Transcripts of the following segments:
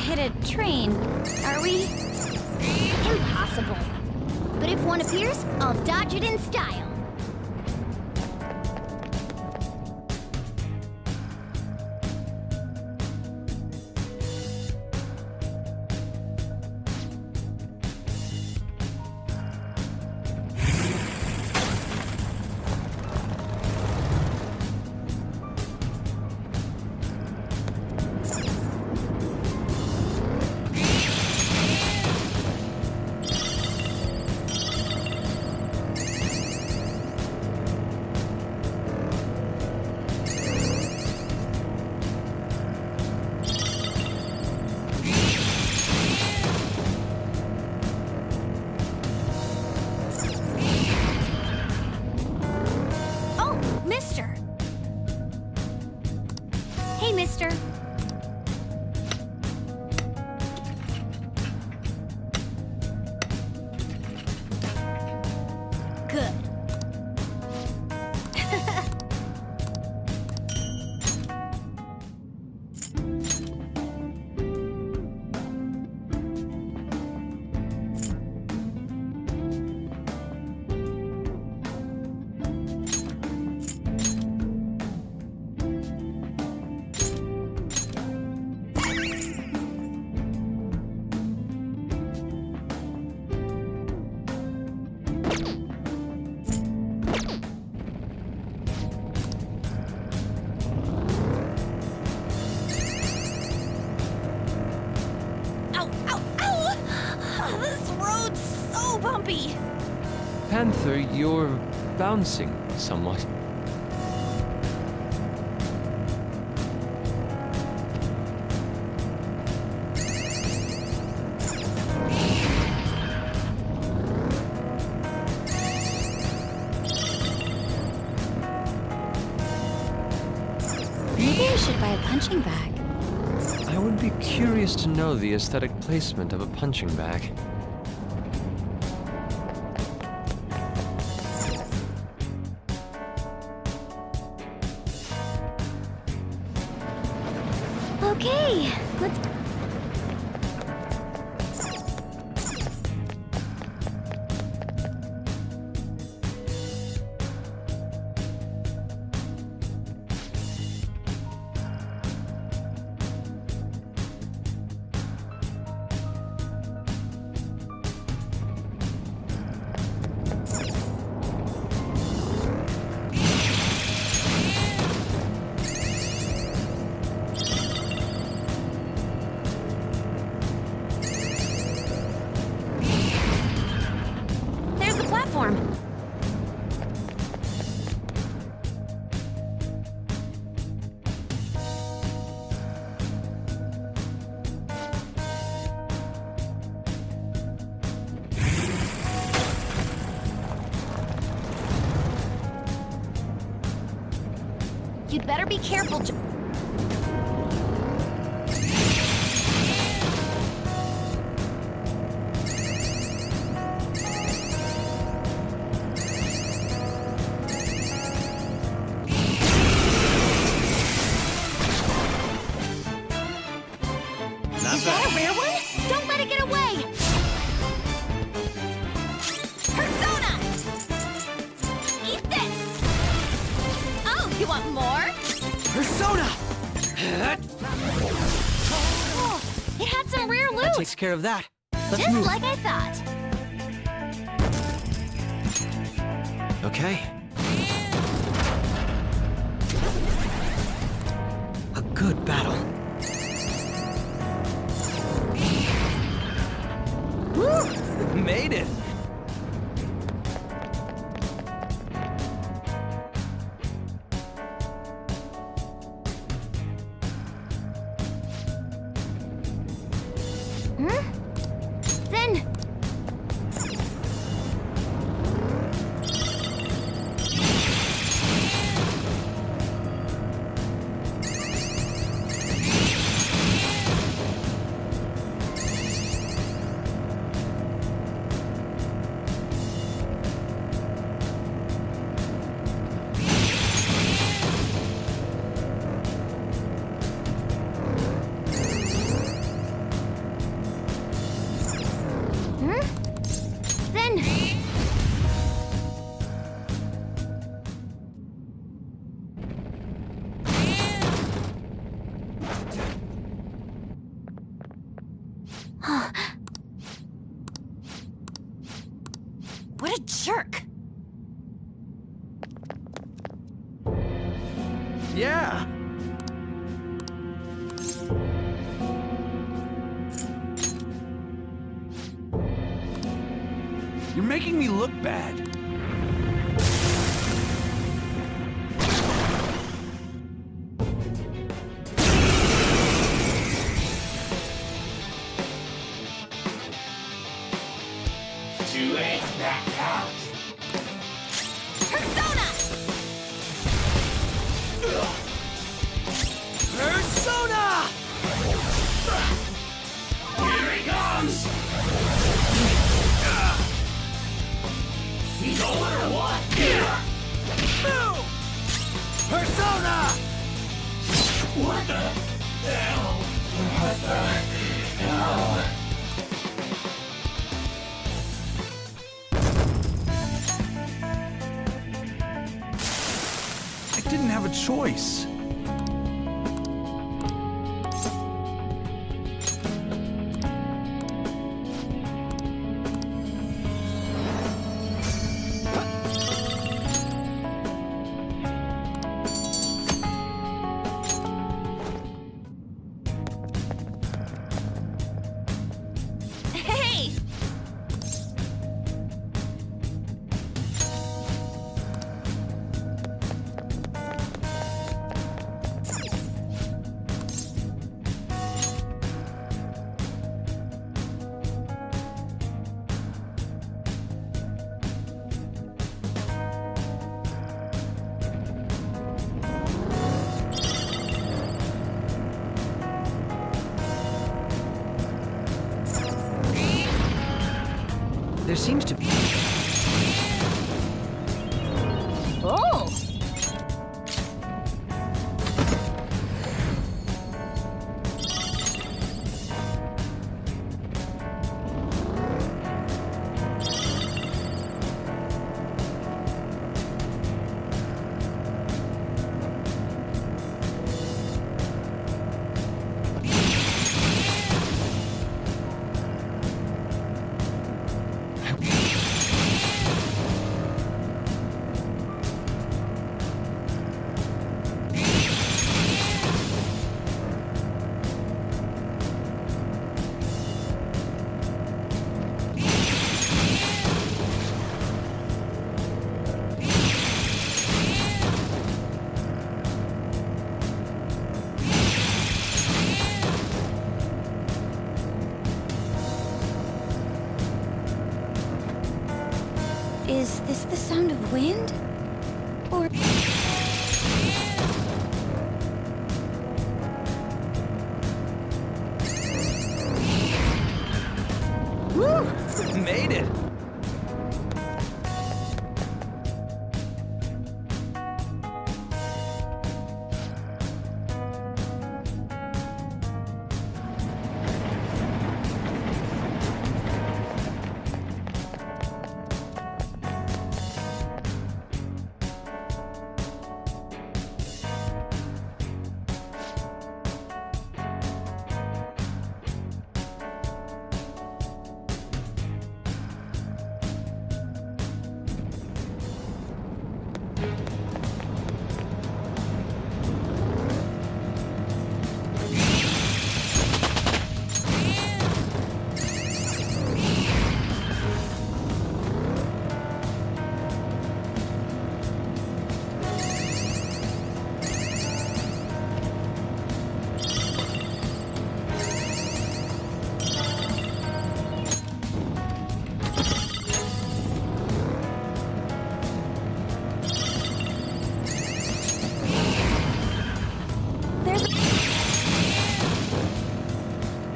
hit a train, are we? Impossible. But if one appears, I'll dodge it in style. Hey, mister. Good. Bumpy! Panther, you're bouncing somewhat. Maybe I should buy a punching bag. I would be curious to know the aesthetic placement of a punching bag. Okay, let's... Platform. You'd better be careful, Is that a rare one? Don't let it get away! Persona! Eat this! Oh, you want more? Persona! Oh, it had some rare loot! That takes care of that. Let's Just move. like I thought. Okay. A good battle. Woo! Made it! Then... What a jerk! Yeah. You're making me look bad. Too late back out. Persona! Persona! Here he comes! He's over or what? Persona! What the hell? What the hell? I didn't have a choice. Hey! There seems to be... Oh! Is this the sound of wind? Or... Woo! Made it!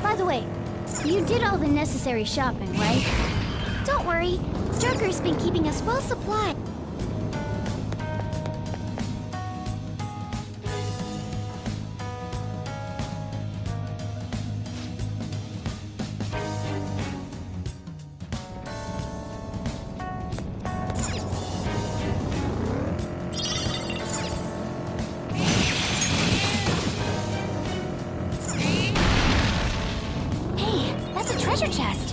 By the way, you did all the necessary shopping, right? Don't worry, Joker's been keeping us well supplied. Hey, that's a treasure chest.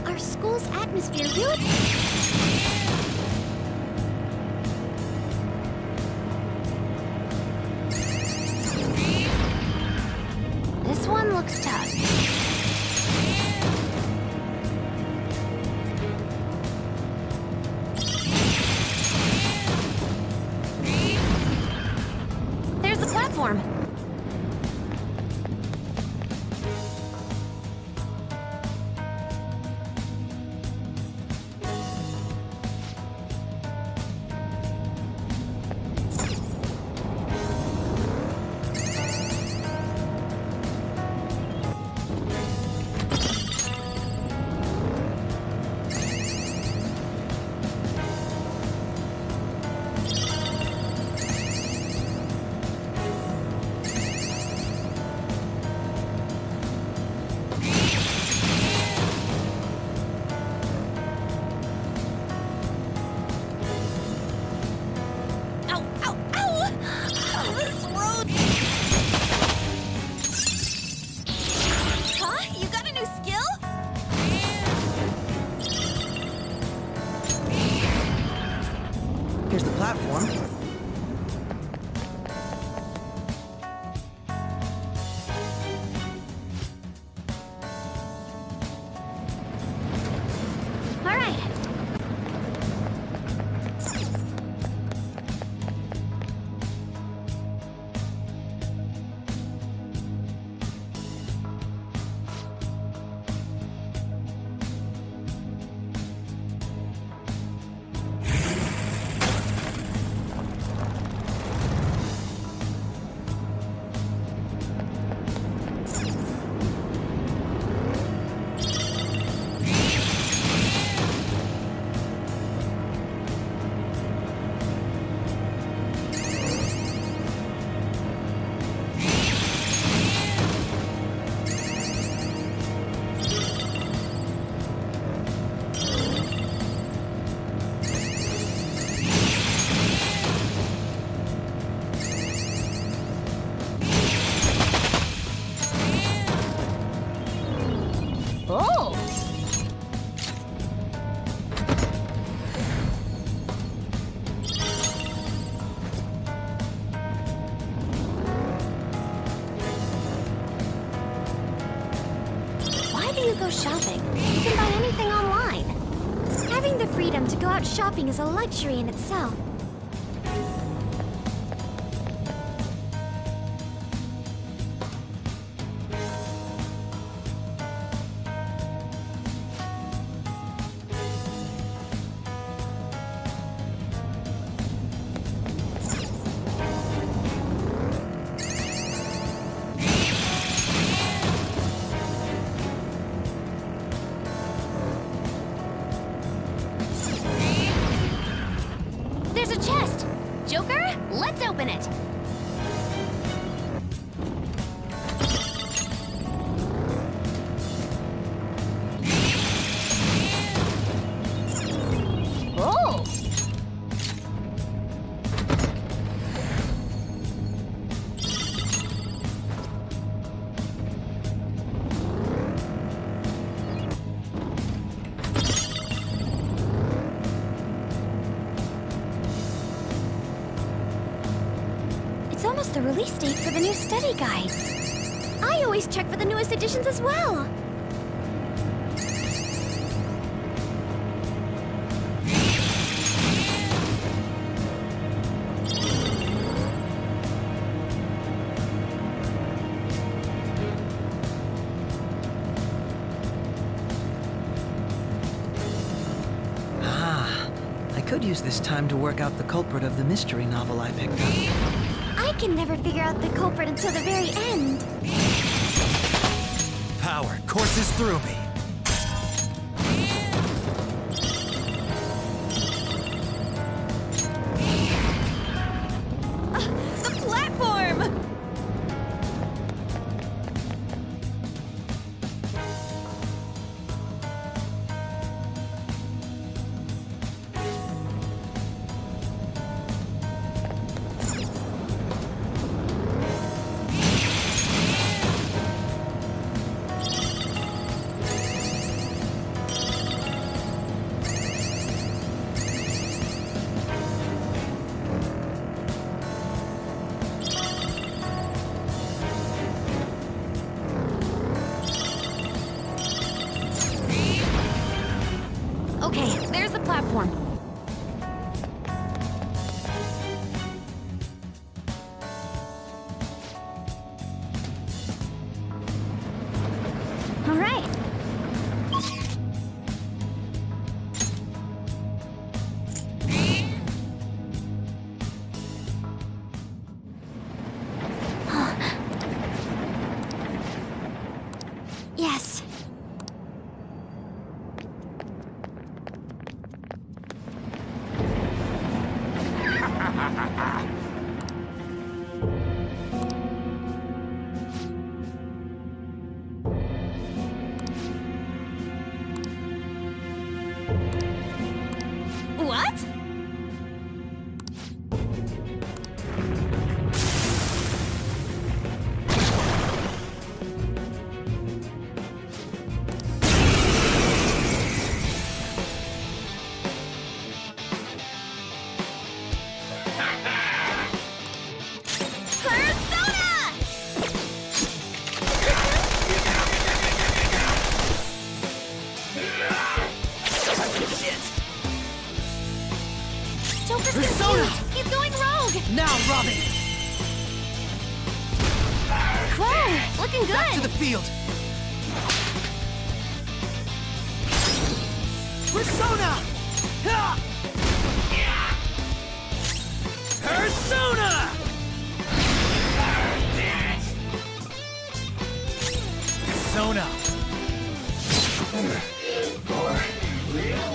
Our school's atmosphere really... This one looks tough. There's the platform. Ow, ow, ow! Oh, this road... Huh? You got a new skill? Here's the platform. All right. Oh! Why do you go shopping? You can buy anything online. Having the freedom to go out shopping is a luxury in itself. There's a chest! Joker, let's open it! Oh! It's almost the release date for the new study guides. I always check for the newest editions as well. I could use this time to work out the culprit of the mystery novel I picked up. I can never figure out the culprit until the very end. Power courses through me. The platform! Okay, there's the platform. All right. Yes. What? Persona! Joker's Persona! confused. He's going rogue. Now, Robin! Whoa, looking Back to good. the field! Persona! Ha! Persona! Persona! For real?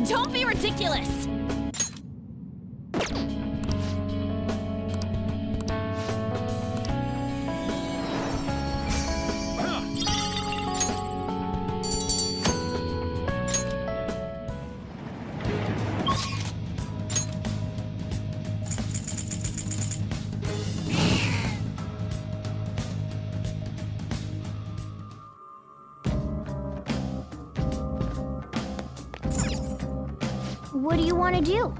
Don't be ridiculous. What do you want to do?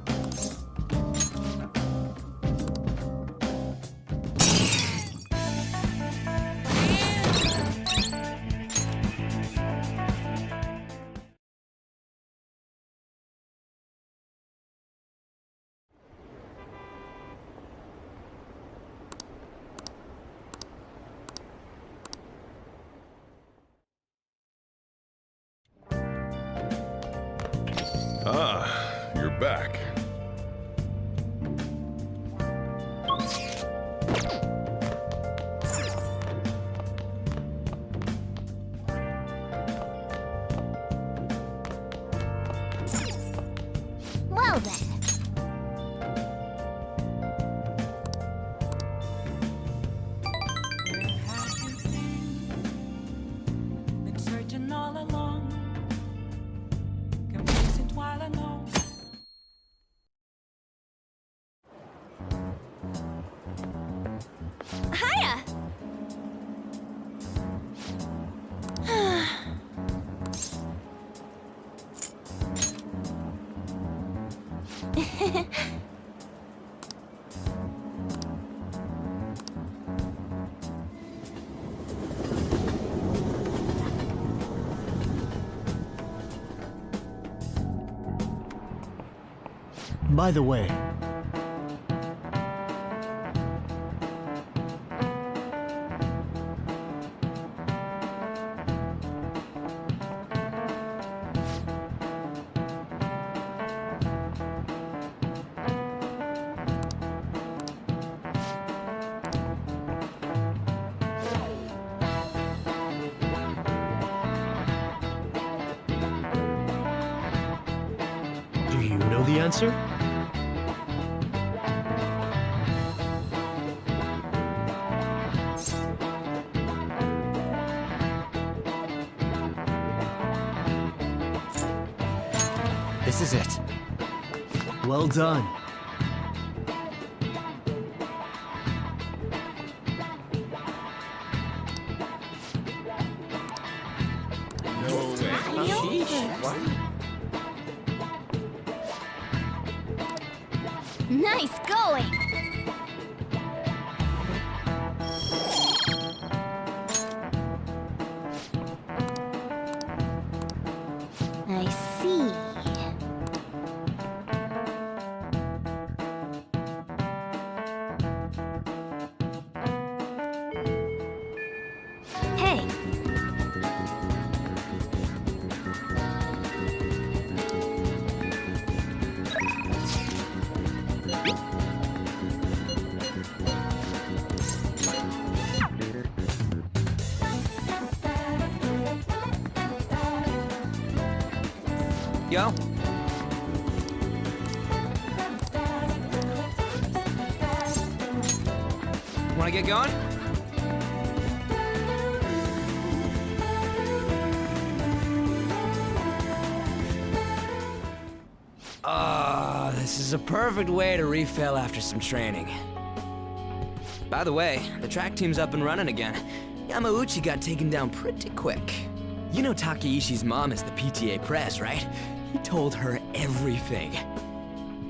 Ah, you're back. Well then. Been searching all along, complacent while I know. Hiya. By the way, know the answer? This is it. Well done. Nice going! I see. Hey! Yo. Wanna get going? This is a perfect way to refill after some training. By the way, the track team's up and running again. Yamauchi got taken down pretty quick. You know Takeishi's mom is the PTA press, right? He told her everything.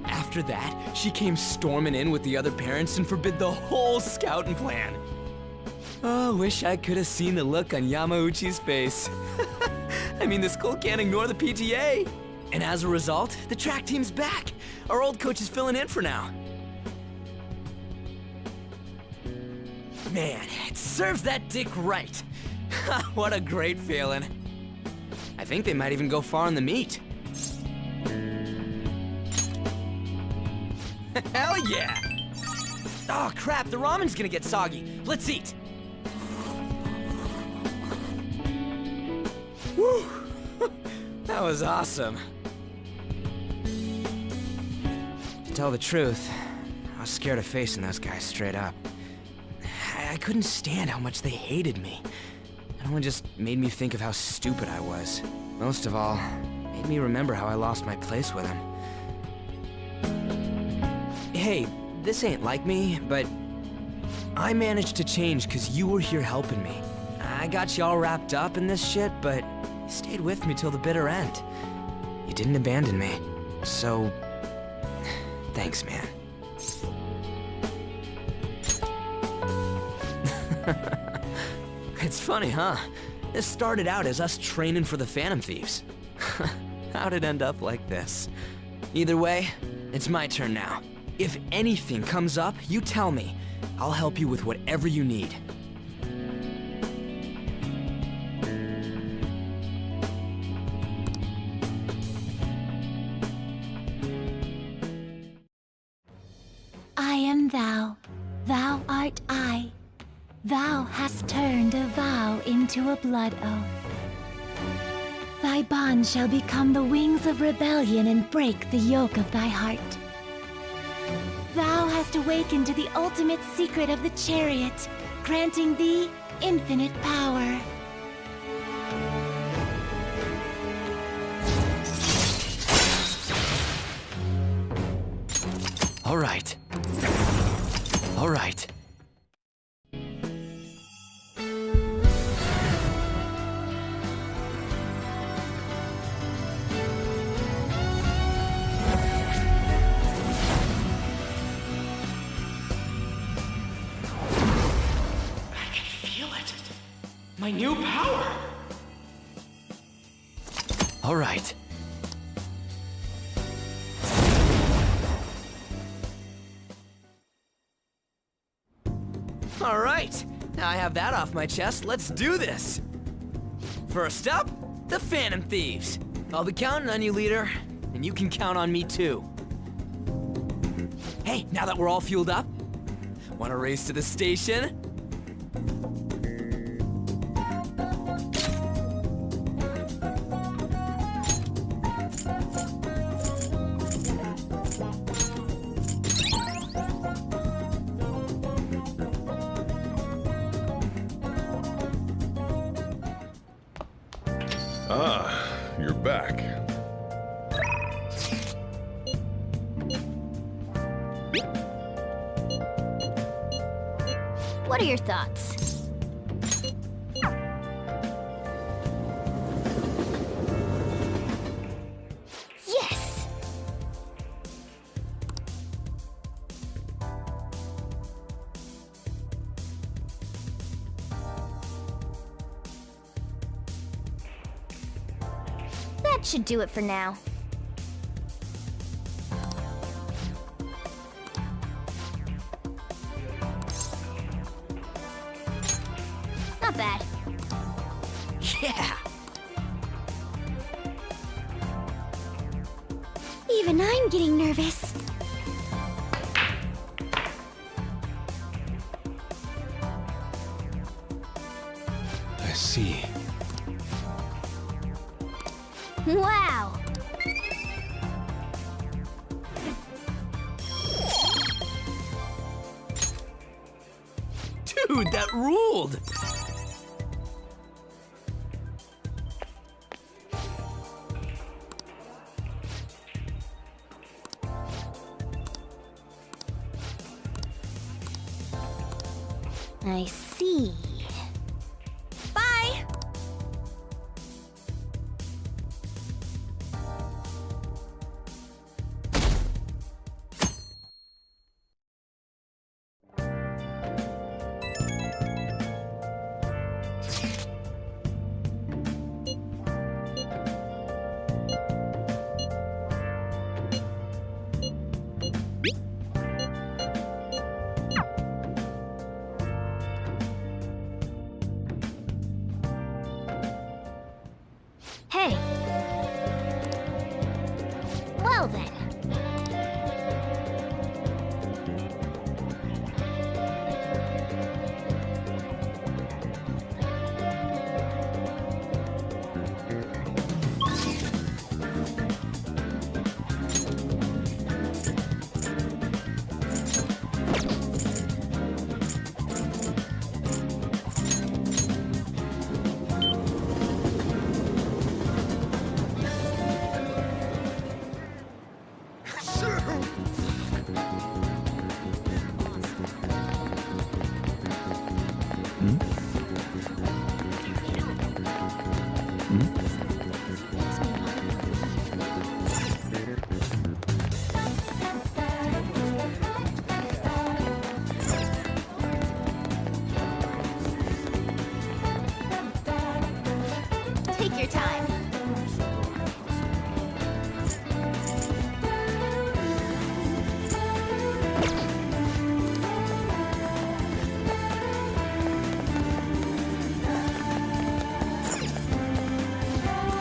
After that, she came storming in with the other parents and forbid the whole scouting plan. Oh, wish I could have seen the look on Yamauchi's face. I mean, the school can't ignore the PTA. And as a result, the track team's back. Our old coach is filling in for now. Man, it serves that dick right. What a great feeling. I think they might even go far in the meet. Hell yeah! Oh crap, the ramen's gonna get soggy. Let's eat. Woo! That was awesome. To tell the truth, I was scared of facing those guys straight up. I couldn't stand how much they hated me. It only just made me think of how stupid I was. Most of all, it made me remember how I lost my place with them. Hey, this ain't like me, but I managed to change because you were here helping me. I got you all wrapped up in this shit, but you stayed with me till the bitter end. You didn't abandon me. So, thanks, man. It's funny, huh? This started out as us training for the Phantom Thieves. How'd it end up like this? Either way, it's my turn now. If anything comes up, you tell me. I'll help you with whatever you need. I am thou, thou art I. Thou hast turned a vow into a blood oath. Thy bond shall become the wings of rebellion and break the yoke of thy heart. Thou hast awakened to the ultimate secret of the chariot, granting thee infinite power. All right. All right. My new power! All right. All right, now I have that off my chest, let's do this! First up, the Phantom Thieves. I'll be counting on you, leader, and you can count on me too. Hey, now that we're all fueled up, wanna race to the station? Ah, you're back. What are your thoughts? Yes! That should do it for now. Not bad. Yeah! Even I'm getting nervous. I see. Wow! Dude, that ruled! I see. Bye! Hey. Well then. Take your time.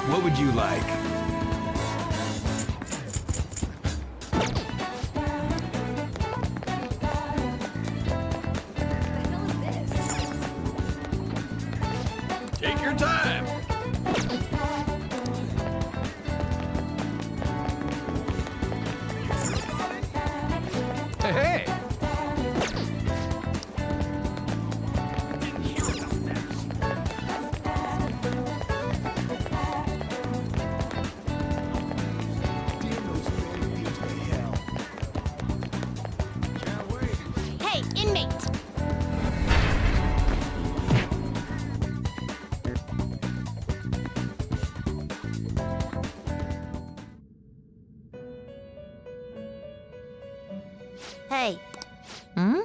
What would you like? Take your time. Hey! Hey, inmate! Hey. Hmm?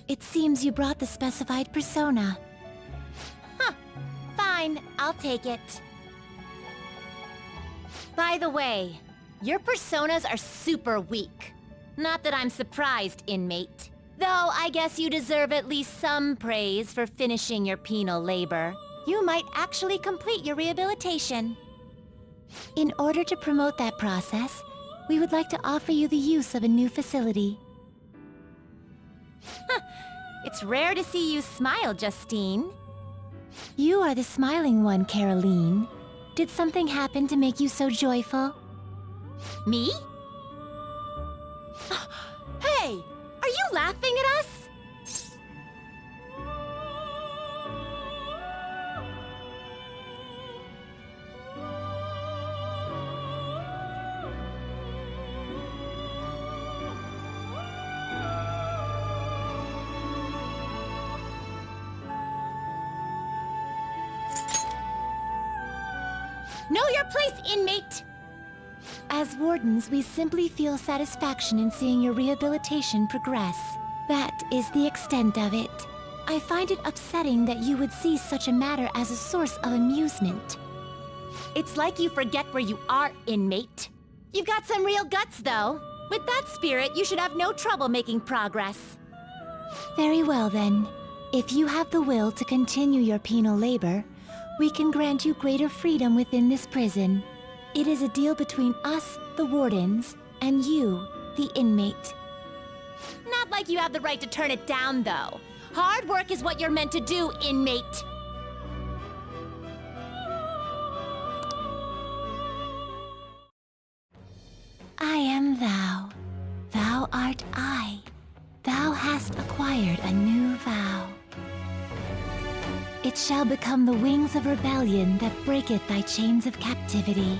It seems you brought the specified persona. Huh. Fine, I'll take it. By the way, your personas are super weak. Not that I'm surprised, inmate. Though I guess you deserve at least some praise for finishing your penal labor. You might actually complete your rehabilitation. In order to promote that process, we would like to offer you the use of a new facility. It's rare to see you smile, Justine. You are the smiling one, Caroline. Did something happen to make you so joyful? Me? Hey! Are you laughing at us? Know your place, inmate! As wardens, we simply feel satisfaction in seeing your rehabilitation progress. That is the extent of it. I find it upsetting that you would see such a matter as a source of amusement. It's like you forget where you are, inmate. You've got some real guts, though. With that spirit, you should have no trouble making progress. Very well, then. If you have the will to continue your penal labor, we can grant you greater freedom within this prison. It is a deal between us, the wardens, and you, the inmate. Not like you have the right to turn it down, though. Hard work is what you're meant to do, inmate. I am thou. Thou art I. Thou hast acquired a new vow. It shall become the wings of rebellion that breaketh thy chains of captivity.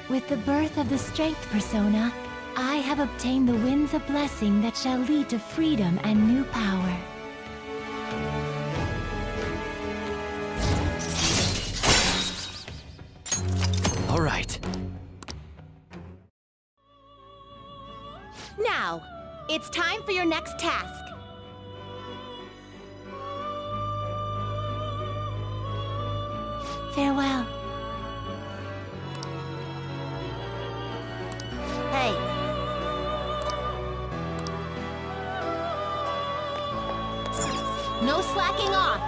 With the birth of the strength persona, I have obtained the winds of blessing that shall lead to freedom and new power. All right. Now, it's time for your next task. Farewell. Hey. No slacking off.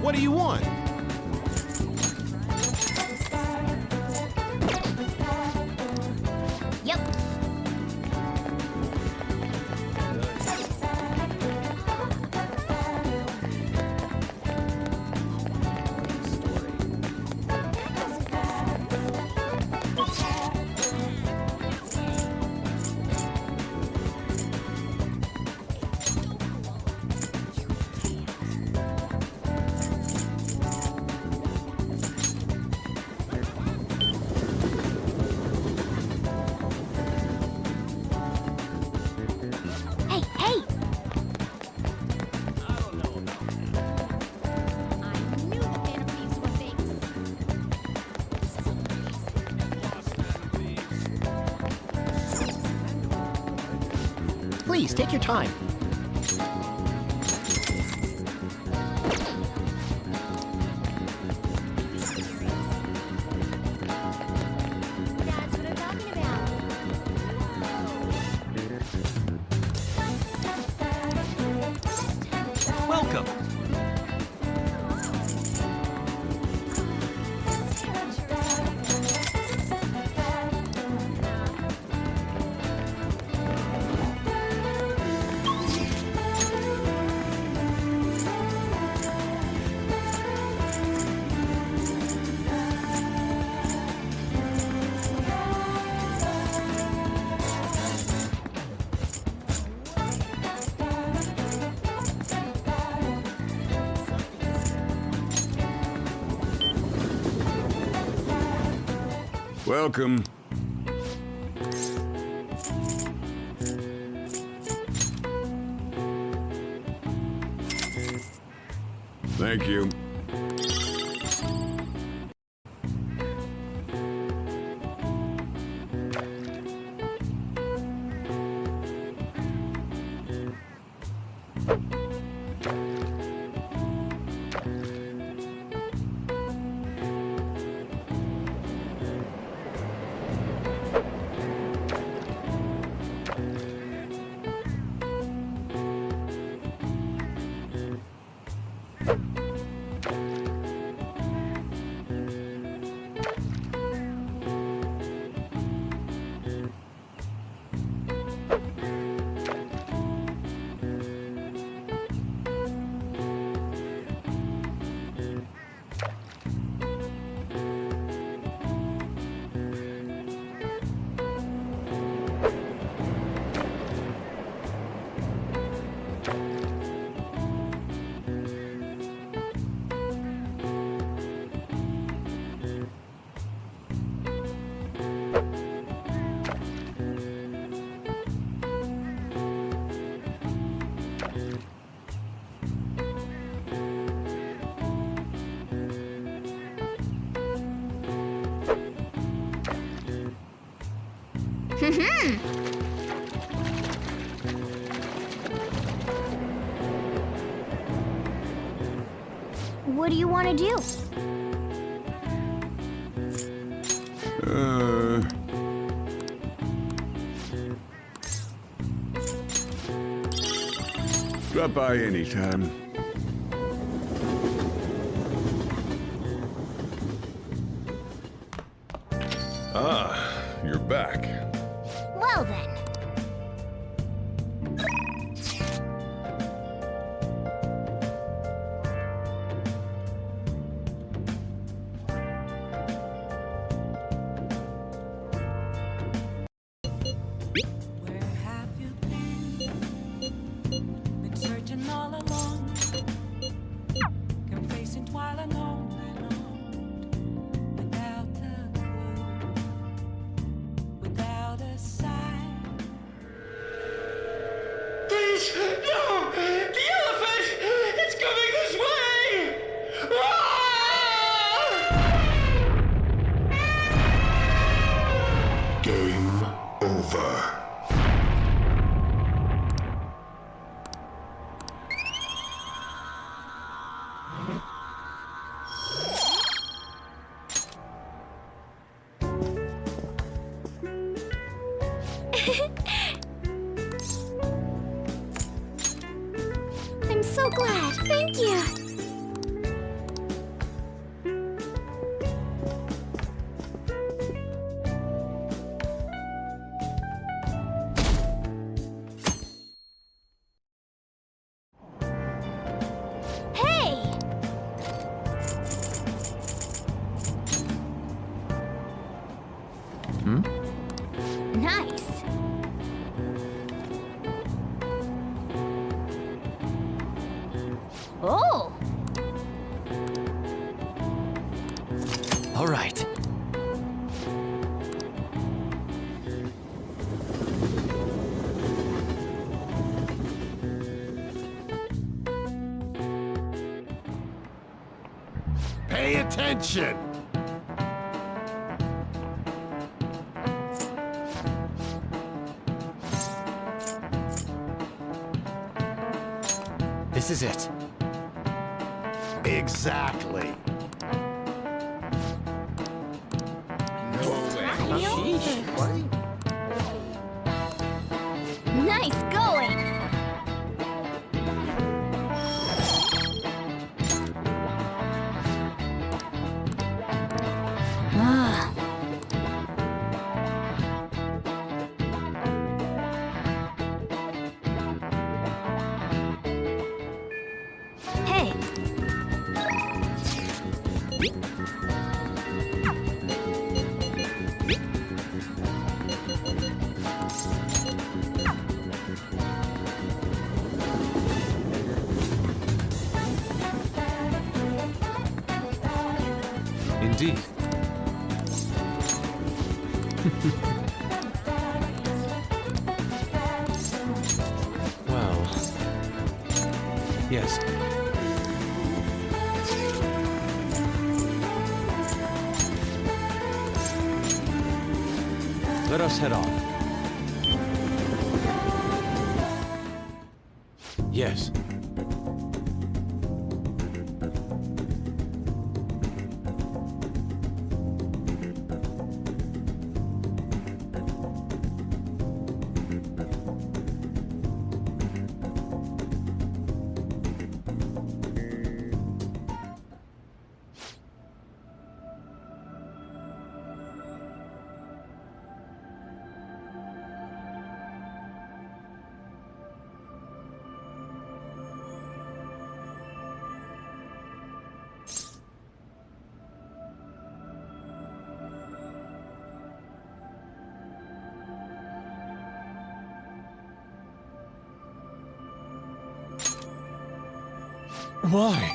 What do you want? Yep. Hey, hey! I knew the Man of Thieves were fakes. Please, take your time. That's what I'm talking about. Welcome. Welcome. Thank you. What do you want to do? Drop by anytime. Ah, you're back. Well then. Where have you been? Been searching all along. Come facing while alone and on. Without a clue. Without a sign. Please, no! The elephant! It's coming this way! Ah! Game over. I'm so glad. Thank you. Hey! Nice. Oh! All right. Pay attention! This is it. Exactly. Nice going! Ah. Hey! Indeed. Well... Yes. Let us head on. Yes. Why?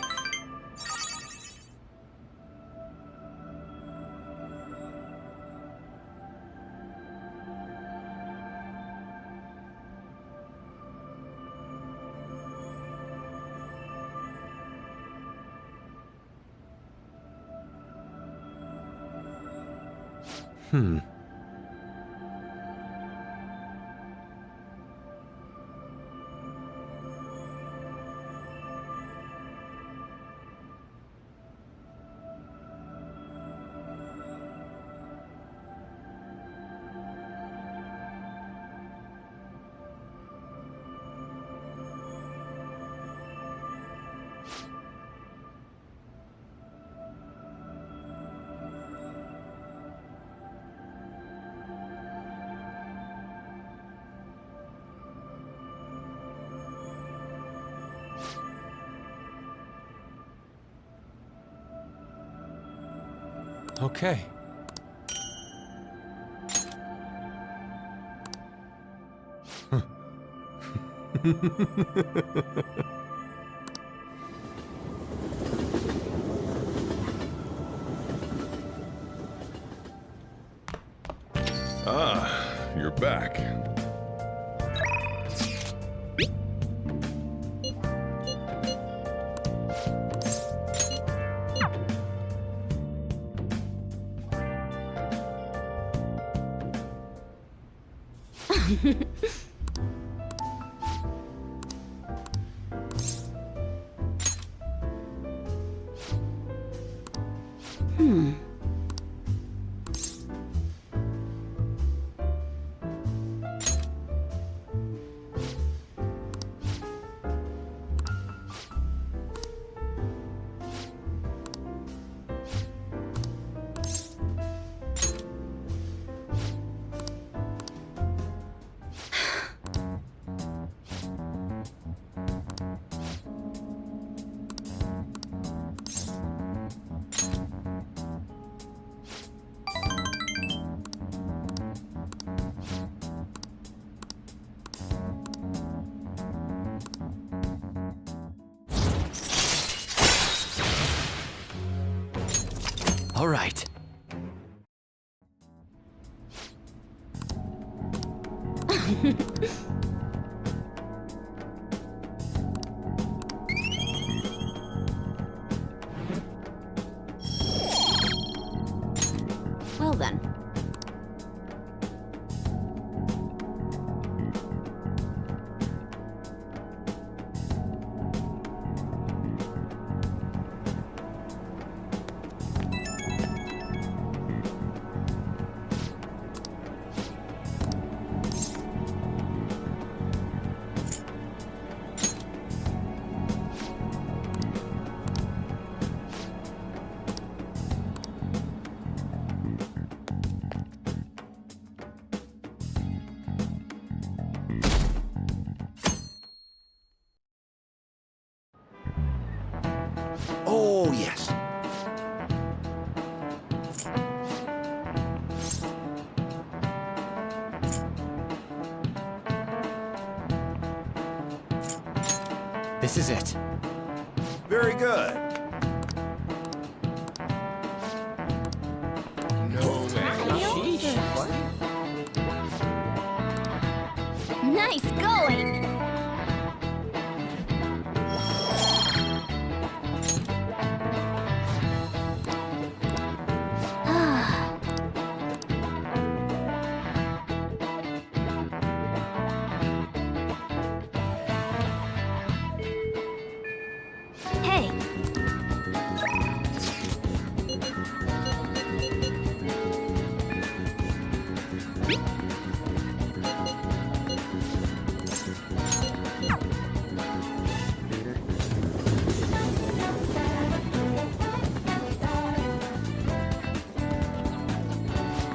Okay. Ah, you're back. All right. Well then. Oh, yes. This is it. Very good. Nice going! Hey!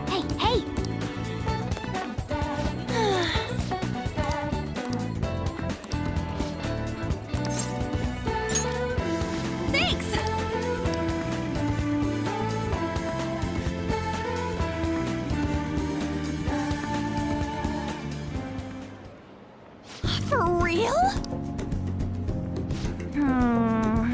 Hey, hey! Thanks! For real? Oh.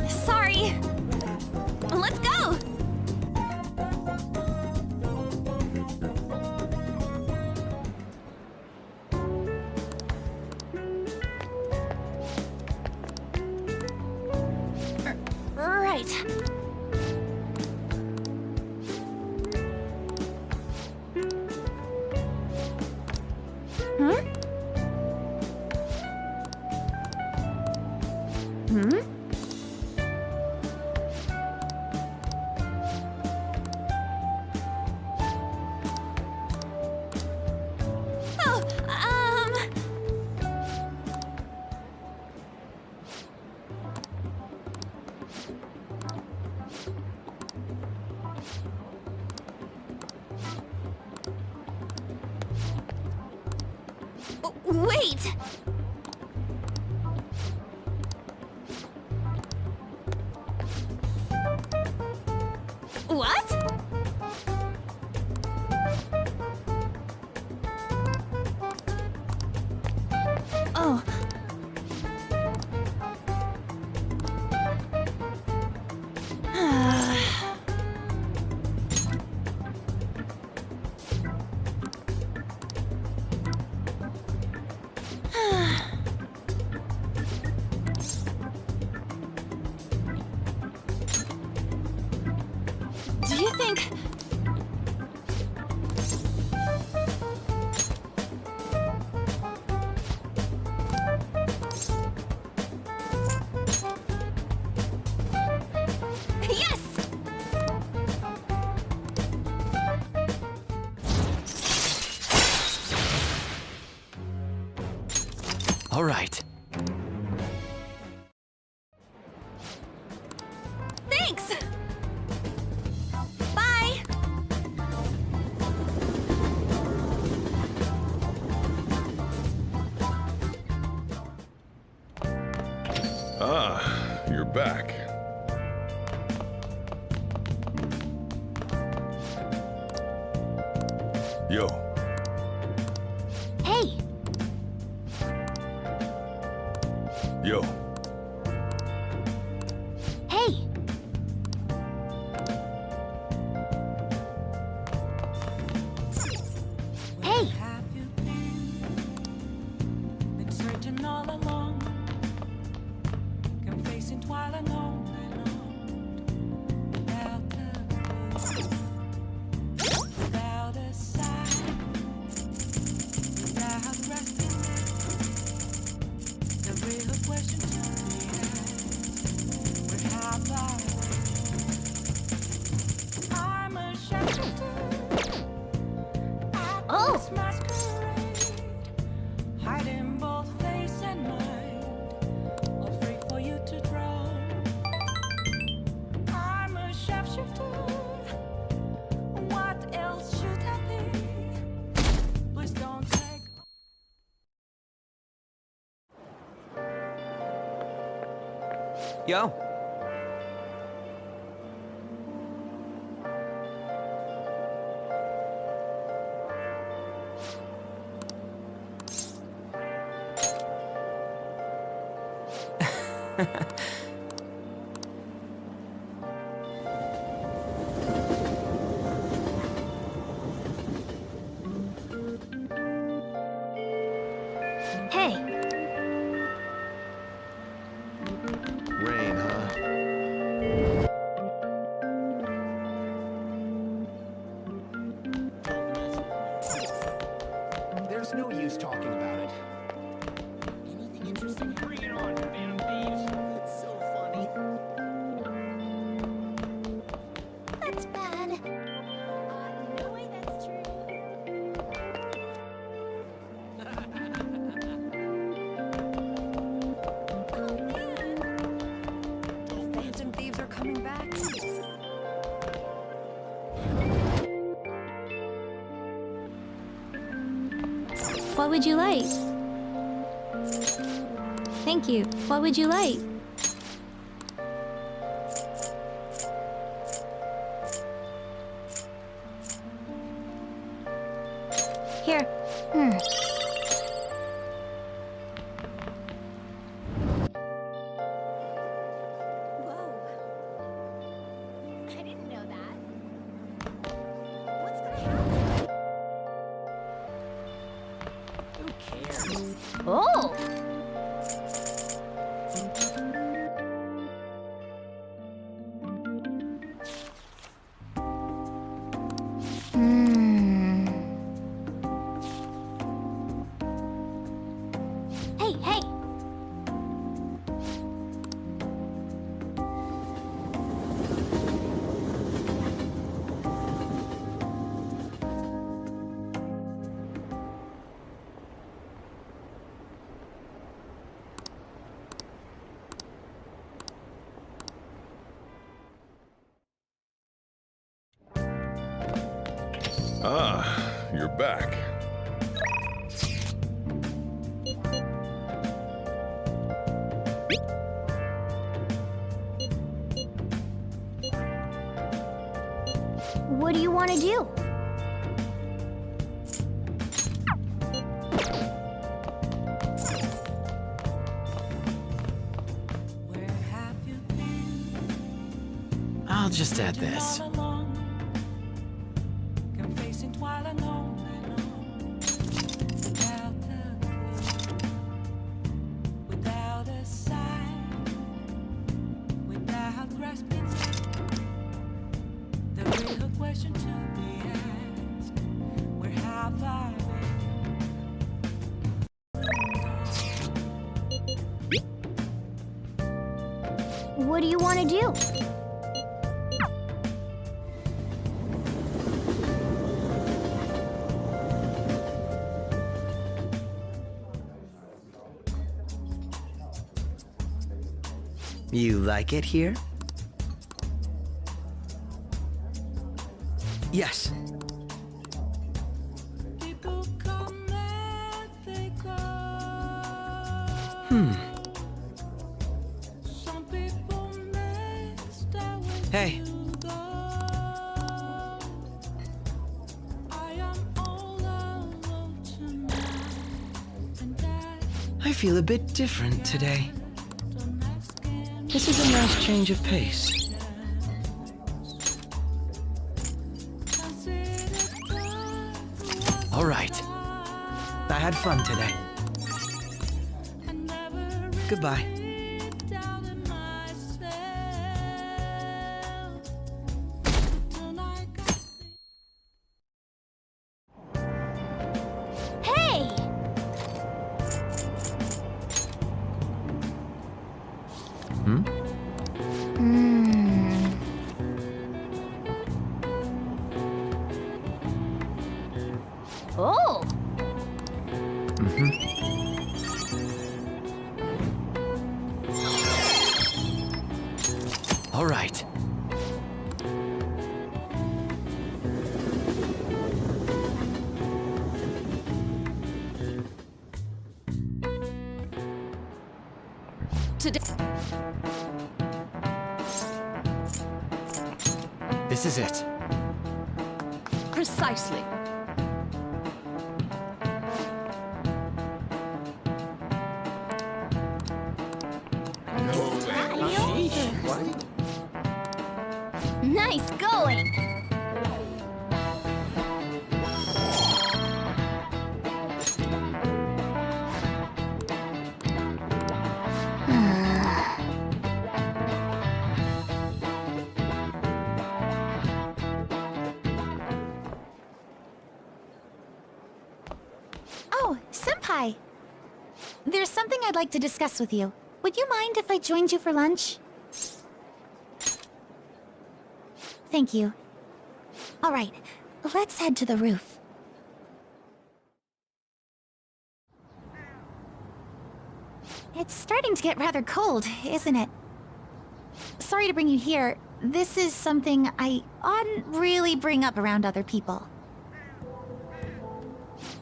Sorry. Let's go. Right. Hmm? Hmm? Oh, Wait! What? Oh. Do you think... Yes! All right. Thanks! Bye! Ah, you're back. Yo, Hey! yo. Hey! Hey! Have you been searching all along, confessing while alone without without a sign, without resting? The real question to be asked: where have I'm a shepherd. Oh! This masquerade, hiding both face and mind, all free for you to draw. I'm a shapeshifter. What else should I be? Please don't take. Yo. Hey! Rain, huh? There's no use talking about it. Anything interesting? Bring it on, Phantom Thieves. It's so funny. That's bad. No way that's true. Phantom thieves are coming back. What would you like? Thank you. What would you like? Here. I didn't know that. What's gonna happen? Who cares? Oh! Hey, hey! Ah, you're back. What do you want to do? Where have you been? I'll just add this. All along, confessing twilight on and on. Without a clue, without a sign, without grasping. The real question to be asked: where have I been? What do you want to do? You like it here? Yes. People come and they go. Some people may stay with Hey. you go. I am all alone tonight, and I I feel a bit different today. don't ask any This is a nice change of pace. All right. I had fun today. Goodbye. down in myself. Tonight got Hey! Oh! All right. Today. This is it. Precisely. Nice going! Oh, Senpai! There's something I'd like to discuss with you. Would you mind if I joined you for lunch? Thank you. All right, let's head to the roof. It's starting to get rather cold, isn't it? Sorry to bring you here. This is something I oughtn't really bring up around other people.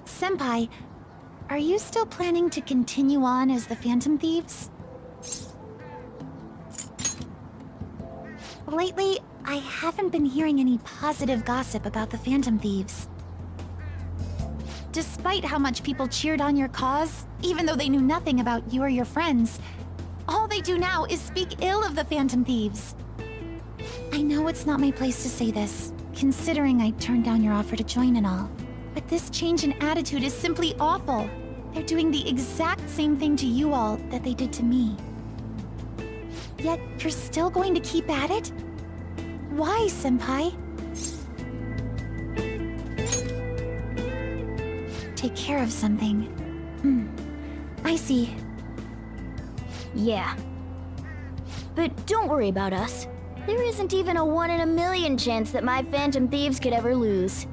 Senpai, are you still planning to continue on as the Phantom Thieves? Lately, I haven't been hearing any positive gossip about the Phantom Thieves. Despite how much people cheered on your cause, even though they knew nothing about you or your friends, all they do now is speak ill of the Phantom Thieves. I know it's not my place to say this, considering I turned down your offer to join and all. But this change in attitude is simply awful. They're doing the exact same thing to you all that they did to me. Yet, you're still going to keep at it? Why, Senpai? Take care of something. I see. Yeah. But don't worry about us. There isn't even a 1 in a million chance that my Phantom Thieves could ever lose.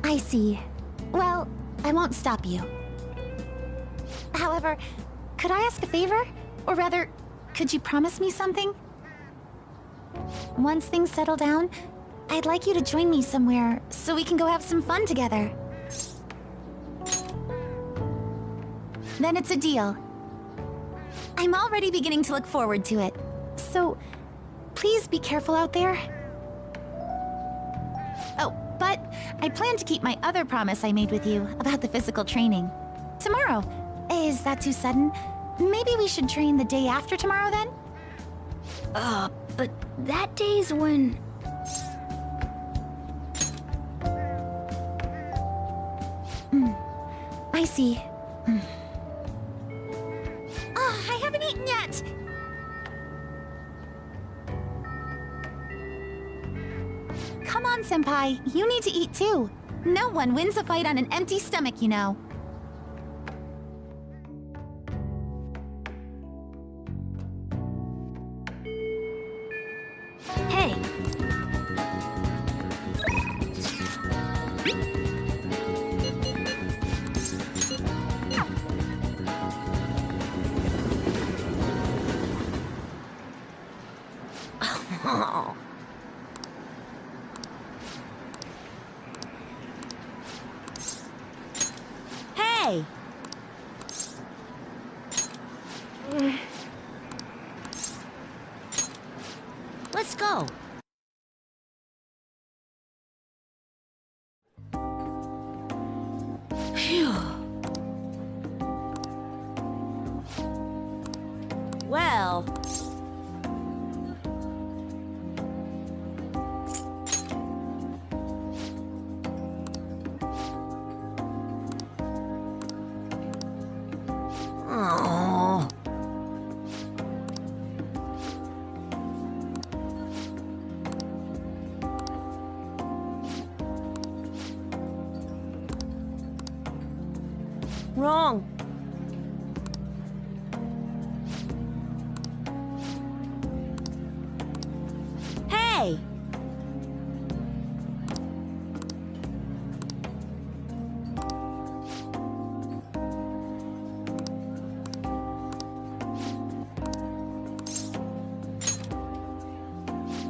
I see. Well, I won't stop you. However, could I ask a favor? Or rather, could you promise me something? Once things settle down, I'd like you to join me somewhere so we can go have some fun together. Then it's a deal. I'm already beginning to look forward to it. So, please be careful out there. Oh, but I plan to keep my other promise I made with you about the physical training. Tomorrow. Is that too sudden? Maybe we should train the day after tomorrow then? But that day's when... I see. Oh, I haven't eaten yet! Come on, Senpai. You need to eat too. No one wins a fight on an empty stomach, you know. Hey! Hey! Let's go. Phew. Well... Oh. Wrong. Hey!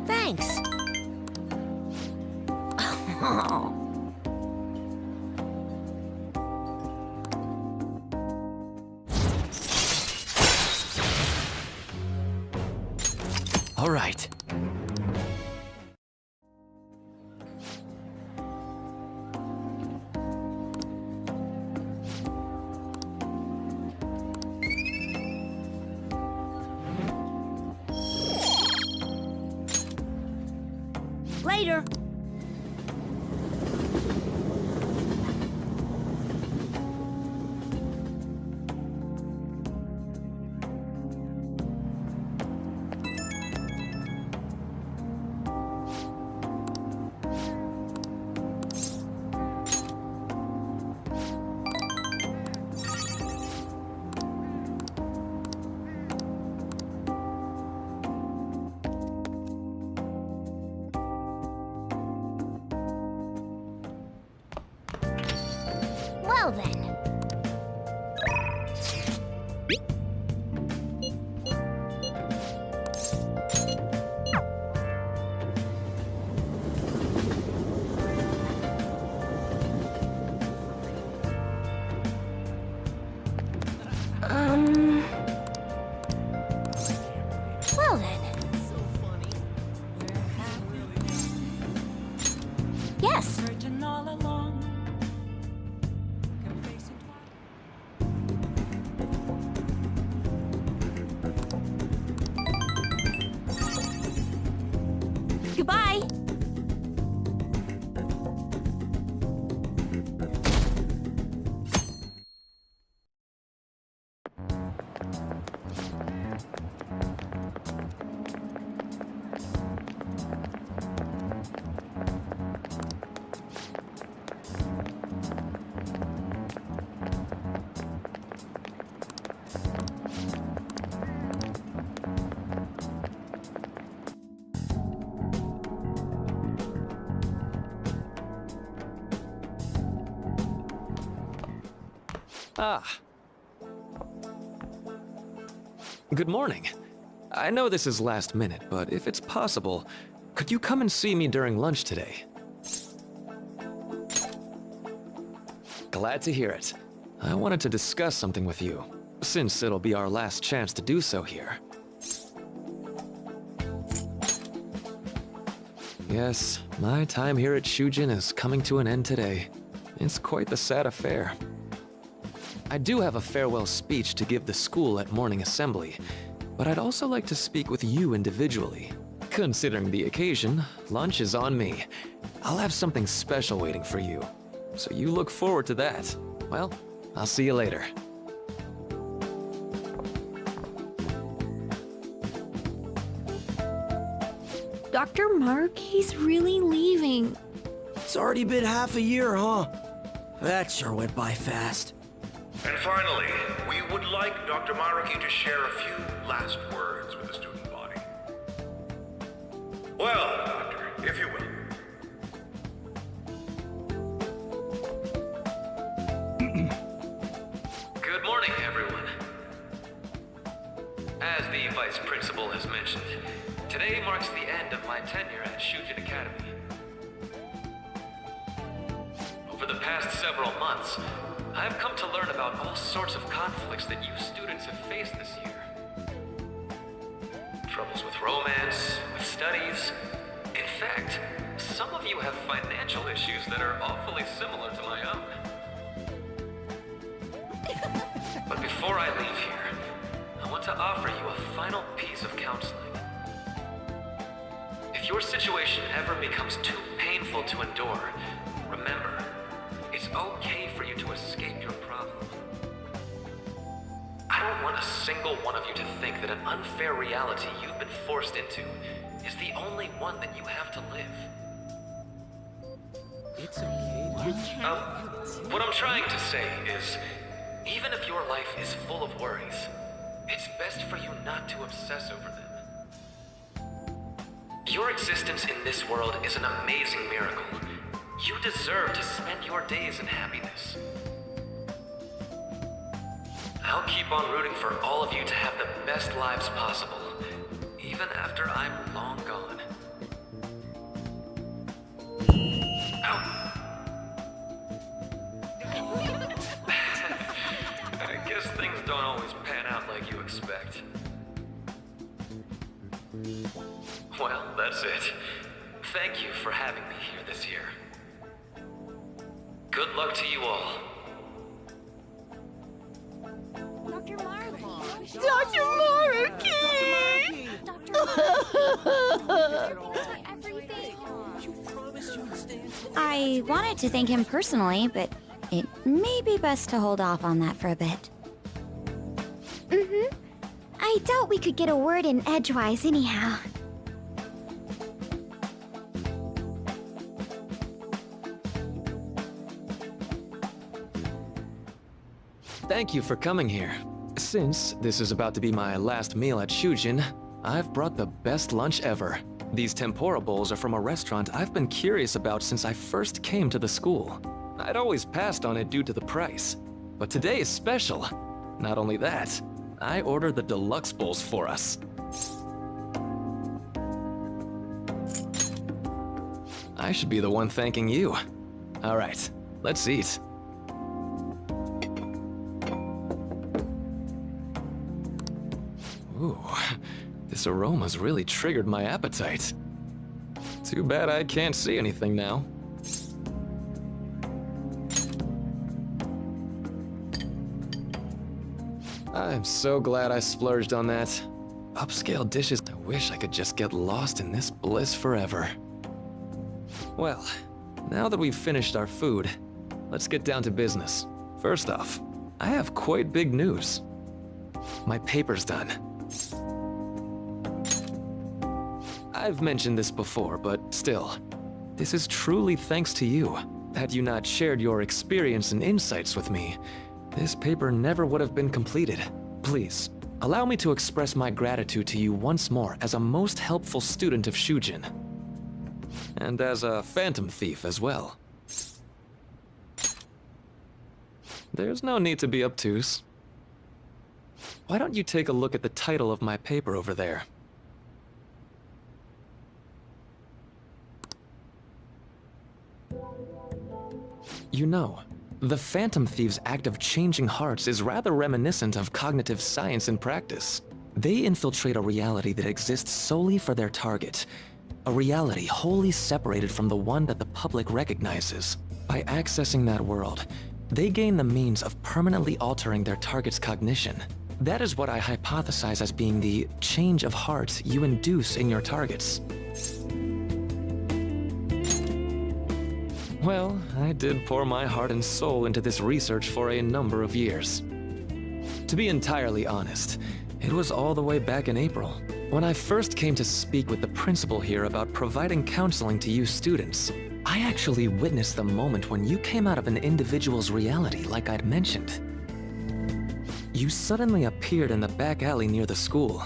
Thanks. Oh. All right. Later. Well then. Well then. Yes. Searching all along. Can face it Goodbye. Ah. Good morning. I know this is last minute, but if it's possible, could you come and see me during lunch today? Glad to hear it. I wanted to discuss something with you. since it'll be our last chance to do so here. Yes, my time here at Shujin is coming to an end today. It's quite the sad affair. I do have a farewell speech to give the school at morning assembly, but I'd also like to speak with you individually. Considering the occasion, lunch is on me. I'll have something special waiting for you, so you look forward to that. Well, I'll see you later. Dr. Mark, he's really leaving. It's already been half a year, huh? That sure went by fast. And finally, we would like Dr. Maruki to share a few last words with the student body. Well, Doctor, if you will. Good morning, everyone. As the Vice Principal has mentioned, today marks the end of my tenure at Shujin Academy. Over the past several months, I've come to learn about all sorts of conflicts that you students have faced this year. Troubles with romance, with studies. In fact, some of you have financial issues that are awfully similar to my own. But before I leave here, I want to offer you a final piece of counseling. If your situation ever becomes too painful to endure, remember, it's okay for you to escape your problem. I don't want a single one of you to think that an unfair reality you've been forced into is the only one that you have to live. It's okay. What I'm trying to say is, even if your life is full of worries, it's best for you not to obsess over them. Your existence in this world is an amazing miracle. You deserve to spend your days in happiness. I'll keep on rooting for all of you to have the best lives possible, even after I'm long gone. Ow. I guess things don't always pan out like you expect. Well, that's it. Thank you for having me here this year. Good luck to you all. Dr. Marley! Dr. Maruki! I wanted to thank him personally, but it may be best to hold off on that for a bit. Mm-hmm. I doubt we could get a word in edgewise anyhow. Thank you for coming here. Since this is about to be my last meal at Shujin, I've brought the best lunch ever. These tempura bowls are from a restaurant I've been curious about since I first came to the school. I'd always passed on it due to the price, but today is special. Not only that, I ordered the deluxe bowls for us. I should be the one thanking you. All right, let's eat. Ooh, this aroma's really triggered my appetite. Too bad I can't see anything now. I'm so glad I splurged on that. Upscale dishes, I wish I could just get lost in this bliss forever. Well, now that we've finished our food, let's get down to business. First off, I have quite big news. My paper's done. I've mentioned this before, but still, this is truly thanks to you. Had you not shared your experience and insights with me, this paper never would have been completed. Please, allow me to express my gratitude to you once more as a most helpful student of Shujin. And as a phantom thief as well. There's no need to be obtuse. Why don't you take a look at the title of my paper over there? You know, The Phantom Thieves' act of changing hearts is rather reminiscent of cognitive science in practice. They infiltrate a reality that exists solely for their target, a reality wholly separated from the one that the public recognizes. By accessing that world, they gain the means of permanently altering their target's cognition. That is what I hypothesize as being the change of heart you induce in your targets. Well, I did pour my heart and soul into this research for a number of years. To be entirely honest, it was all the way back in April, when I first came to speak with the principal here about providing counseling to you students. I actually witnessed the moment when you came out of an individual's reality like I'd mentioned. You suddenly appeared in the back alley near the school.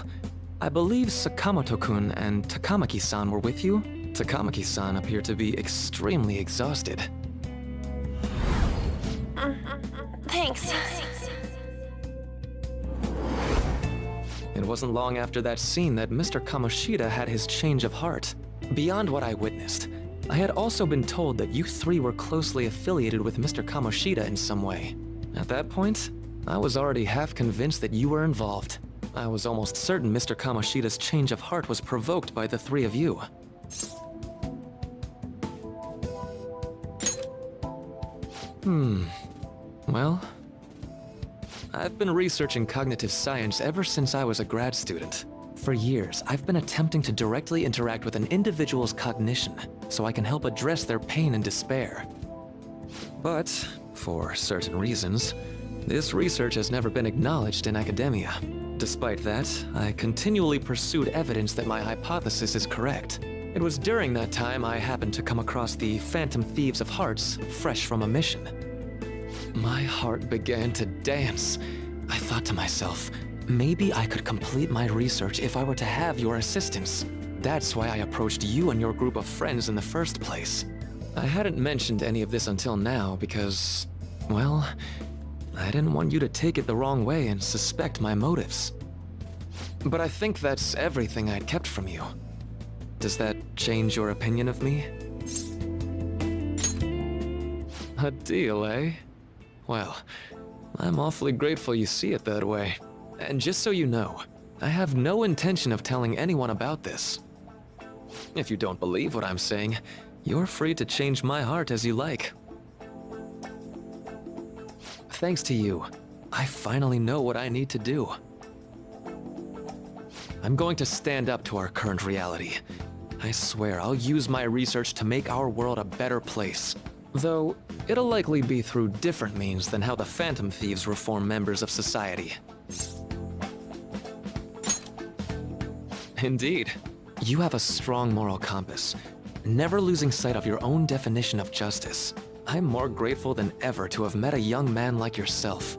I believe Sakamoto-kun and Takamaki-san were with you? Takamaki-san appeared to be extremely exhausted. Thanks. It wasn't long after that scene that Mr. Kamoshida had his change of heart. Beyond what I witnessed, I had also been told that you three were closely affiliated with Mr. Kamoshida in some way. At that point, I was already half convinced that you were involved. I was almost certain Mr. Kamoshida's change of heart was provoked by the three of you. Well, I've been researching cognitive science ever since I was a grad student. For years, I've been attempting to directly interact with an individual's cognition so I can help address their pain and despair. But, for certain reasons, this research has never been acknowledged in academia. Despite that, I continually pursued evidence that my hypothesis is correct. It was during that time I happened to come across the Phantom Thieves of Hearts, fresh from a mission. My heart began to dance. I thought to myself, maybe I could complete my research if I were to have your assistance. That's why I approached you and your group of friends in the first place. I hadn't mentioned any of this until now because, well, I didn't want you to take it the wrong way and suspect my motives. But I think that's everything I'd kept from you. Does that change your opinion of me? A deal, eh? Well, I'm awfully grateful you see it that way. And just so you know, I have no intention of telling anyone about this. If you don't believe what I'm saying, you're free to change my heart as you like. Thanks to you, I finally know what I need to do. I'm going to stand up to our current reality. I swear I'll use my research to make our world a better place. Though, it'll likely be through different means than how the Phantom Thieves reform members of society. Indeed. You have a strong moral compass, never losing sight of your own definition of justice. I'm more grateful than ever to have met a young man like yourself.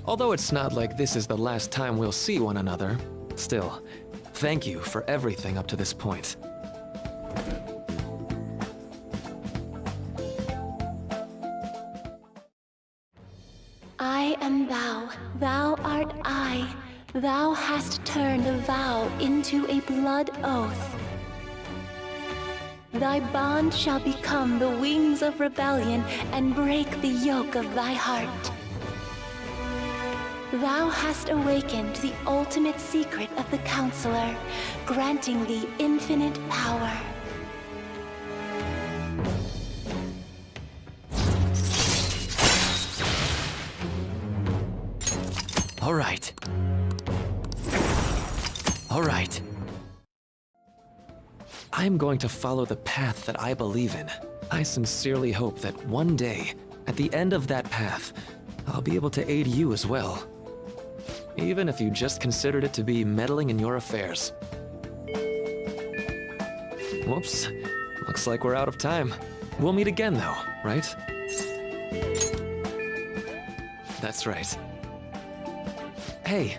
Although it's not like this is the last time we'll see one another, still, thank you for everything up to this point. I am thou, thou art I. Thou hast turned a vow into a blood oath. Thy bond shall become the wings of rebellion and break the yoke of thy heart. Thou hast awakened the ultimate secret of the Counselor, granting thee infinite power. All right. All right. I'm going to follow the path that I believe in. I sincerely hope that one day, at the end of that path, I'll be able to aid you as well. Even if you just considered it to be meddling in your affairs. Whoops. Looks like we're out of time. We'll meet again though, right? That's right. Hey.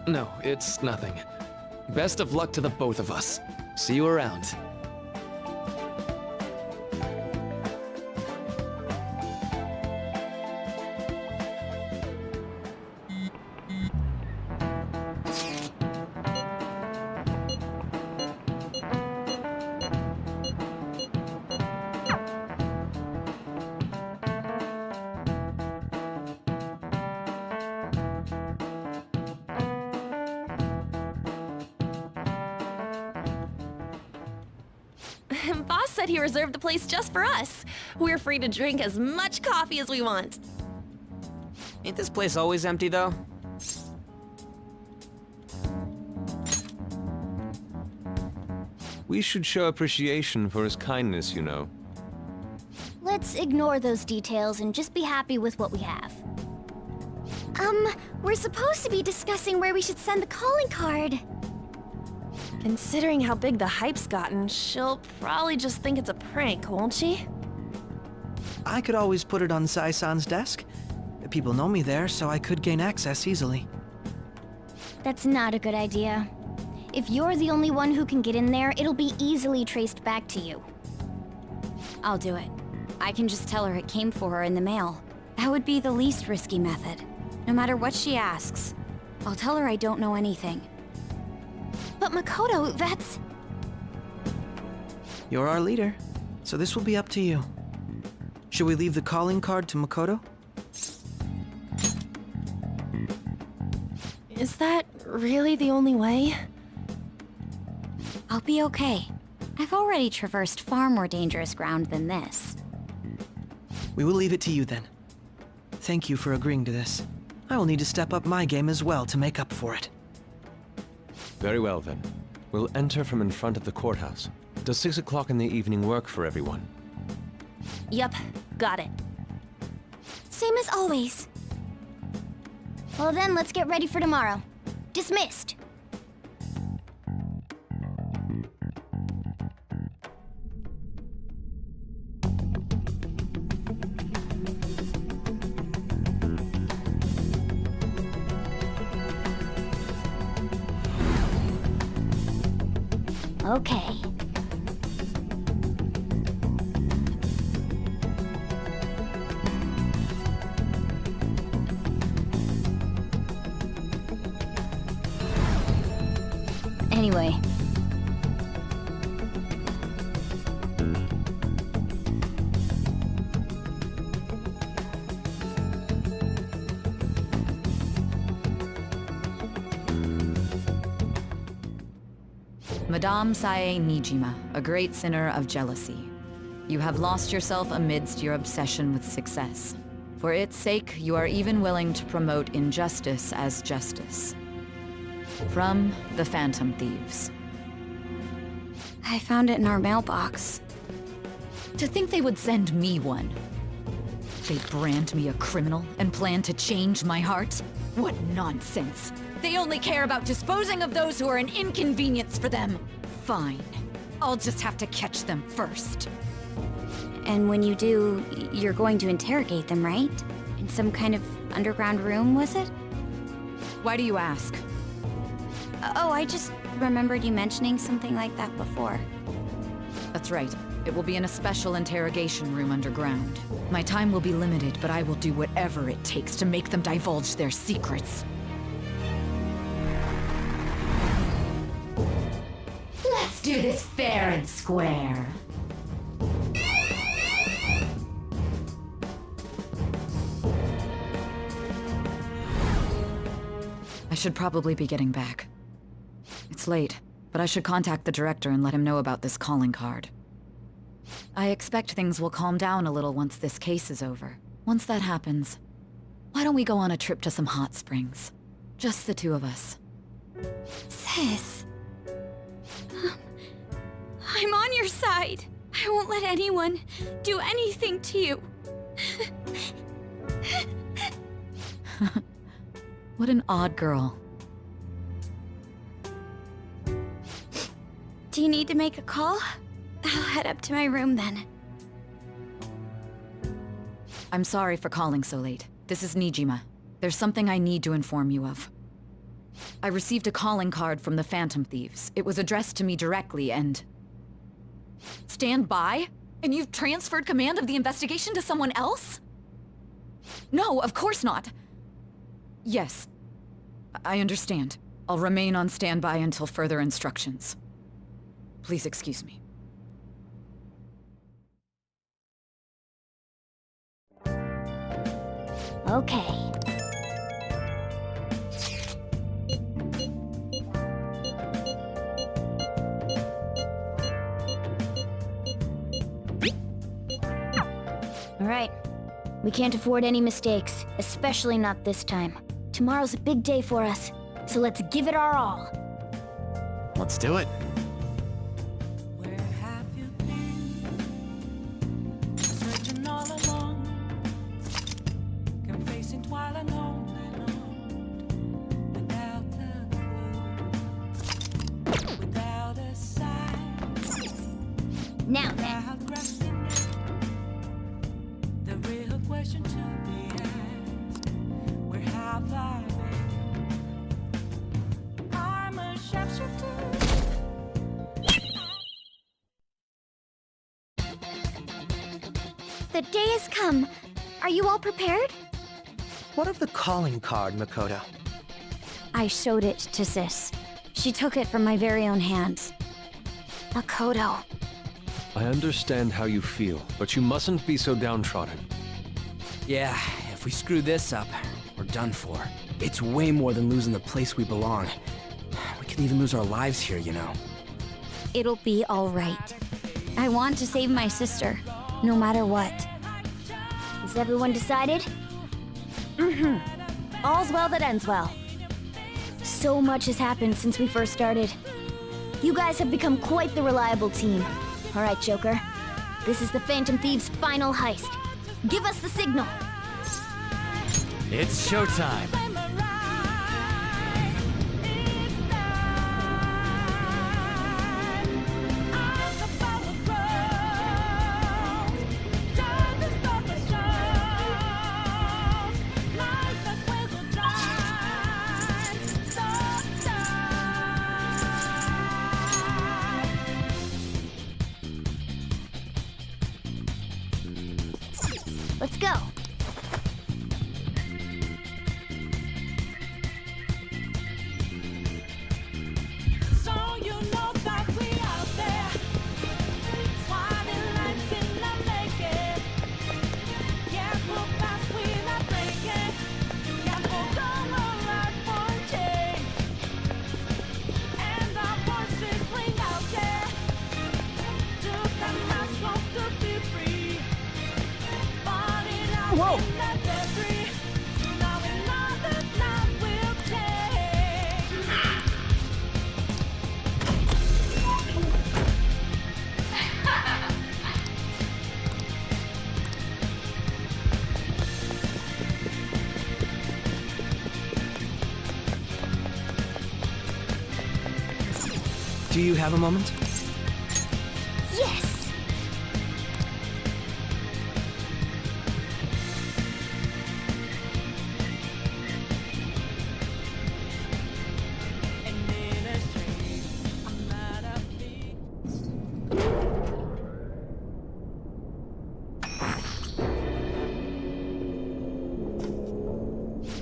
No, it's nothing. Best of luck to the both of us. See you around. Boss said he reserved the place just for us. We're free to drink as much coffee as we want. Ain't this place always empty, though? We should show appreciation for his kindness, you know. Let's ignore those details and just be happy with what we have. We're supposed to be discussing where we should send the calling card. Considering how big the hype's gotten, she'll probably just think it's a prank, won't she? I could always put it on Sai-san's desk. People know me there, so I could gain access easily. That's not a good idea. If you're the only one who can get in there, it'll be easily traced back to you. I'll do it. I can just tell her it came for her in the mail. That would be the least risky method. No matter what she asks, I'll tell her I don't know anything. But Makoto, that's... You're our leader, so this will be up to you. Should we leave the calling card to Makoto? Is that really the only way? I'll be okay. I've already traversed far more dangerous ground than this. We will leave it to you then. Thank you for agreeing to this. I will need to step up my game as well to make up for it. Very well, then. We'll enter from in front of the courthouse. Does 6 o'clock in the evening work for everyone? Yup, got it. Same as always. Well then, let's get ready for tomorrow. Dismissed. Okay. Anyway. Madame Sae Nijima, a great sinner of jealousy. You have lost yourself amidst your obsession with success. For its sake, you are even willing to promote injustice as justice. From the Phantom Thieves. I found it in our mailbox. To think they would send me one. They brand me a criminal and plan to change my heart? What nonsense! They only care about disposing of those who are an inconvenience for them. Fine. I'll just have to catch them first. And when you do, you're going to interrogate them, right? In some kind of underground room, was it? Why do you ask? Oh, I just remembered you mentioning something like that before. That's right. It will be in a special interrogation room underground. My time will be limited, but I will do whatever it takes to make them divulge their secrets. Let's do this fair and square. I should probably be getting back. It's late, but I should contact the director and let him know about this calling card. I expect things will calm down a little once this case is over. Once that happens, why don't we go on a trip to some hot springs? Just the two of us. Sis. I'm on your side. I won't let anyone do anything to you. What an odd girl. Do you need to make a call? I'll head up to my room then. I'm sorry for calling so late. This is Nijima. There's something I need to inform you of. I received a calling card from the Phantom Thieves. It was addressed to me directly and... Stand by? And you've transferred command of the investigation to someone else? No, of course not. Yes, I understand. I'll remain on standby until further instructions. Please excuse me. Okay. right. We can't afford any mistakes, especially not this time. Tomorrow's a big day for us, so let's give it our all. Let's do it. Where have you been? Searching all along, confessing twilight on and on, without a clue, without a sign. Now then. Without grasping it, the real question to be asked: where have I been? I'm a shapeshifter. The day has come. Are you all prepared? What of the calling card, Makoto? I showed it to Sis. She took it from my very own hands. Makoto. I understand how you feel, but you mustn't be so downtrodden. Yeah, if we screw this up, we're done for. It's way more than losing the place we belong. We could even lose our lives here, you know. It'll be all right. I want to save my sister, no matter what. Is everyone decided? Mm-hmm. All's well that ends well. So much has happened since we first started. You guys have become quite the reliable team. All right, Joker. This is the Phantom Thieves' final heist. Give us the signal. It's showtime. Let's go. So you know that we out there, swatting lights in the naked. Can't move fast without breaking. Can't hold on right for change. And our voices ring out there. Took the mask off to be free. Whoa! Do you have a moment? Yes!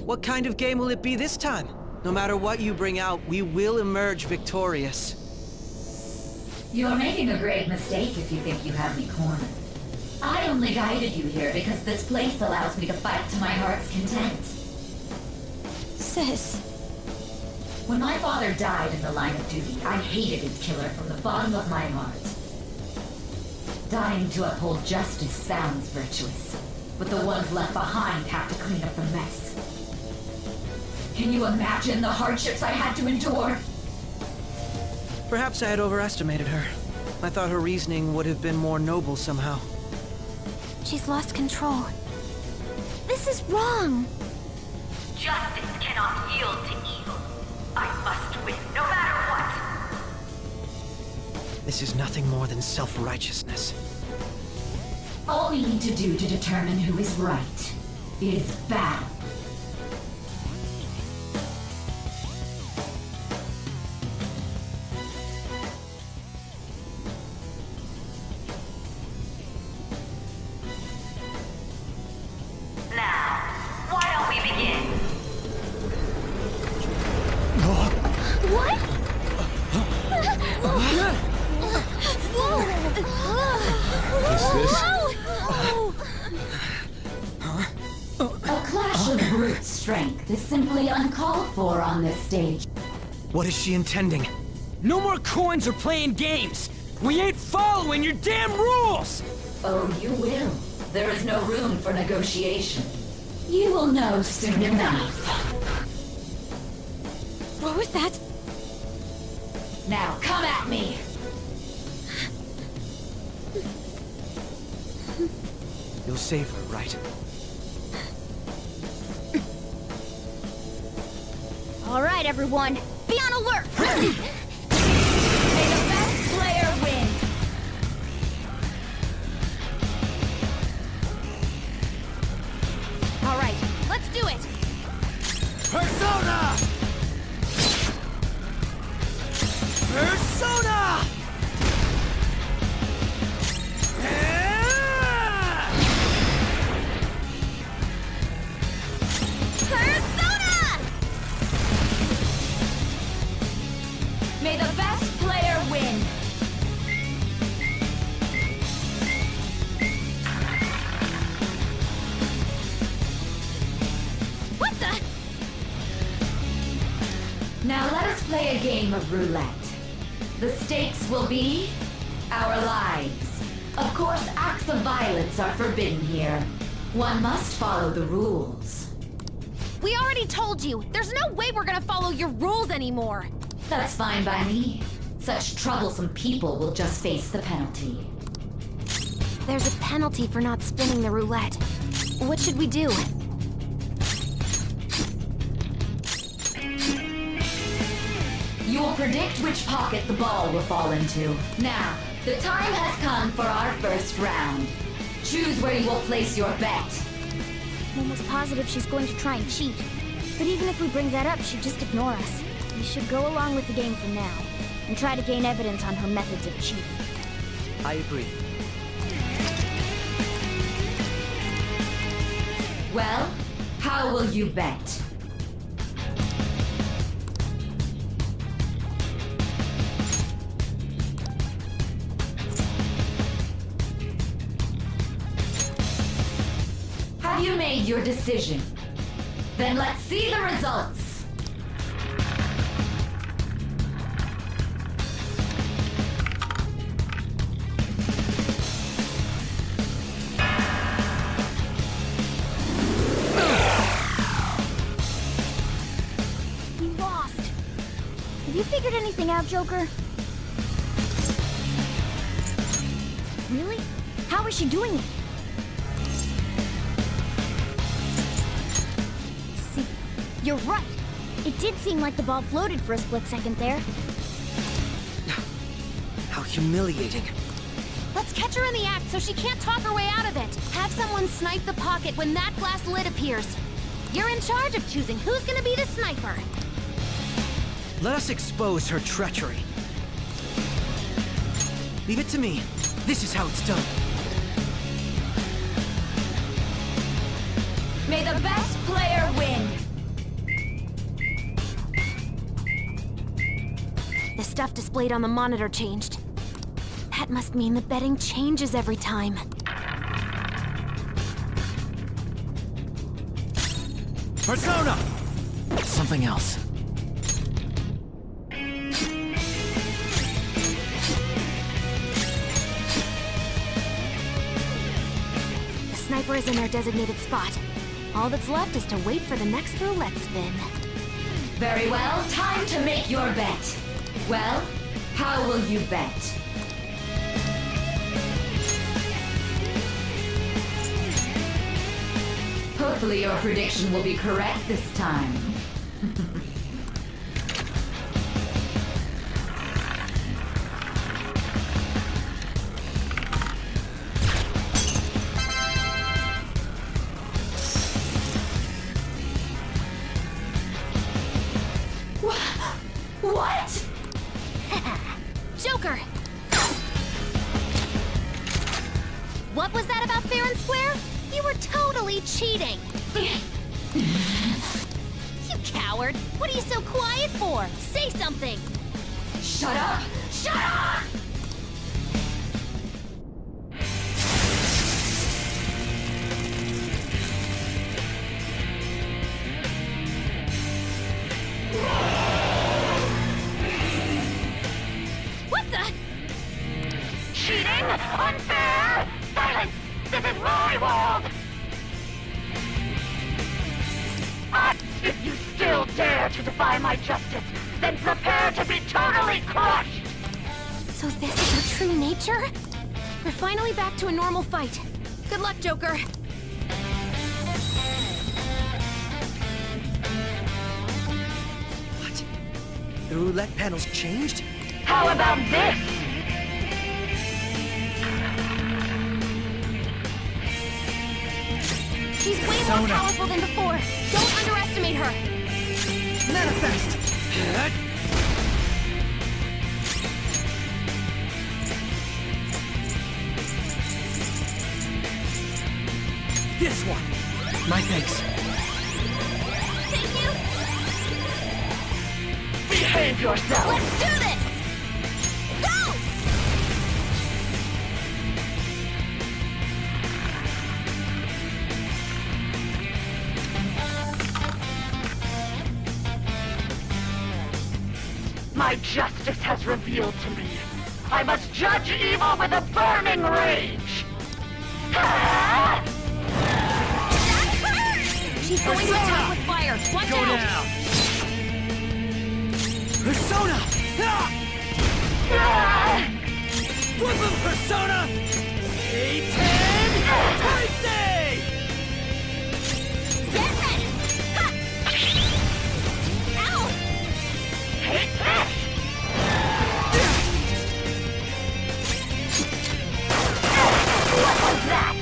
What kind of game will it be this time? No matter what you bring out, we will emerge victorious. You're making a grave mistake if you think you have me cornered. I only guided you here because this place allows me to fight to my heart's content. Sis. When my father died in the line of duty, I hated his killer from the bottom of my heart. Dying to uphold justice sounds virtuous, but the ones left behind have to clean up the mess. Can you imagine the hardships I had to endure? Perhaps I had overestimated her. I thought her reasoning would have been more noble somehow. She's lost control. This is wrong. Justice cannot yield to evil. I must win, no matter what. This is nothing more than self-righteousness. All we need to do to determine who is right is battle. Strength is simply uncalled for on this stage. What is she intending? No more coins or playing games! We ain't following your damn rules! Oh, you will. there is no room for negotiation. You will know soon enough. What was that? Now come at me! You'll save her, right? All right, everyone, be on alert! May the best player win! All right, let's do it! Persona! Persona! Persona! May the best player win! What the? Now let us play a game of roulette. The stakes will be our lives. Of course, acts of violence are forbidden here. One must follow the rules. We already told you, there's no way we're gonna follow your rules anymore. That's fine by me. Such troublesome people will just face the penalty. There's a penalty for not spinning the roulette. What should we do? You will predict which pocket the ball will fall into. Now, the time has come for our first round. Choose where you will place your bet. I'm almost positive she's going to try and cheat. But even if we bring that up, she'd just ignore us. We should go along with the game for now, and try to gain evidence on her methods of cheating. I agree. Well, how will you bet? Have you made your decision? Then let's see the results. We lost. Have you figured anything out, Joker? Really? How is she doing it? See, you're right. It did seem like the ball floated for a split second there. How humiliating. Let's catch her in the act so she can't talk her way out of it. Have someone snipe the pocket when that glass lid appears. You're in charge of choosing who's gonna be the sniper. Let us expose her treachery. Leave it to me. This is how it's done. May the best player win! The stuff displayed on the monitor changed. That must mean the betting changes every time. Persona! Something else. The sniper is in their designated spot. All that's left is to wait for the next roulette spin. Very well, time to make your bet. Well, how will you bet? Hopefully your prediction will be correct this time. What? Joker! What was that about fair and square? You were totally cheating! You coward! What are you so quiet for? Say something! Shut up! Shut up! What the? Cheating? Unfair? Silence! This is my world! If you still dare to defy my justice, then prepare to be totally crushed! So this is her true nature? We're finally back to a normal fight. Good luck, Joker. What? The roulette panel's changed? How about this? She's way more powerful than before. Don't underestimate her. Manifest! This one! My thanks. Thank you. Behave yourself! Let's do this! Go! My justice has revealed to me. I must judge evil with a burning rage! Ah! She's going to attack with fire. Watch Go out! down! Persona! Ah! Ah! Woodland Persona! A10! Birthday! Get ready! Ha! Ow! Take this! What was that?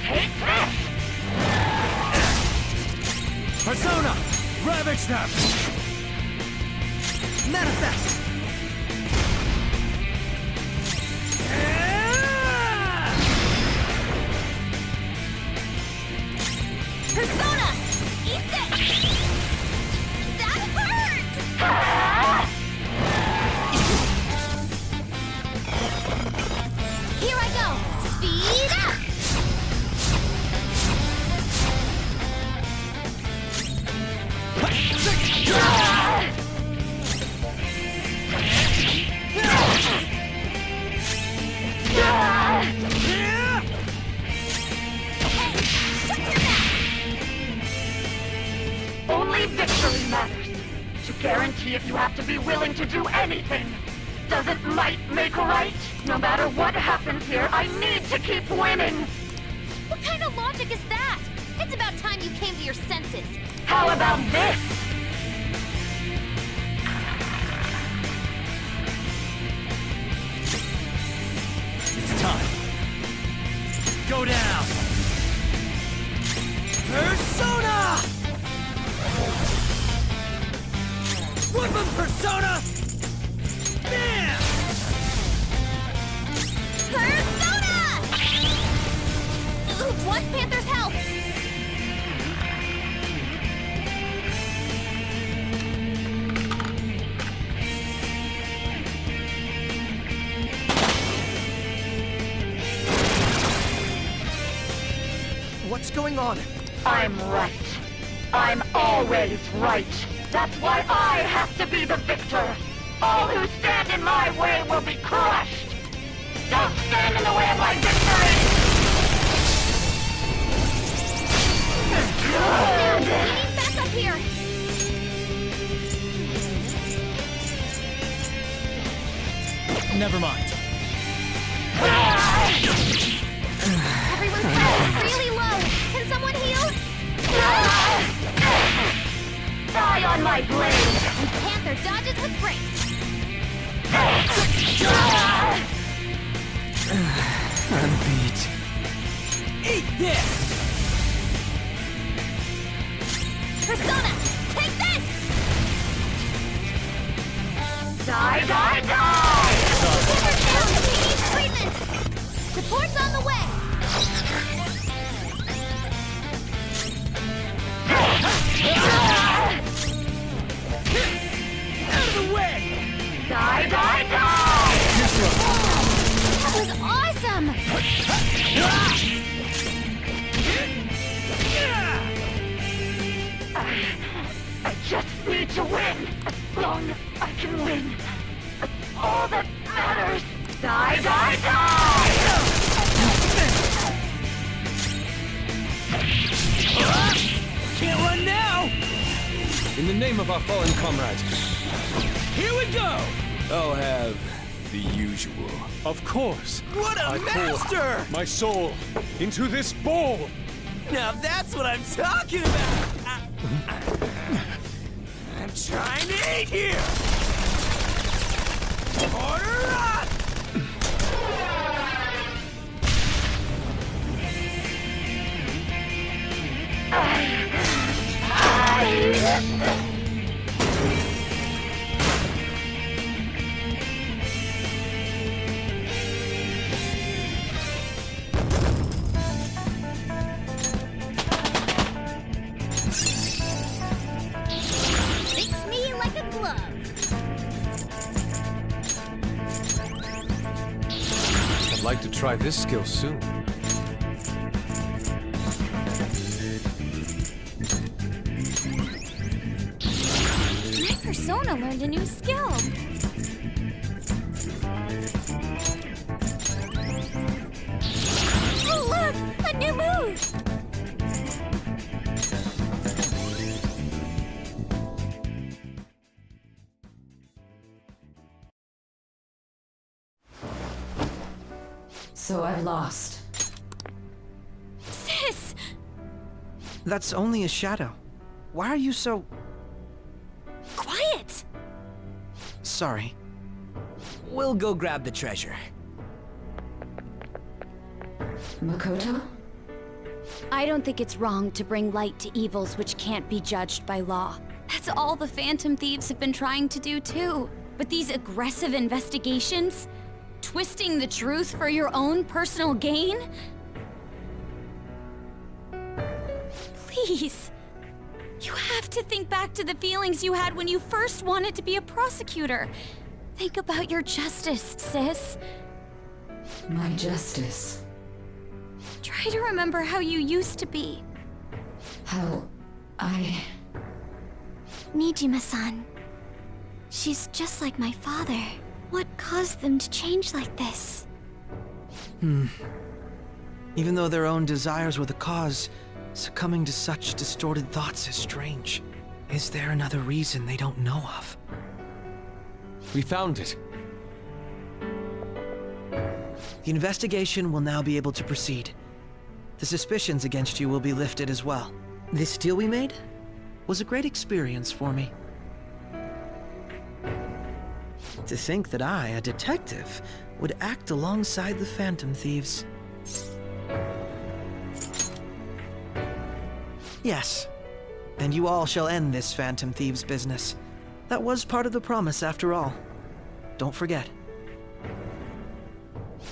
Take this! Persona! Ravage them! Manifest! Persona! Eat this! That hurt! Here I go! Speed up! Only victory matters. To guarantee it, you have to be willing to do anything. Doesn't might make right? No matter what happens here, I need to keep winning. What kind of logic is that? It's about time you came to your senses. How about this? It's time. Go down! Persona! Woodland Persona! Bam! Persona! Want Panther's help! What's going on? I'm right. I'm always right. That's why I have to be the victor. All who stand in my way will be crushed. Don't stand in the way of my victory! We need backup here! Never mind. Everyone's health is really low. Can someone heal? Die on my blade! And Panther dodges with grace. I'm beat. Eat this! Persona, take this! Die, die, die! Panther's down! He needs treatment! Support's on the way! Out of the way! Die, die, die! That was awesome! to win. As long as I can win. That's all that matters. Die, die, die! Can't run now! In the name of our fallen comrades. Here we go! I'll have the usual. Of course. What a I master! pour my soul into this bowl. Now that's what I'm talking about! I'm trying to eat here! Order up! Fix me like a glove. I'd like to try this skill soon. My persona learned a new skill. Oh, look! A new move! So I lost. Sis! That's only a shadow. Why are you so... Quiet! Sorry. We'll go grab the treasure. Makoto? I don't think it's wrong to bring light to evils which can't be judged by law. That's all the Phantom Thieves have been trying to do too. But these aggressive investigations? Twisting the truth for your own personal gain? Please. You have to think back to the feelings you had when you first wanted to be a prosecutor. Think about your justice, sis. My justice. Try to remember how you used to be. How I... Nijima-san. She's just like my father. What caused them to change like this? Even though their own desires were the cause, succumbing to such distorted thoughts is strange. Is there another reason they don't know of? We found it. The investigation will now be able to proceed. The suspicions against you will be lifted as well. This deal we made was a great experience for me. To think that I, a detective, would act alongside the Phantom Thieves. Yes, and you all shall end this Phantom Thieves business. That was part of the promise after all. Don't forget.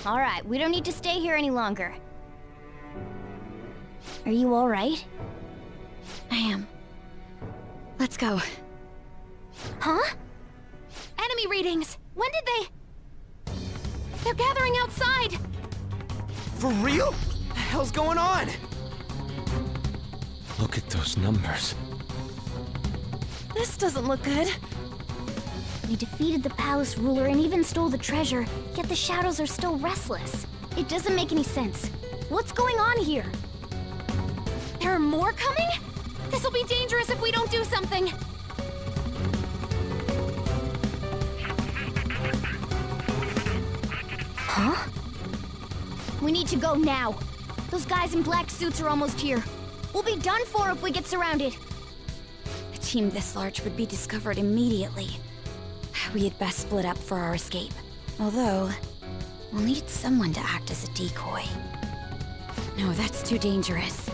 All right, we don't need to stay here any longer. Are you all right? I am. Let's go. Huh? Enemy readings! When did they... They're gathering outside! For real? What the hell's going on? Look at those numbers. This doesn't look good. We defeated the palace ruler and even stole the treasure, yet the shadows are still restless. It doesn't make any sense. What's going on here? There are more coming? This'll be dangerous if we don't do something! Huh? We need to go now. Those guys in black suits are almost here. We'll be done for if we get surrounded. A team this large would be discovered immediately. We had best split up for our escape. Although, we'll need someone to act as a decoy. No, that's too dangerous.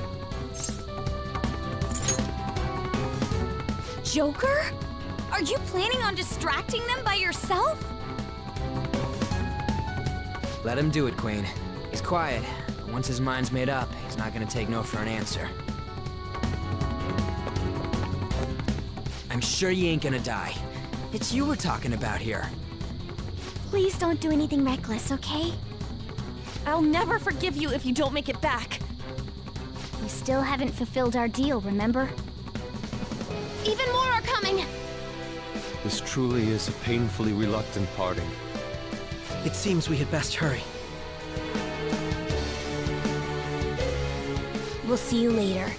Joker? Are you planning on distracting them by yourself? Let him do it, Queen. He's quiet. But once his mind's made up, he's not gonna take no for an answer. I'm sure you ain't gonna die. It's you we're talking about here. Please don't do anything reckless, okay? I'll never forgive you if you don't make it back. We still haven't fulfilled our deal, remember? Even more are coming! This truly is a painfully reluctant parting. It seems we had best hurry. We'll see you later.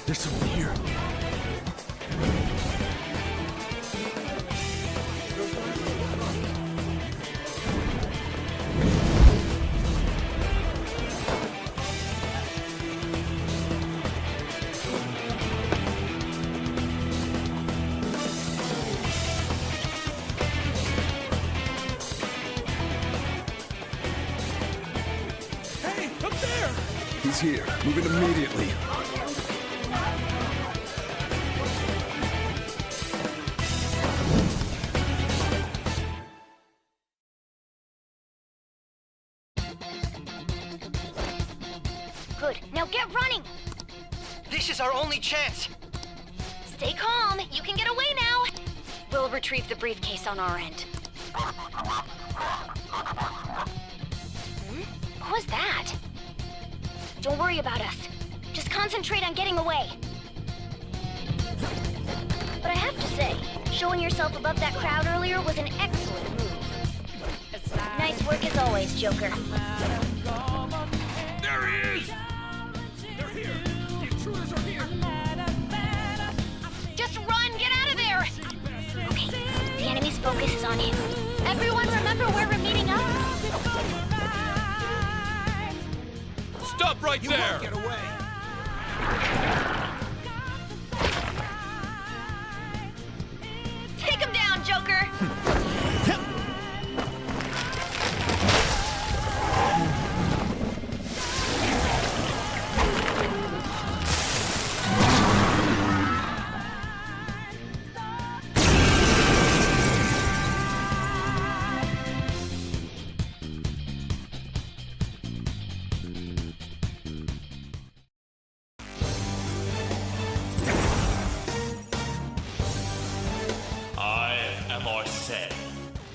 There's someone here. Hey, up there! He's here. Moving immediately. Good. Now get running! This is our only chance! Stay calm. You can get away now. We'll retrieve the briefcase on our end. What was that? Don't worry about us. Just concentrate on getting away. But I have to say, showing yourself above that crowd earlier was an excellent move. Nice work as always, Joker. There he is! They're here! The intruders are here! Just run! Get out of there! Okay, the enemy's focus is on him. Everyone remember where we're meeting up? Stop right there! Get away! Take him down, Joker!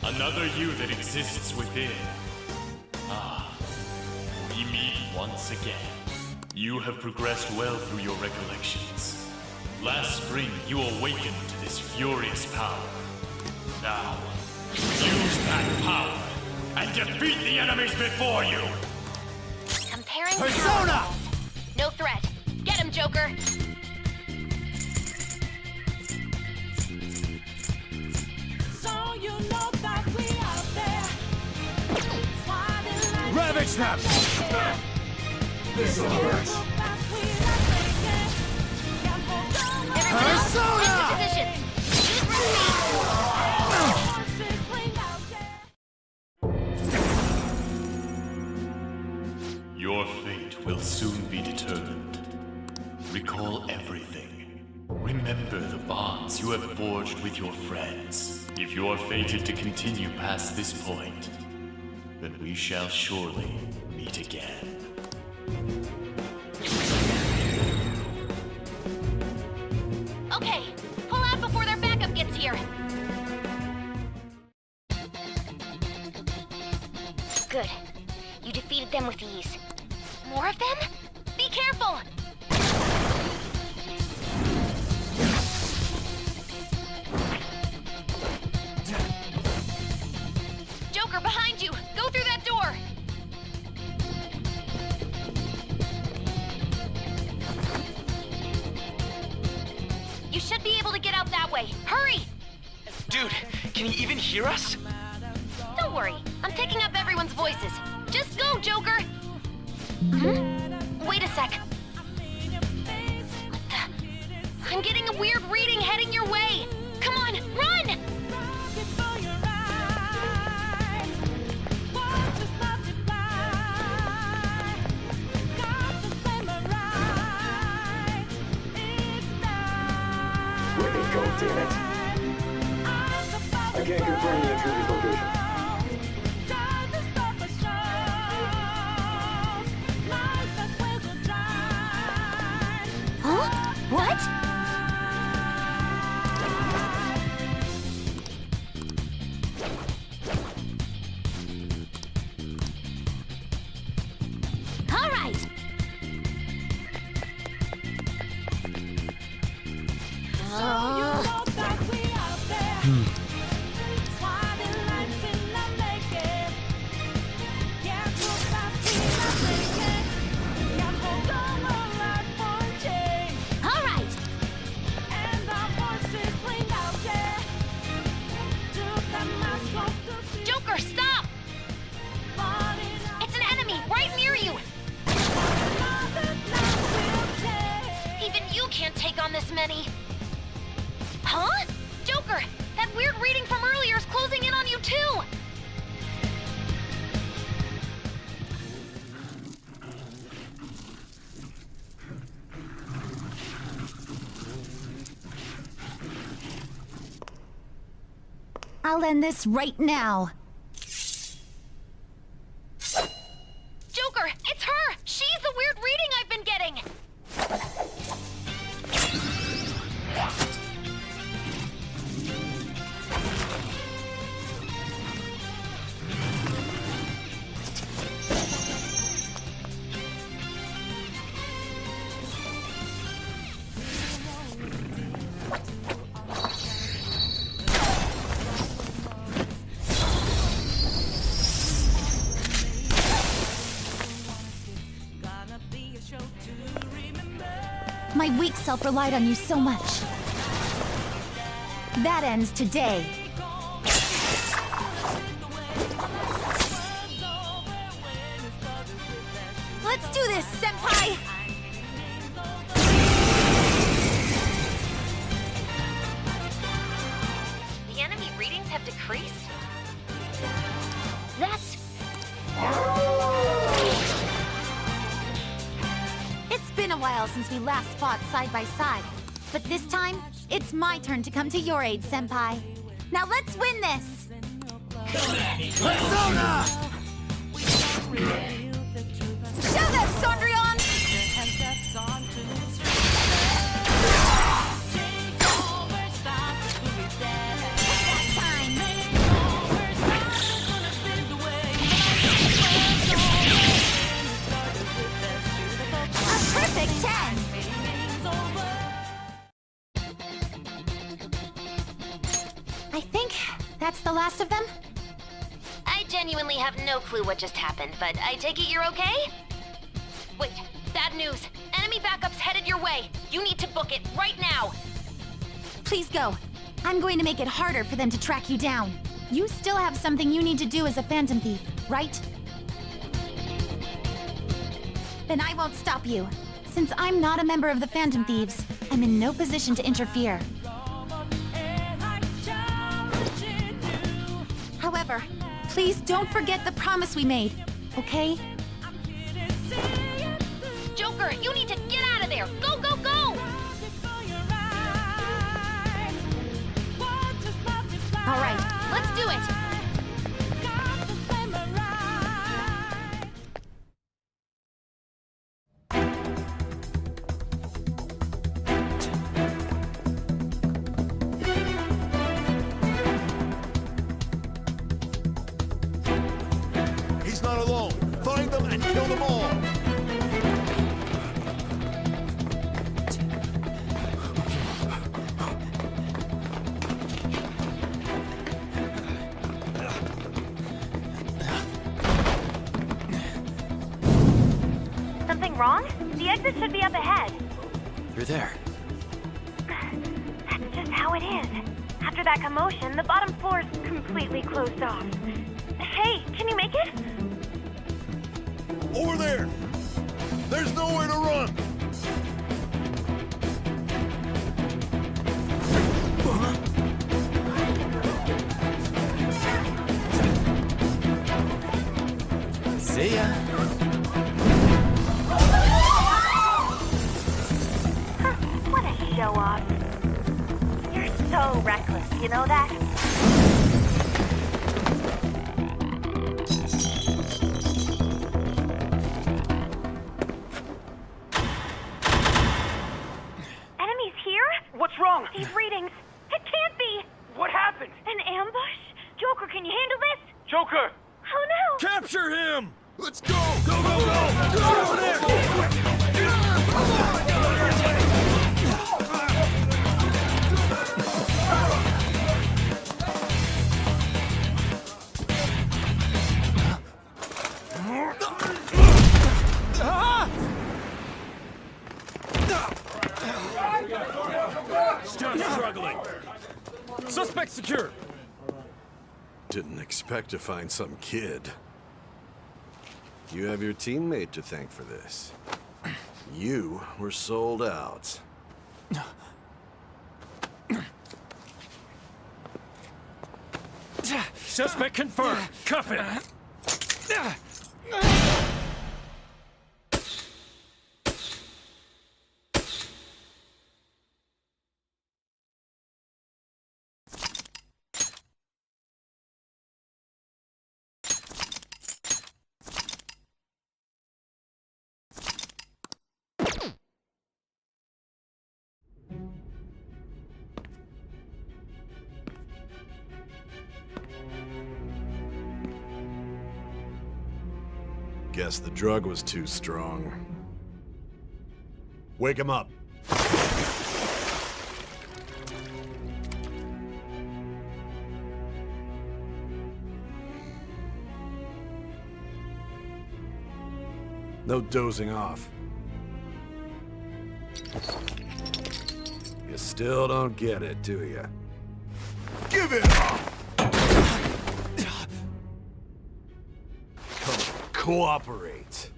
Another you that exists within. Ah, we meet once again. You have progressed well through your recollections. Last spring, you awakened to this furious power. Now, use that power and defeat the enemies before you! Comparing Persona! powers. No threat. Get him, Joker! So you know that we out there. Ravage them! This'll hurt. Persona! Position. Your fate will soon be determined. Recall everything. Remember the bonds you have forged with your friends. If you are fated to continue past this point, then we shall surely meet again. Okay, pull out before their backup gets here. Good. You defeated them with ease. More of them? Be careful! Joker, behind you! Go through that door! You should be able to get out that way. Hurry! Dude, can you even hear us? Don't worry, I'm picking up everyone's voices. Just go, Joker! Wait a sec. What the? I'm getting a weird reading heading your way! Come on, run! Let me go, damn it. I can't confirm the intruder's location. any. Huh? Joker, that weird reading from earlier is closing in on you too! I'll end this right now. Joker, it's her! She's the weird reading I've been getting! My weak self relied on you so much. That ends today. Let's do this, Senpai! The enemy readings have decreased? That's... It's been a while since we last fought side by side. But this time, it's my turn to come to your aid, Senpai. Now let's win this! Persona! Show them, Sondrion! Perfect 10! I think that's the last of them? I genuinely have no clue what just happened, but I take it you're okay? Wait, bad news. Enemy backup's headed your way. You need to book it right now. Please go. I'm going to make it harder for them to track you down. You still have something you need to do as a Phantom Thief, right? Then I won't stop you. Since I'm not a member of the Phantom Thieves, I'm in no position to interfere. However, please don't forget the promise we made, okay? Joker, you need to get out of there! Go, go, go! All right, let's do it! He's not alone. Find them and kill them all. Something wrong? The exit should be up ahead. You're there. That's just how it is. After that commotion, the bottom floor is completely closed off. Hey, can you make it? Over there. There's nowhere to run. See ya. What a show off. You're so reckless, you know that? Enemies here? What's wrong? These readings. It can't be. What happened? An ambush? Joker, can you handle this? Joker! Oh no! Capture him! Let's go! Go, go, go! Get over there! Stop struggling. Suspect secure. Didn't expect to find some kid. You have your teammate to thank for this. You were sold out. Suspect confirmed. Cuff it. Guess the drug was too strong. Wake him up. No dozing off. You still don't get it, do you? Give it up! Cooperate.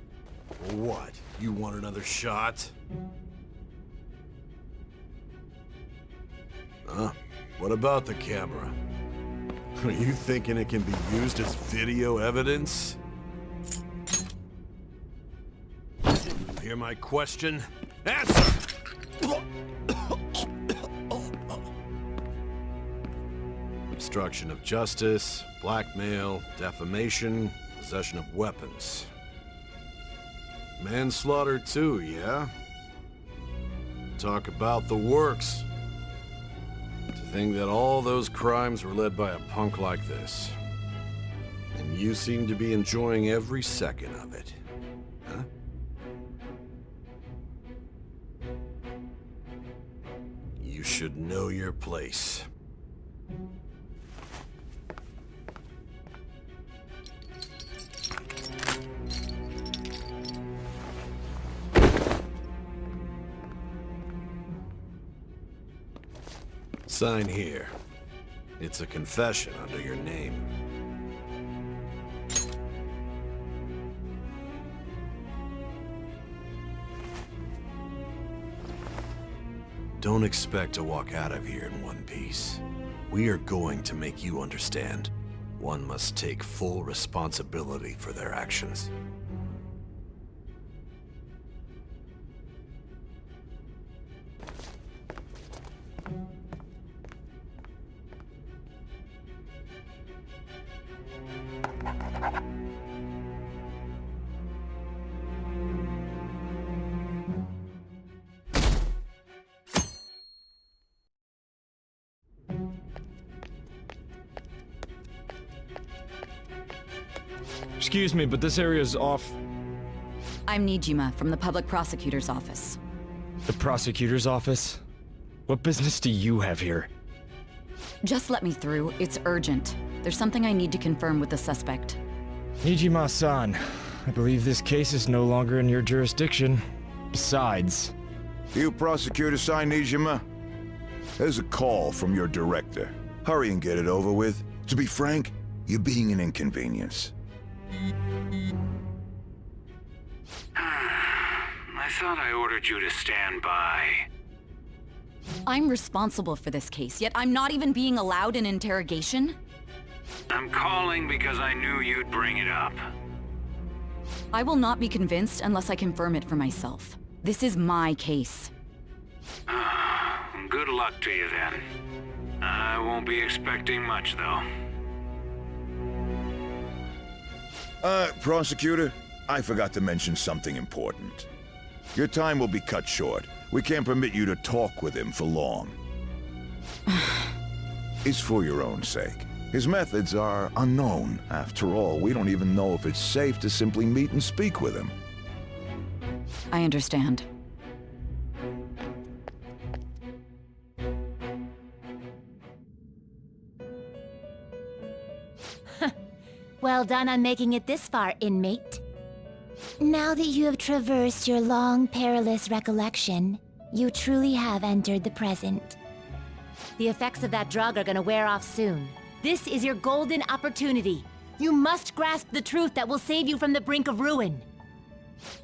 What? You want another shot? Huh? What about the camera? Are you thinking it can be used as video evidence? You hear my question? Answer! Obstruction of justice, blackmail, defamation, possession of weapons. Manslaughter too, yeah? Talk about the works. To think that all those crimes were led by a punk like this. And you seem to be enjoying every second of it. Huh? You should know your place. Sign here. It's a confession under your name. Don't expect to walk out of here in one piece. We are going to make you understand. One must take full responsibility for their actions. Excuse me, but this area's off. I'm Nijima from the public prosecutor's office. The prosecutor's office? What business do you have here? Just let me through. It's urgent. There's something I need to confirm with the suspect. Nijima-san, I believe this case is no longer in your jurisdiction. Besides... You prosecutor signed Nijima? There's a call from your director. Hurry and get it over with. To be frank, you're being an inconvenience. I thought I ordered you to stand by. I'm responsible for this case, yet I'm not even being allowed an interrogation? I'm calling because I knew you'd bring it up. I will not be convinced unless I confirm it for myself. This is my case. Good luck to you then. I won't be expecting much, though. Prosecutor, I forgot to mention something important. Your time will be cut short. We can't permit you to talk with him for long. It's for your own sake. His methods are unknown. After all, we don't even know if it's safe to simply meet and speak with him. I understand. Well done on making it this far, inmate. Now that you have traversed your long, perilous recollection, you truly have entered the present. The effects of that drug are gonna wear off soon. This is your golden opportunity. You must grasp the truth that will save you from the brink of ruin.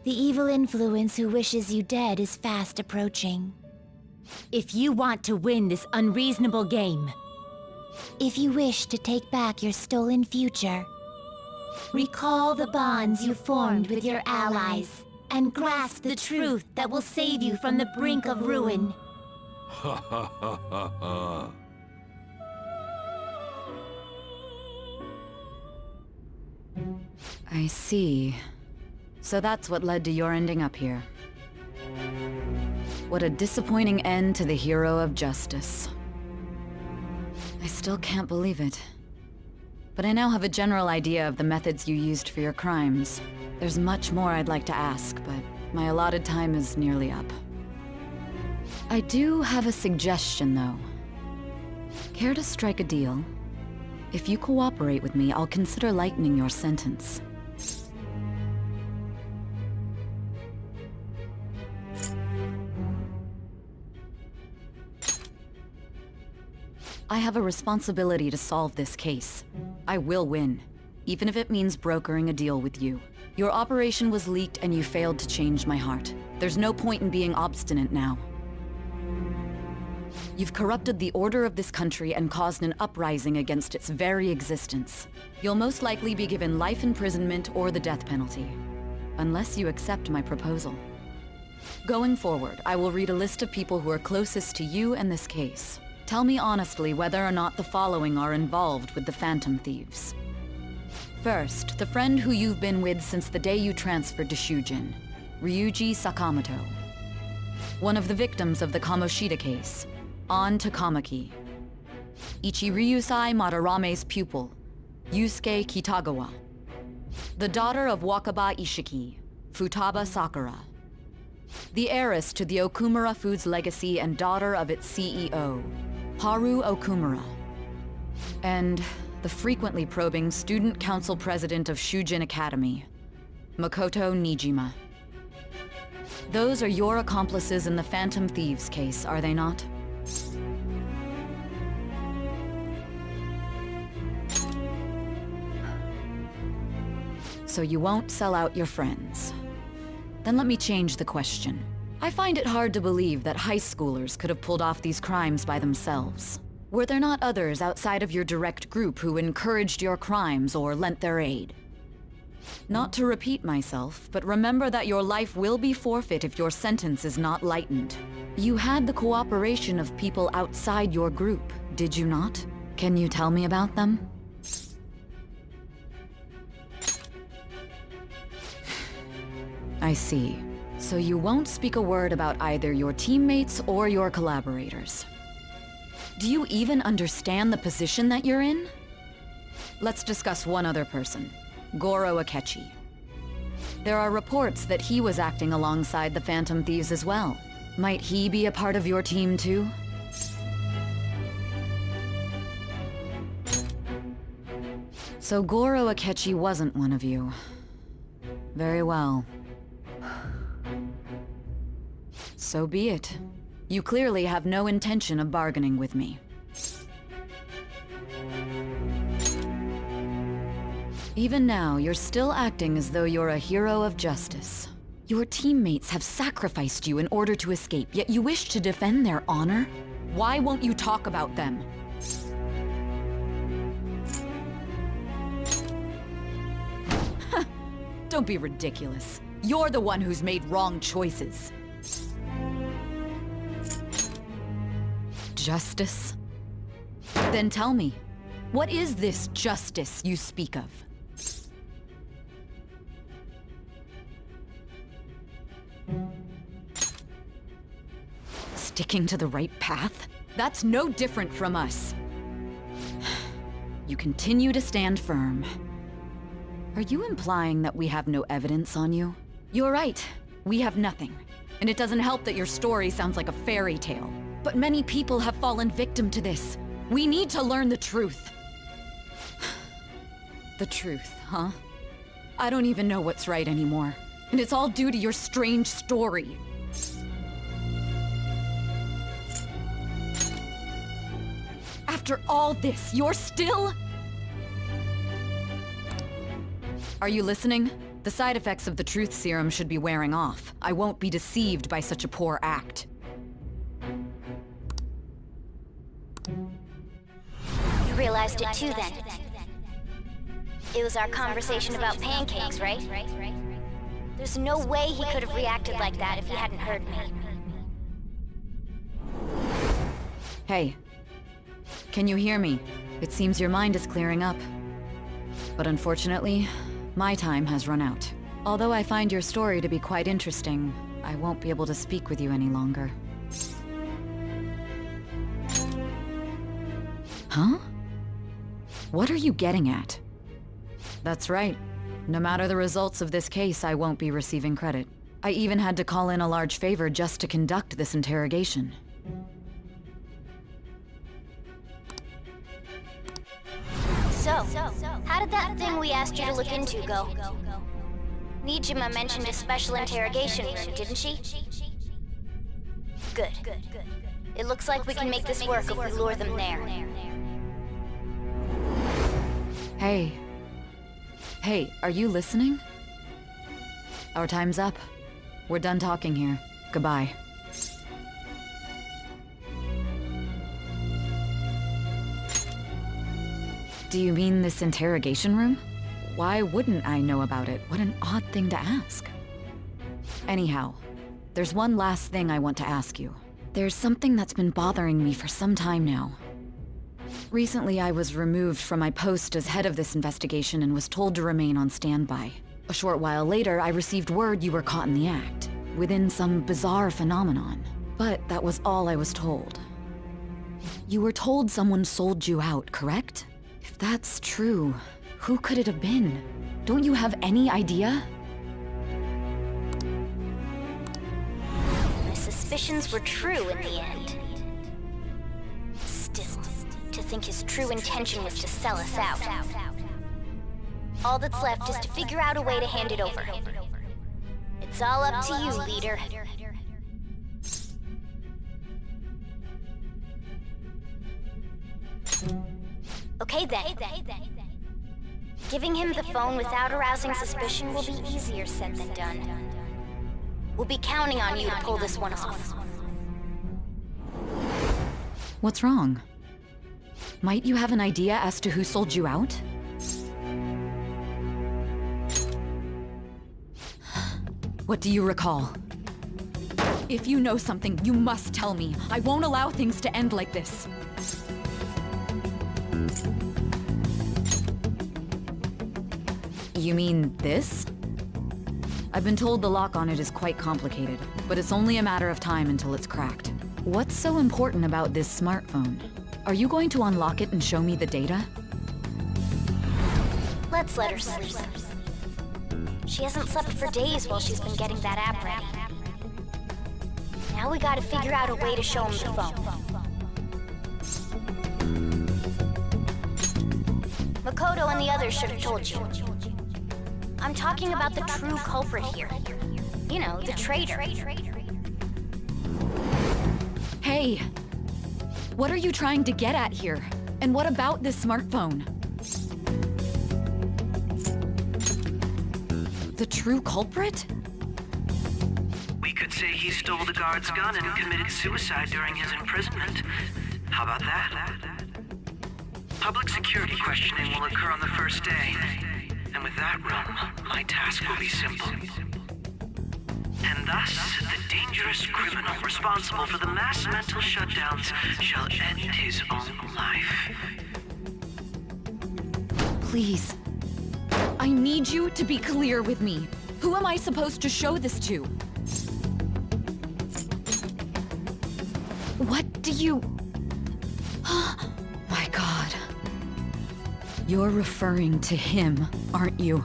The evil influence who wishes you dead is fast approaching. If you want to win this unreasonable game, If you wish to take back your stolen future, recall the bonds you formed with your allies and grasp the truth that will save you from the brink of ruin. Ha ha ha ha ha. I see. So that's what led to your ending up here. What a disappointing end to the hero of justice. I still can't believe it. But I now have a general idea of the methods you used for your crimes. There's much more I'd like to ask, but my allotted time is nearly up. I do have a suggestion, though. Care to strike a deal? If you cooperate with me, I'll consider lightening your sentence. I have a responsibility to solve this case. I will win, even if it means brokering a deal with you. Your operation was leaked and you failed to change my heart. There's no point in being obstinate now. You've corrupted the order of this country and caused an uprising against its very existence. You'll most likely be given life imprisonment or the death penalty, unless you accept my proposal. Going forward, I will read a list of people who are closest to you and this case. Tell me honestly whether or not the following are involved with the Phantom Thieves. First, the friend who you've been with since the day you transferred to Shujin, Ryuji Sakamoto. One of the victims of the Kamoshida case, An Takamaki. Ichiryusai Madarame's pupil, Yusuke Kitagawa. The daughter of Wakaba Ishiki, Futaba Sakura. The heiress to the Okumura Foods legacy and daughter of its CEO, Haru Okumura. And the frequently probing student council president of Shujin Academy, Makoto Nijima. Those are your accomplices in the Phantom Thieves case, are they not? So you won't sell out your friends. Then let me change the question. I find it hard to believe that high schoolers could have pulled off these crimes by themselves. Were there not others outside of your direct group who encouraged your crimes or lent their aid? Not to repeat myself, but remember that your life will be forfeit if your sentence is not lightened. You had the cooperation of people outside your group, did you not? Can you tell me about them? I see. So you won't speak a word about either your teammates or your collaborators. Do you even understand the position that you're in? Let's discuss one other person, Goro Akechi. There are reports that he was acting alongside the Phantom Thieves as well. Might he be a part of your team too? So Goro Akechi wasn't one of you. Very well. So be it. You clearly have no intention of bargaining with me. Even now, you're still acting as though you're a hero of justice. Your teammates have sacrificed you in order to escape, yet you wish to defend their honor? Why won't you talk about them? Don't be ridiculous. You're the one who's made wrong choices. Justice? Then tell me, what is this justice you speak of? Sticking to the right path? That's no different from us. You continue to stand firm. Are you implying that we have no evidence on you? You're right, we have nothing. And it doesn't help that your story sounds like a fairy tale. But many people have fallen victim to this. We need to learn the truth. The truth, huh? I don't even know what's right anymore. And it's all due to your strange story. After all this, you're still... Are you listening? The side effects of the truth serum should be wearing off. I won't be deceived by such a poor act. realized it too then. It was our conversation about pancakes, right? There's no way he could have reacted like that if he hadn't heard me. Hey. Can you hear me? It seems your mind is clearing up. But unfortunately, my time has run out. Although I find your story to be quite interesting, I won't be able to speak with you any longer. Huh? What are you getting at? That's right. No matter the results of this case, I won't be receiving credit. I even had to call in a large favor just to conduct this interrogation. So, how did that thing we asked you to look into go? Nijima mentioned a special interrogation room, didn't she? Good. It looks like we can make this work if we lure them there. Hey. Hey, are you listening? Our time's up. We're done talking here. Goodbye. Do you mean this interrogation room? Why wouldn't I know about it? What an odd thing to ask. Anyhow, there's one last thing I want to ask you. There's something that's been bothering me for some time now. Recently, I was removed from my post as head of this investigation and was told to remain on standby. A short while later, I received word you were caught in the act, within some bizarre phenomenon. But that was all I was told. You were told someone sold you out, correct? If that's true, who could it have been? Don't you have any idea? My suspicions were true in the end. Still, to think his true intention was to sell us out. All that's left is to figure out a way to hand it over. It's all up to you, leader. Okay then. Giving him the phone without arousing suspicion will be easier said than done. We'll be counting on you to pull this one off. What's wrong? Might you have an idea as to who sold you out? What do you recall? If you know something, you must tell me. I won't allow things to end like this. You mean this? I've been told the lock on it is quite complicated, but it's only a matter of time until it's cracked. What's so important about this smartphone? Are you going to unlock it and show me the data? Let's let her sleep. She hasn't slept for days while she's been getting that app ready. Now we gotta figure out a way to show him the phone. Makoto and the others should have told you. I'm talking about the true culprit here. You know, the traitor. Hey! What are you trying to get at here? And what about this smartphone? The true culprit? We could say he stole the guard's gun and committed suicide during his imprisonment. How about that? Public security questioning will occur on the first day. And with that room, my task will be simple. And thus, the dangerous criminal responsible for the mass mental shutdowns shall end his own life. Please. I need you to be clear with me. Who am I supposed to show this to? What do you... My God. You're referring to him, aren't you?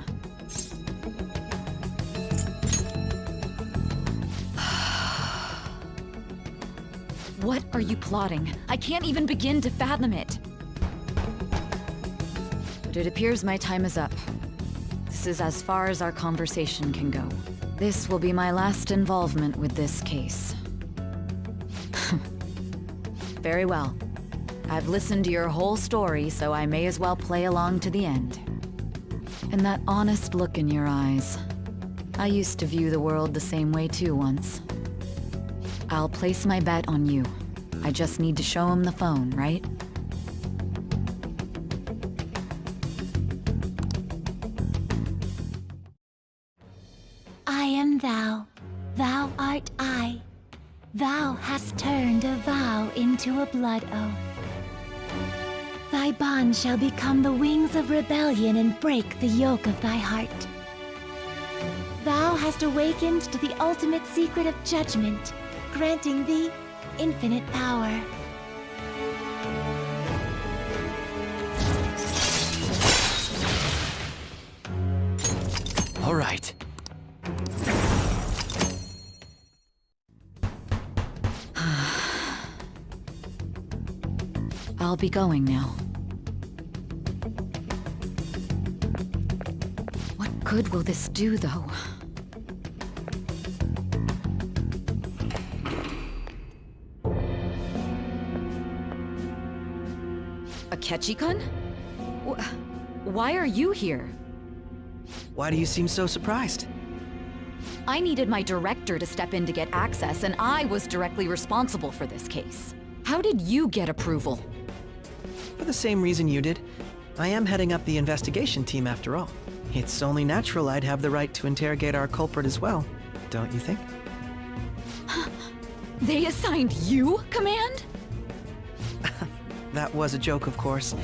What are you plotting? I can't even begin to fathom it. But it appears my time is up. This is as far as our conversation can go. This will be my last involvement with this case. Very well. I've listened to your whole story, so I may as well play along to the end. And that honest look in your eyes. I used to view the world the same way too once. I'll place my bet on you. I just need to show him the phone, right? I am thou, thou art I. Thou hast turned a vow into a blood oath. Thy bond shall become the wings of rebellion and break the yoke of thy heart. Thou hast awakened to the ultimate secret of judgment, granting thee infinite power. All right. I'll be going now. What good will this do, though? Akechi-kun? Why are you here? Why do you seem so surprised? I needed my director to step in to get access, and I was directly responsible for this case. How did you get approval? For the same reason you did. I am heading up the investigation team after all. It's only natural I'd have the right to interrogate our culprit as well, don't you think? They assigned you command? That was a joke, of course.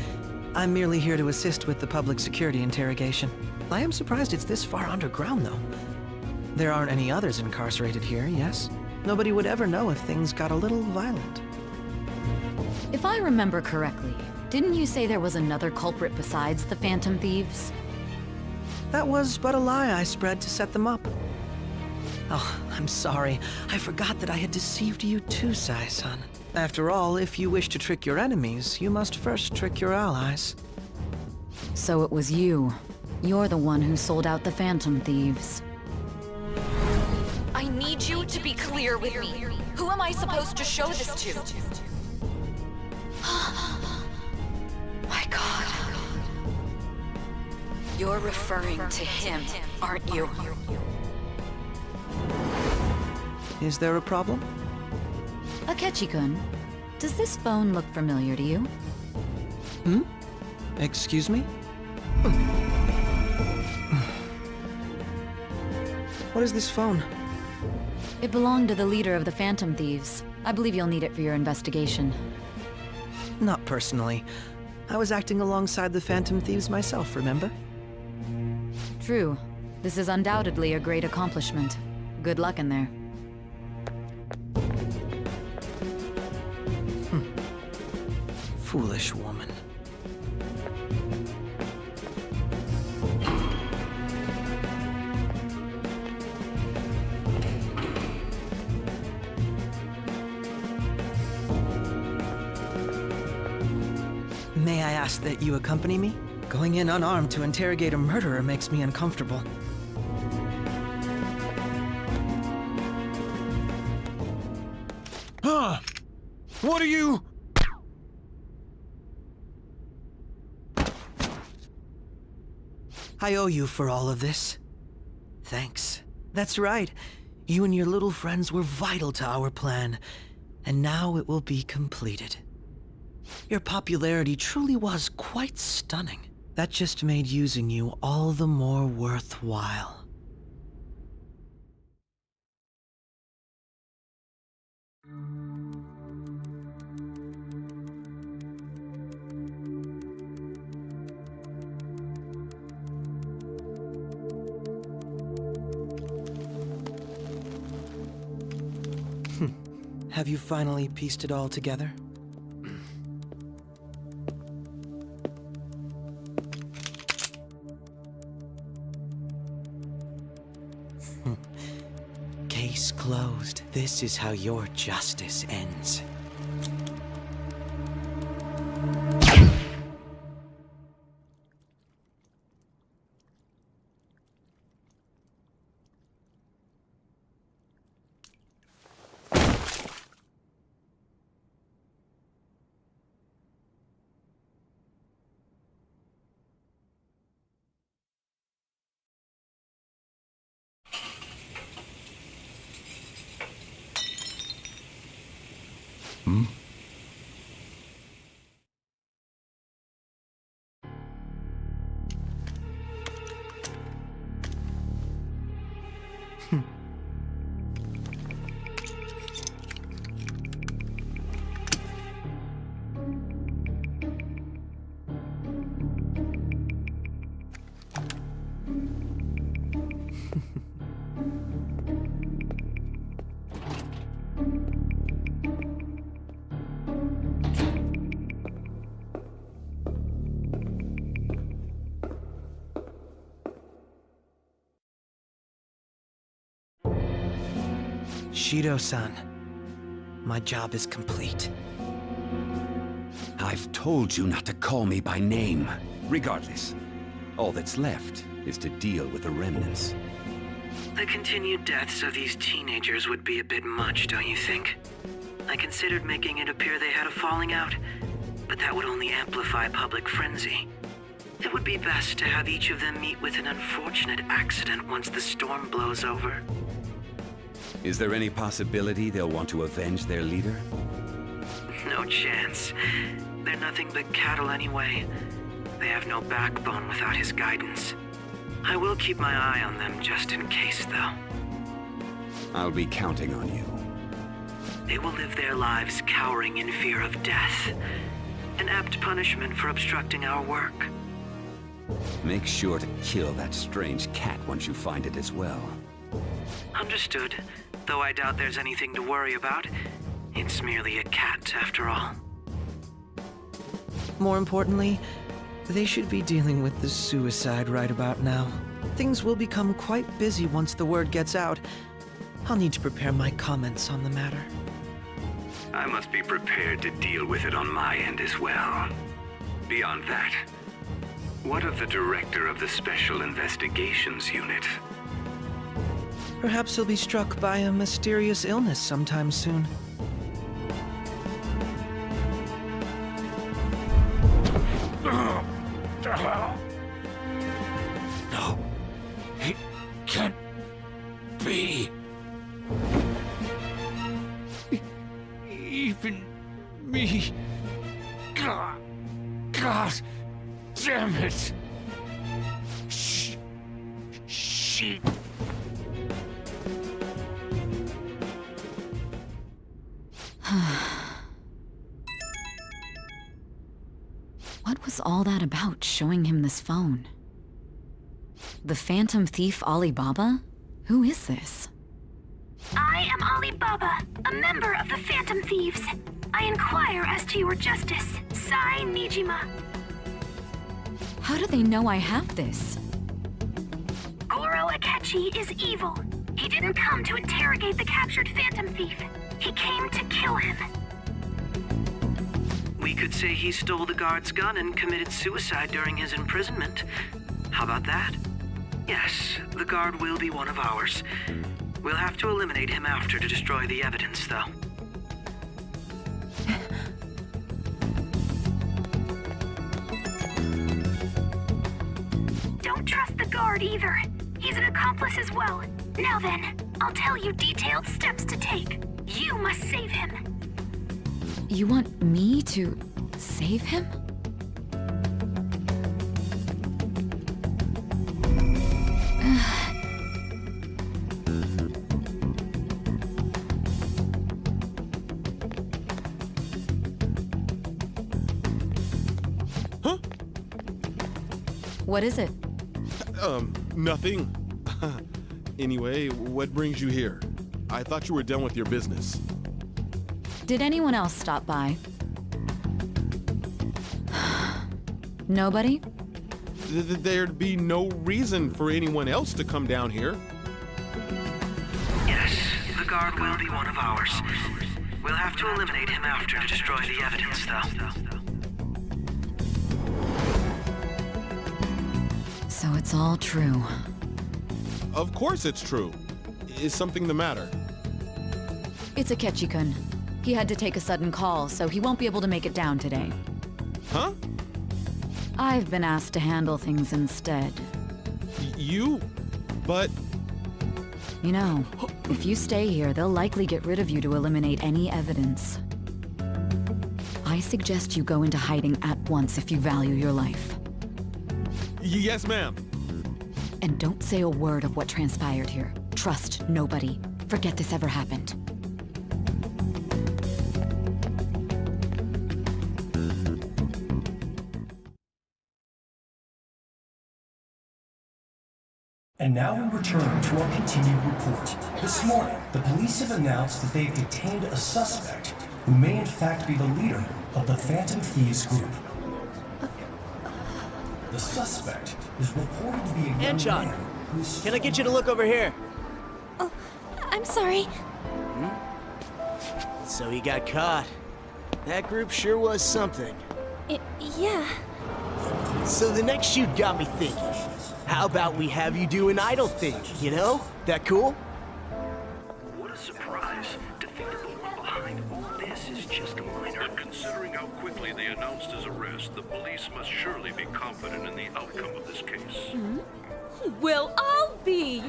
I'm merely here to assist with the public security interrogation. I am surprised it's this far underground, though. There aren't any others incarcerated here, yes? Nobody would ever know if things got a little violent. If I remember correctly, didn't you say there was another culprit besides the Phantom Thieves? That was but a lie I spread to set them up. Oh, I'm sorry. I forgot that I had deceived you too, Sai-san. After all, if you wish to trick your enemies, you must first trick your allies. So it was you. You're the one who sold out the Phantom Thieves. I need you to be clear with me. Who am I supposed to show this to? My God. You're referring to him, aren't you? Is there a problem? Akechi-kun, does this phone look familiar to you? Hmm? Excuse me? What is this phone? It belonged to the leader of the Phantom Thieves. I believe you'll need it for your investigation. Not personally. I was acting alongside the Phantom Thieves myself, remember? True. This is undoubtedly a great accomplishment. Good luck in there. Foolish woman. May I ask that you accompany me? Going in unarmed to interrogate a murderer makes me uncomfortable. Huh? What are you? I owe you for all of this. Thanks. That's right. You and your little friends were vital to our plan, and now it will be completed. Your popularity truly was quite stunning. That just made using you all the more worthwhile. Have you finally pieced it all together? Case closed. This is how your justice ends. Shido-san, my job is complete. I've told you not to call me by name. Regardless, all that's left is to deal with the remnants. The continued deaths of these teenagers would be a bit much, don't you think? I considered making it appear they had a falling out, but that would only amplify public frenzy. It would be best to have each of them meet with an unfortunate accident once the storm blows over. Is there any possibility they'll want to avenge their leader? No chance. They're nothing but cattle anyway. They have no backbone without his guidance. I will keep my eye on them just in case, though. I'll be counting on you. They will live their lives cowering in fear of death. An apt punishment for obstructing our work. Make sure to kill that strange cat once you find it as well. Understood. Though I doubt there's anything to worry about. It's merely a cat, after all. More importantly, they should be dealing with the suicide right about now. Things will become quite busy once the word gets out. I'll need to prepare my comments on the matter. I must be prepared to deal with it on my end as well. Beyond that, what of the director of the Special Investigations Unit? Perhaps he'll be struck by a mysterious illness sometime soon. No, it can't be. Even me. God damn it. She. What was all that about, showing him this phone? The Phantom Thief Alibaba? Who is this? I am Alibaba, a member of the Phantom Thieves. I inquire as to your justice. Sai Nijima. How do they know I have this? Goro Akechi is evil. He didn't come to interrogate the captured Phantom Thief. He came to kill him. We could say he stole the guard's gun and committed suicide during his imprisonment. How about that? Yes, the guard will be one of ours. We'll have to eliminate him after to destroy the evidence, though. Don't trust the guard either. He's an accomplice as well. Now then, I'll tell you detailed steps to take. You must save him. You want me to save him? Huh? What is it? Nothing. Anyway, what brings you here? I thought you were done with your business. Did anyone else stop by? Nobody? There'd be no reason for anyone else to come down here. Yes, the guard will be one of ours. We'll have to eliminate him after to destroy the evidence, though. So it's all true. Of course it's true. Is something the matter? It's Akechi-kun. He had to take a sudden call, so he won't be able to make it down today. Huh? I've been asked to handle things instead. You? But... You know, if you stay here, they'll likely get rid of you to eliminate any evidence. I suggest you go into hiding at once if you value your life. Yes, ma'am. And don't say a word of what transpired here. Trust nobody. Forget this ever happened. And now we return to our continued report. This morning, the police have announced that they've detained a suspect who may in fact be the leader of the Phantom Thieves group. The suspect is reported to be a young Anchon, man who's... can I get you to look over here? Oh, I'm sorry. So he got caught. That group sure was something. Yeah. So the next shoot got me thinking. How about we have you do an idol thing, you know? That cool? What a surprise to think that the one behind all this is just a minor. But considering how quickly they announced his arrest, the police must surely be confident in the outcome of this case. Well, I'll be.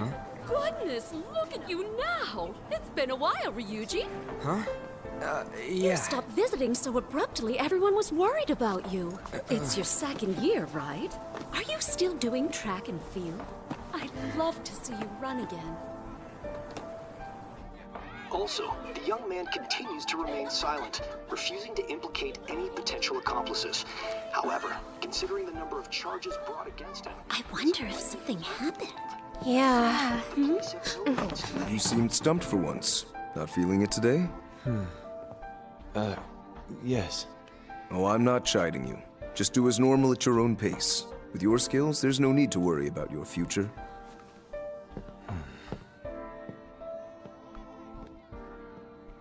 Goodness, look at you now. It's been a while, Ryuji. Huh? You Yeah. stopped visiting so abruptly, everyone was worried about you. It's your second year, right? Are you still doing track and field? I'd love to see you run again. Also, the young man continues to remain silent, refusing to implicate any potential accomplices. However, considering the number of charges brought against him... I wonder if something happened. Yeah. You seemed stumped for once. Not feeling it today? Yes. Oh, I'm not chiding you. Just do as normal at your own pace. With your skills, there's no need to worry about your future.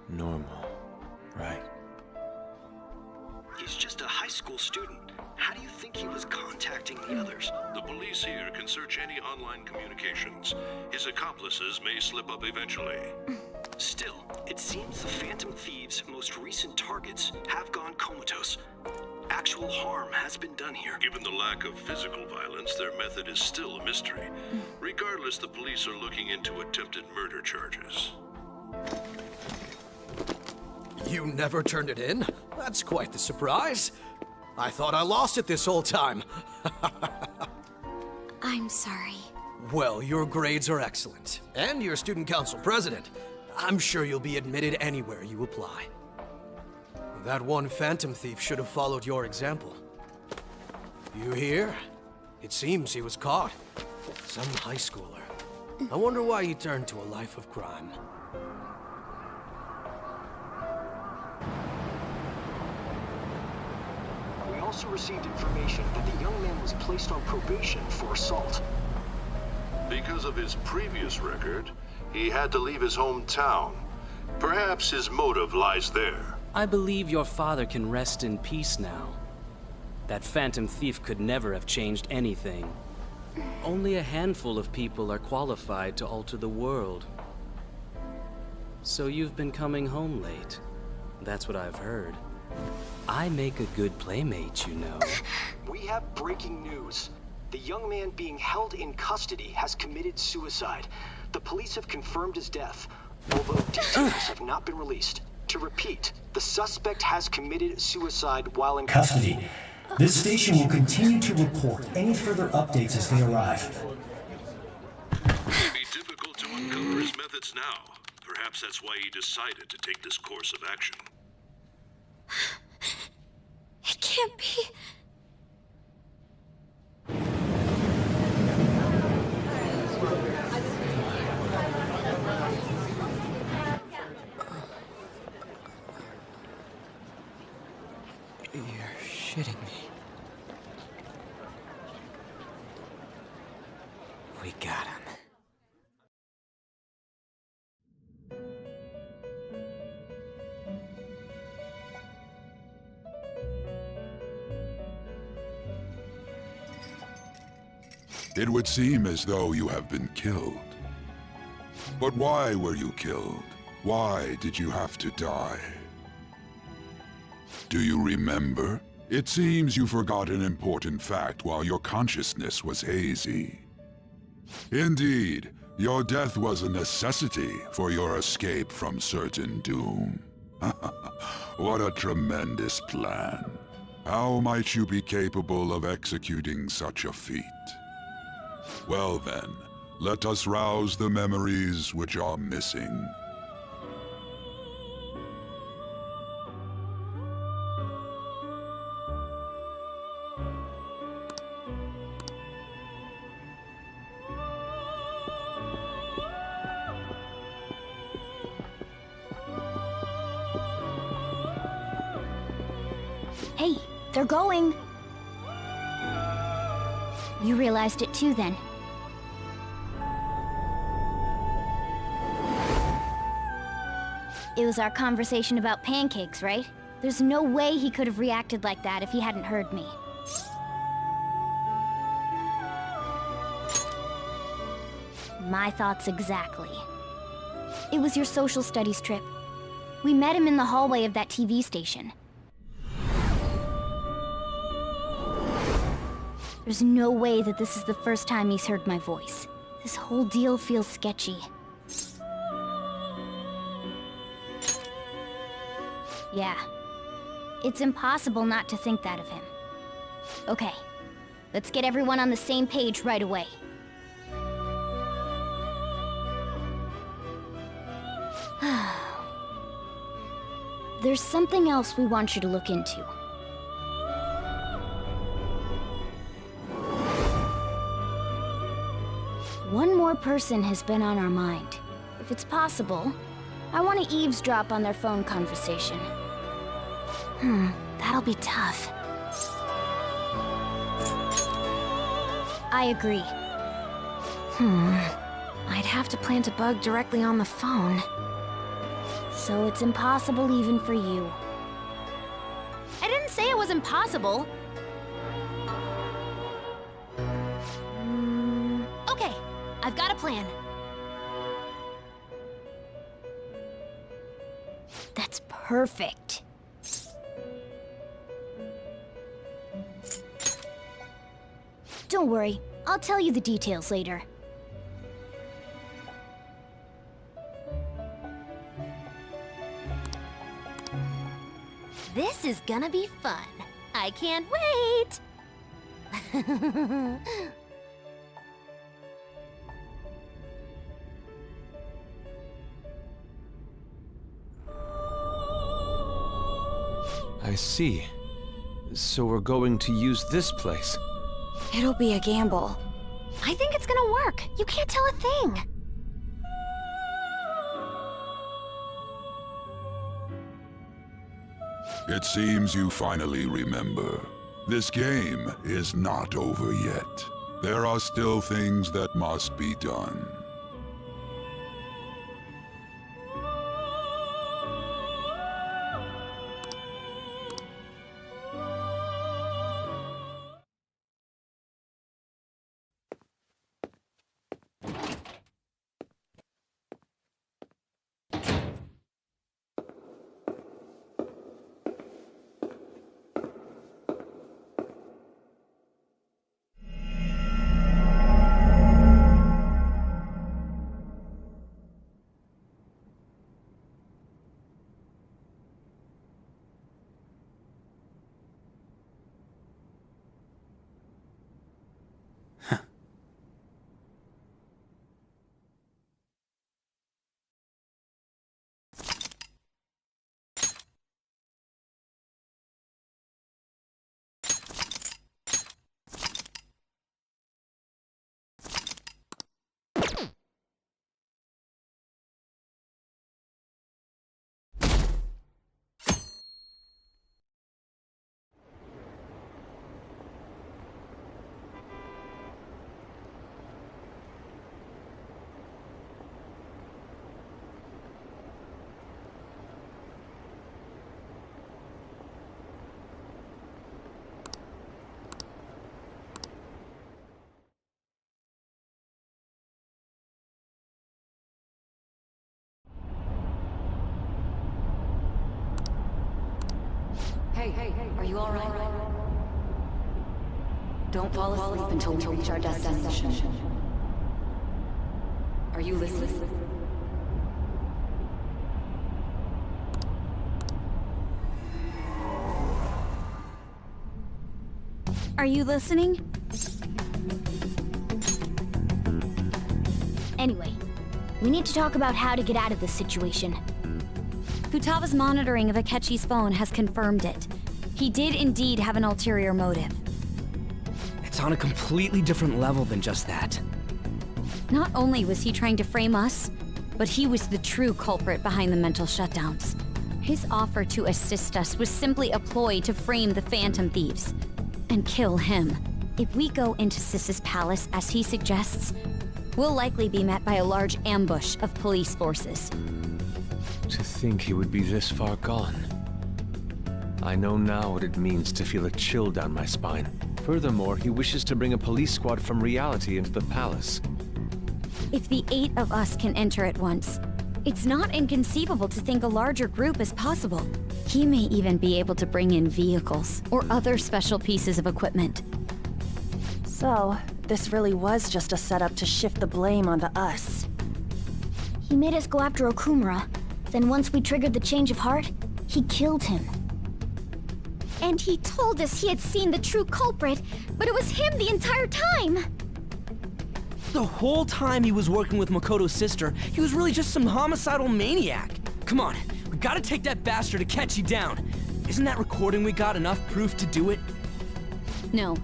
Normal. Right. He's just a high school student. How do you think he was contacting the others? The police here can search any online communications. His accomplices may slip up eventually. Still, it seems the Phantom Thieves' most recent targets have gone comatose. Actual harm has been done here. Given the lack of physical violence, their method is still a mystery. Regardless, the police are looking into attempted murder charges. You never turned it in? That's quite the surprise. I thought I lost it this whole time. I'm sorry. Well, your grades are excellent. And you're student council president. I'm sure you'll be admitted anywhere you apply. That one Phantom Thief should have followed your example. You hear? It seems he was caught. Some high schooler. I wonder why he turned to a life of crime. We also received information that the young man was placed on probation for assault. Because of his previous record, he had to leave his hometown. Perhaps his motive lies there. I believe your father can rest in peace now. That Phantom Thief could never have changed anything. Only a handful of people are qualified to alter the world. So you've been coming home late. That's what I've heard. I make a good playmate, you know. We have breaking news. The young man being held in custody has committed suicide. The police have confirmed his death, although details have not been released. To repeat, the suspect has committed suicide while in custody. This station will continue to report any further updates as they arrive. It would be difficult to uncover his methods now. Perhaps that's why he decided to take this course of action. It can't be. You're shitting me. We got him. It would seem as though you have been killed. But why were you killed? Why did you have to die? Do you remember? It seems you forgot an important fact while your consciousness was hazy. Indeed, your death was a necessity for your escape from certain doom. What a tremendous plan. How might you be capable of executing such a feat? Well then, Let us rouse the memories which are missing. Hey, they're going. You realized it too, then. It was our conversation about pancakes, right? There's no way he could have reacted like that if he hadn't heard me. My thoughts exactly. It was your social studies trip. We met him in the hallway of that TV station. There's no way that this is the first time he's heard my voice. This whole deal feels sketchy. Yeah. It's impossible not to think that of him. Okay. Let's get everyone on the same page right away. There's something else we want you to look into. One more person has been on our mind. If it's possible, I want to eavesdrop on their phone conversation. That'll be tough. I agree. I'd have to plant a bug directly on the phone. So it's impossible even for you. I didn't say it was impossible. Okay, I've got a plan. That's perfect. Don't worry, I'll tell you the details later. This is gonna be fun. I can't wait! I see. So we're going to use this place. It'll be a gamble. I think it's gonna work. You can't tell a thing. It seems you finally remember. This game is not over yet. There are still things that must be done. Hey, are you all right? Don't fall asleep until we reach our destination. Are you listening? Are you listening? Anyway, we need to talk about how to get out of this situation. Futaba's monitoring of Akechi's phone has confirmed it. He did indeed have an ulterior motive. It's on a completely different level than just that. Not only was he trying to frame us, but he was the true culprit behind the mental shutdowns. His offer to assist us was simply a ploy to frame the Phantom Thieves and kill him. If we go into Sis's palace as he suggests, we'll likely be met by a large ambush of police forces. To think he would be this far gone. I know now what it means to feel a chill down my spine. Furthermore, he wishes to bring a police squad from reality into the palace. If the 8 of us can enter at once, it's not inconceivable to think a larger group is possible. He may even be able to bring in vehicles or other special pieces of equipment. So, this really was just a setup to shift the blame onto us. He made us go after Okumura. Then once we triggered the change of heart, he killed him. And he told us he had seen the true culprit, but it was him the entire time! The whole time he was working with Makoto's sister, he was really just some homicidal maniac. Come on, we gotta take that bastard Akechi down. Isn't that recording we got enough proof to do it? No.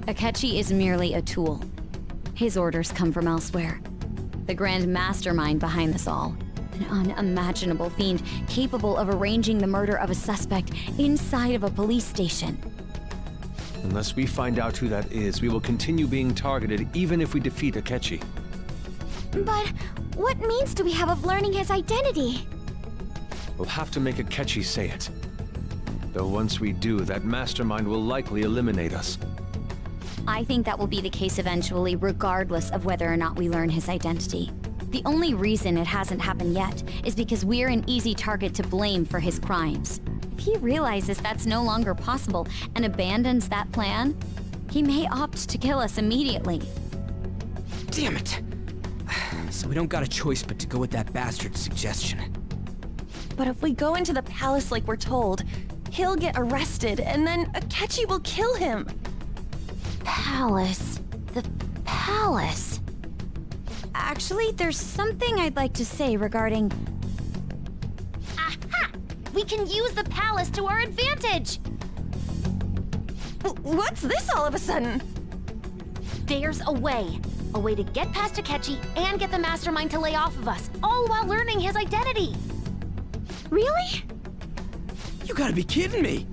Akechi is merely a tool. His orders come from elsewhere. The grand mastermind behind this all. An unimaginable fiend capable of arranging the murder of a suspect inside of a police station. Unless we find out who that is, we will continue being targeted even if we defeat Akechi. But what means do we have of learning his identity? We'll have to make Akechi say it. Though once we do, that mastermind will likely eliminate us. I think that will be the case eventually, regardless of whether or not we learn his identity. The only reason it hasn't happened yet is because we're an easy target to blame for his crimes. If he realizes that's no longer possible and abandons that plan, he may opt to kill us immediately. Damn it! So we don't got a choice but to go with that bastard's suggestion. But if we go into the palace like we're told, he'll get arrested and then Akechi will kill him. Palace. The palace. Actually, there's something I'd like to say regarding... Aha! We can use the palace to our advantage! What's this all of a sudden? There's a way. A way to get past Akechi and get the mastermind to lay off of us, all while learning his identity. Really? You gotta be kidding me!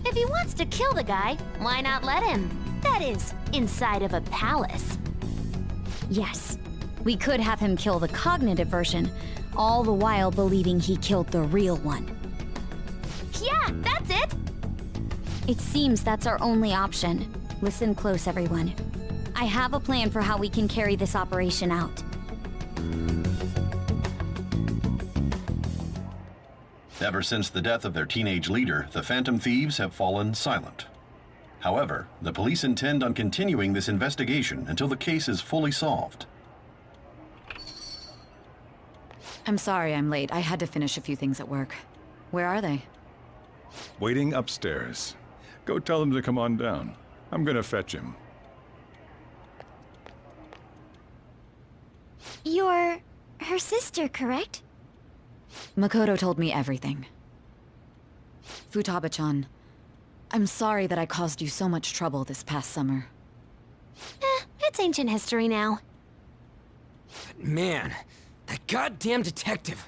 If he wants to kill the guy, why not let him? That is, inside of a palace. Yes, we could have him kill the cognitive version, all the while believing he killed the real one. Yeah, that's it! It seems that's our only option. Listen close, everyone. I have a plan for how we can carry this operation out. Ever since the death of their teenage leader, the Phantom Thieves have fallen silent. However, the police intend on continuing this investigation until the case is fully solved. I'm sorry I'm late. I had to finish a few things at work. Where are they? Waiting upstairs. Go tell them to come on down. I'm gonna fetch him. You're her sister, correct? Makoto told me everything. Futaba-chan, I'm sorry that I caused you so much trouble this past summer. It's ancient history now. But man, that goddamn detective!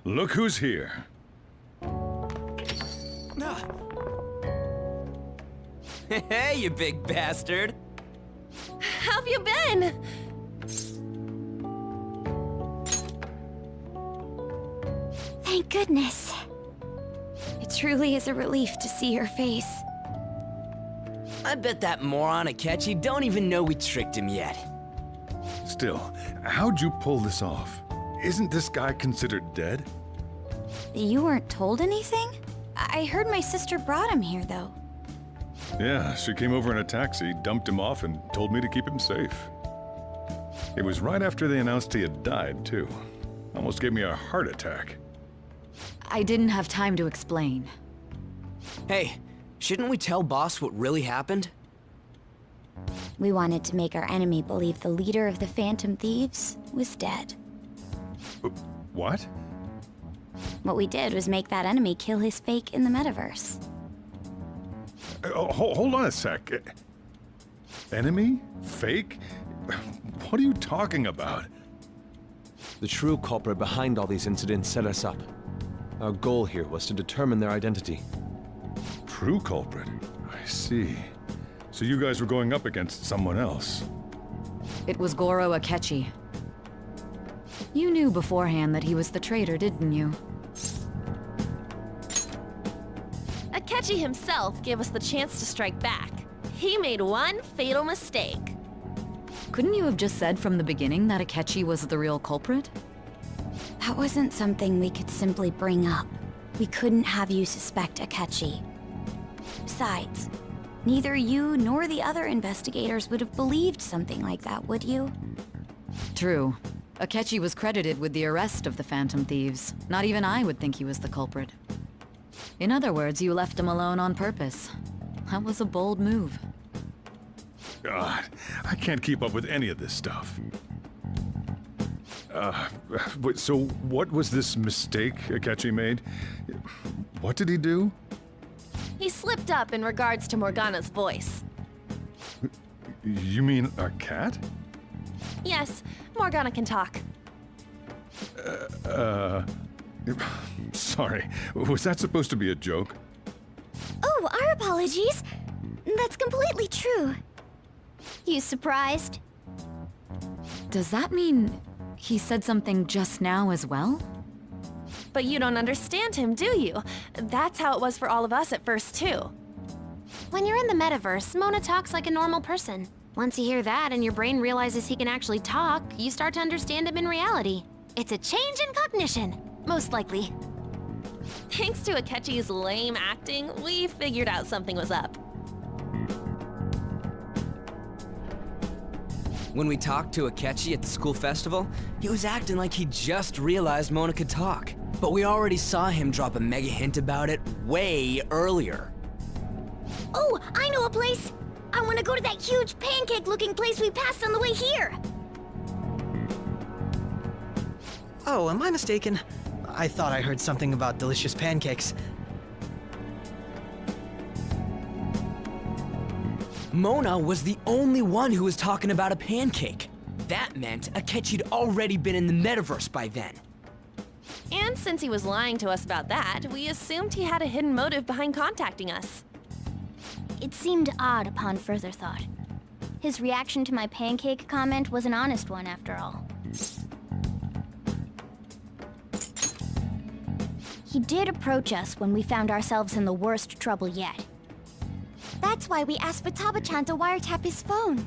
Look who's here. Hey, you big bastard! How have you been? Thank goodness. It truly is a relief to see your face. I bet that moron Akechi don't even know we tricked him yet. Still, how'd you pull this off? Isn't this guy considered dead? You weren't told anything? I heard my sister brought him here, though. Yeah, she came over in a taxi, dumped him off, and told me to keep him safe. It was right after they announced he had died, too. Almost gave me a heart attack. I didn't have time to explain. Hey, shouldn't we tell boss what really happened? We wanted to make our enemy believe the leader of the Phantom Thieves was dead. What? What we did was make that enemy kill his fake in the metaverse. Hold on a sec. Enemy? Fake? What are you talking about? The true culprit behind all these incidents set us up. Our goal here was to determine their identity. True culprit? I see. So you guys were going up against someone else. It was Goro Akechi. You knew beforehand that he was the traitor, didn't you? Akechi himself gave us the chance to strike back. He made one fatal mistake. Couldn't you have just said from the beginning that Akechi was the real culprit? That wasn't something we could simply bring up. We couldn't have you suspect Akechi. Besides, neither you nor the other investigators would have believed something like that, would you? True. Akechi was credited with the arrest of the Phantom Thieves. Not even I would think he was the culprit. In other words, you left him alone on purpose. That was a bold move. God, I can't keep up with any of this stuff. So what was this mistake Akechi made? What did he do? He slipped up in regards to Morgana's voice. You mean a cat? Yes, Morgana can talk. Sorry, was that supposed to be a joke? Oh, our apologies. That's completely true. You surprised? Does that mean he said something just now as well? But you don't understand him, do you? That's how it was for all of us at first, too. When you're in the metaverse, Mona talks like a normal person. Once you hear that and your brain realizes he can actually talk, you start to understand him in reality. It's a change in cognition, most likely. Thanks to Akechi's lame acting, we figured out something was up. When we talked to Akechi at the school festival, he was acting like he just realized Mona could talk. But we already saw him drop a mega hint about it way earlier. Oh, I know a place! I want to go to that huge pancake-looking place we passed on the way here! Oh, am I mistaken? I thought I heard something about delicious pancakes. Mona was the only one who was talking about a pancake. That meant Akechi'd already been in the metaverse by then. And since he was lying to us about that, we assumed he had a hidden motive behind contacting us. It seemed odd upon further thought. His reaction to my pancake comment was an honest one, after all. He did approach us when we found ourselves in the worst trouble yet. That's why we asked Futaba-chan to wiretap his phone.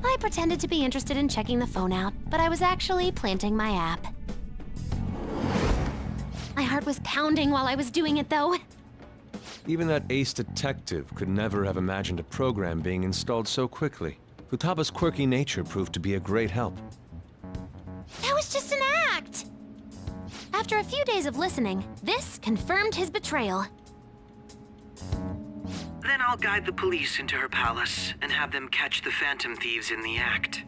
I pretended to be interested in checking the phone out, but I was actually planting my app. My heart was pounding while I was doing it, though. Even that ace detective could never have imagined a program being installed so quickly. Futaba's quirky nature proved to be a great help. That was just an act! After a few days of listening, this confirmed his betrayal. Then I'll guide the police into her palace and have them catch the Phantom Thieves in the act.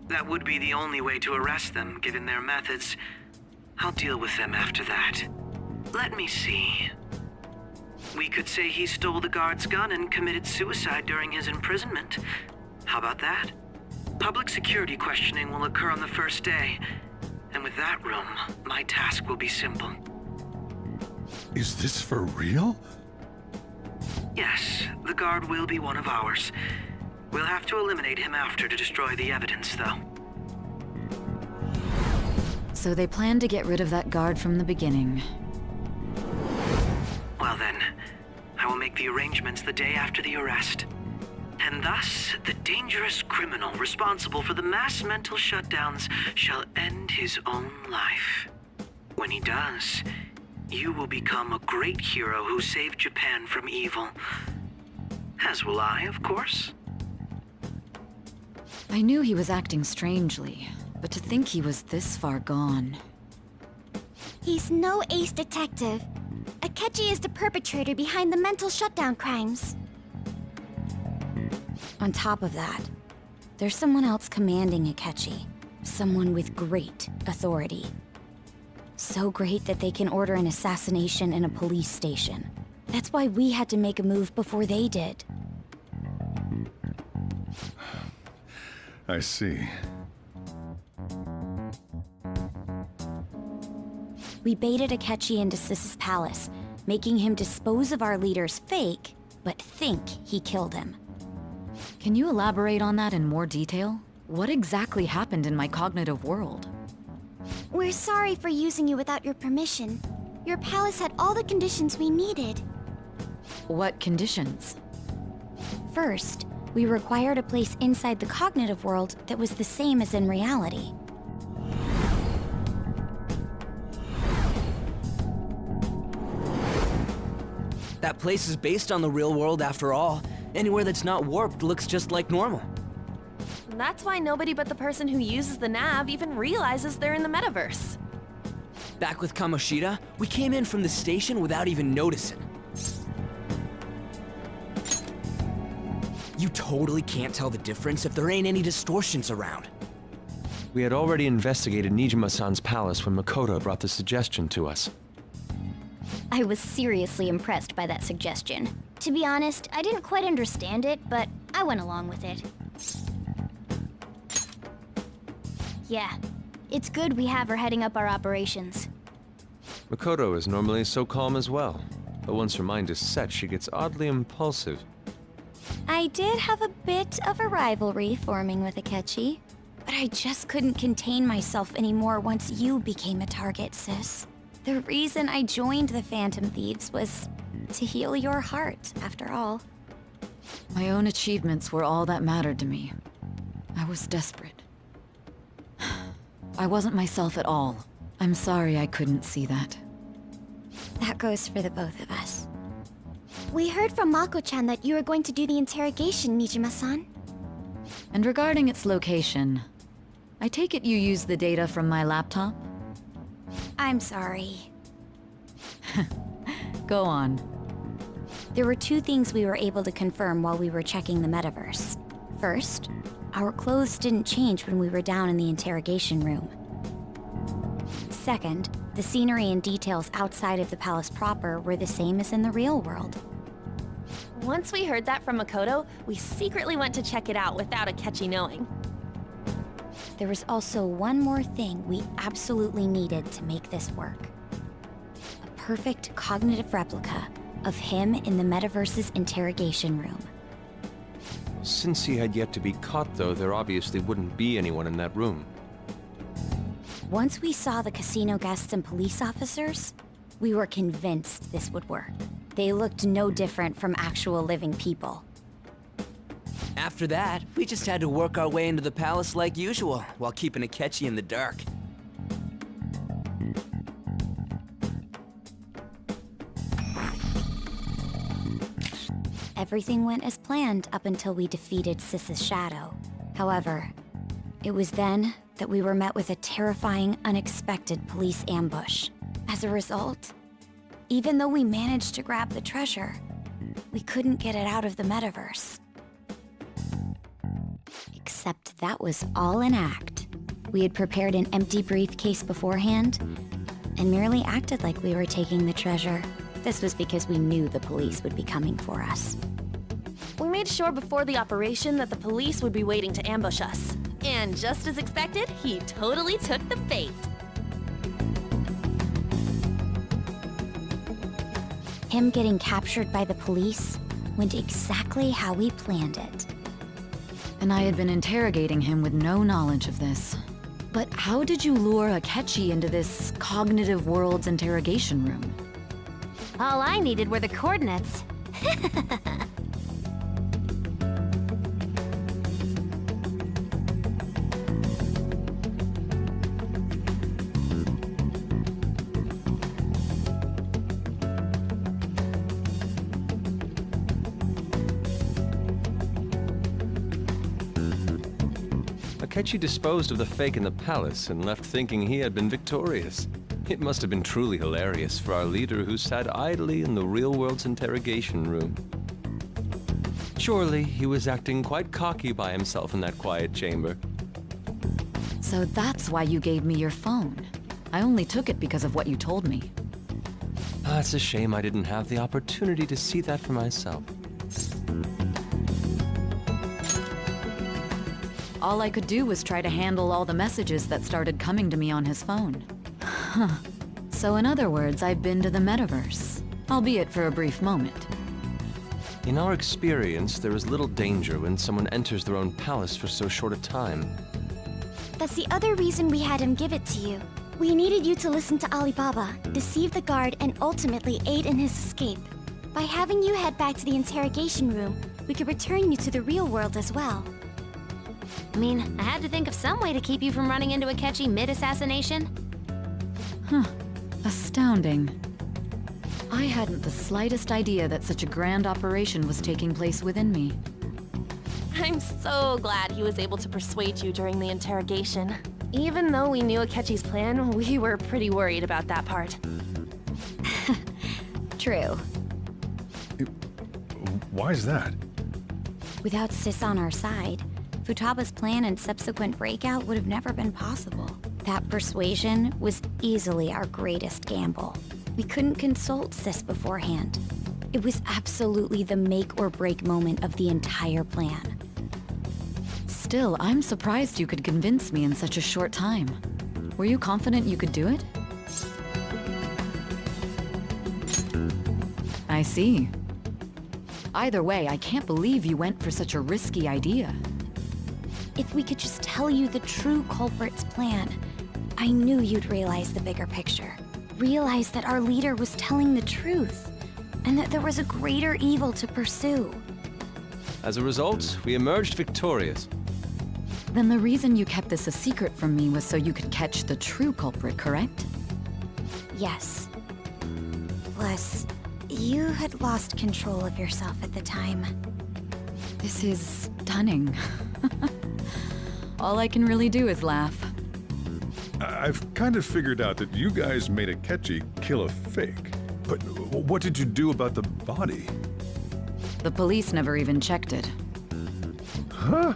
That would be the only way to arrest them, given their methods. I'll deal with them after that. Let me see. We could say he stole the guard's gun and committed suicide during his imprisonment. How about that? Public security questioning will occur on the first day. And with that room, my task will be simple. Is this for real? Yes, the guard will be one of ours. We'll have to eliminate him after to destroy the evidence, though. So they planned to get rid of that guard from the beginning. Well then, I will make the arrangements the day after the arrest. And thus, the dangerous criminal responsible for the mass mental shutdowns shall end his own life. When he does, you will become a great hero who saved Japan from evil. As will I, of course. I knew he was acting strangely, but to think he was this far gone. He's no ace detective. Akechi is the perpetrator behind the mental shutdown crimes. On top of that, there's someone else commanding Akechi. Someone with great authority. So great that they can order an assassination in a police station. That's why we had to make a move before they did. I see. We baited Akechi into Sis's palace, making him dispose of our leader's fake, but think he killed him. Can you elaborate on that in more detail? What exactly happened in my cognitive world? We're sorry for using you without your permission. Your palace had all the conditions we needed. What conditions? First, we required a place inside the cognitive world that was the same as in reality. That place is based on the real world after all. Anywhere that's not warped looks just like normal. That's why nobody but the person who uses the nav even realizes they're in the metaverse. Back with Kamoshida, we came in from the station without even noticing. You totally can't tell the difference if there ain't any distortions around. We had already investigated Nijima-san's palace when Makoto brought the suggestion to us. I was seriously impressed by that suggestion. To be honest, I didn't quite understand it, but I went along with it. Yeah, it's good we have her heading up our operations. Makoto is normally so calm as well, but once her mind is set, she gets oddly impulsive. I did have a bit of a rivalry forming with Akechi, but I just couldn't contain myself anymore once you became a target, sis. The reason I joined the Phantom Thieves was to heal your heart, after all. My own achievements were all that mattered to me. I was desperate. I wasn't myself at all. I'm sorry I couldn't see that. That goes for the both of us. We heard from Mako-chan that you were going to do the interrogation, Nijima-san. And regarding its location, I take it you used the data from my laptop? I'm sorry. Go on. There were two things we were able to confirm while we were checking the metaverse. First, our clothes didn't change when we were down in the interrogation room. Second, the scenery and details outside of the palace proper were the same as in the real world. Once we heard that from Makoto, we secretly went to check it out without Akechi knowing. There was also one more thing we absolutely needed to make this work. A perfect cognitive replica of him in the metaverse's interrogation room. Since he had yet to be caught, though, there obviously wouldn't be anyone in that room. Once we saw the casino guests and police officers, we were convinced this would work. They looked no different from actual living people. After that, we just had to work our way into the palace like usual, while keeping Akechi in the dark. Everything went as planned up until we defeated Sis's shadow. However, it was then that we were met with a terrifying, unexpected police ambush. As a result, even though we managed to grab the treasure, we couldn't get it out of the metaverse. Except that was all an act. We had prepared an empty briefcase beforehand and merely acted like we were taking the treasure. This was because we knew the police would be coming for us. We made sure before the operation that the police would be waiting to ambush us. And just as expected, he totally took the bait. Him getting captured by the police went exactly how we planned it. And I had been interrogating him with no knowledge of this. But how did you lure Akechi into this cognitive world's interrogation room? All I needed were the coordinates. Akechi disposed of the fake in the palace and left thinking he had been victorious. It must have been truly hilarious for our leader who sat idly in the real world's interrogation room. Surely he was acting quite cocky by himself in that quiet chamber. So that's why you gave me your phone. I only took it because of what you told me. It's a shame I didn't have the opportunity to see that for myself. All I could do was try to handle all the messages that started coming to me on his phone. Huh. So in other words, I've been to the metaverse, albeit for a brief moment. In our experience, there is little danger when someone enters their own palace for so short a time. That's the other reason we had him give it to you. We needed you to listen to Alibaba, deceive the guard, and ultimately aid in his escape. By having you head back to the interrogation room, we could return you to the real world as well. I mean, I had to think of some way to keep you from running into Akechi mid-assassination. Huh. Astounding. I hadn't the slightest idea that such a grand operation was taking place within me. I'm so glad he was able to persuade you during the interrogation. Even though we knew Akechi's plan, we were pretty worried about that part. True. Why is that? Without Sis on our side, Futaba's plan and subsequent breakout would have never been possible. That persuasion was easily our greatest gamble. We couldn't consult Sis beforehand. It was absolutely the make or break moment of the entire plan. Still, I'm surprised you could convince me in such a short time. Were you confident you could do it? I see. Either way, I can't believe you went for such a risky idea. If we could just tell you the true culprit's plan, I knew you'd realize the bigger picture. Realize that our leader was telling the truth, and that there was a greater evil to pursue. As a result, we emerged victorious. Then the reason you kept this a secret from me was so you could catch the true culprit, correct? Yes. Plus, you had lost control of yourself at the time. This is stunning. All I can really do is laugh. I've kind of figured out that you guys made Akechi kill a fake. But what did you do about the body? The police never even checked it. Huh?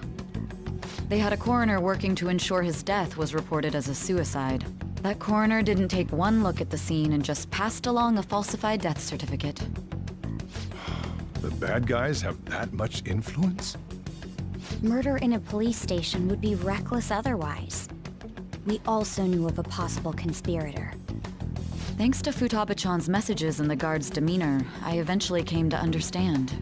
They had a coroner working to ensure his death was reported as a suicide. That coroner didn't take one look at the scene and just passed along a falsified death certificate. The bad guys have that much influence? Murder in a police station would be reckless otherwise. We also knew of a possible conspirator. Thanks to Futaba-chan's messages and the guard's demeanor, I eventually came to understand.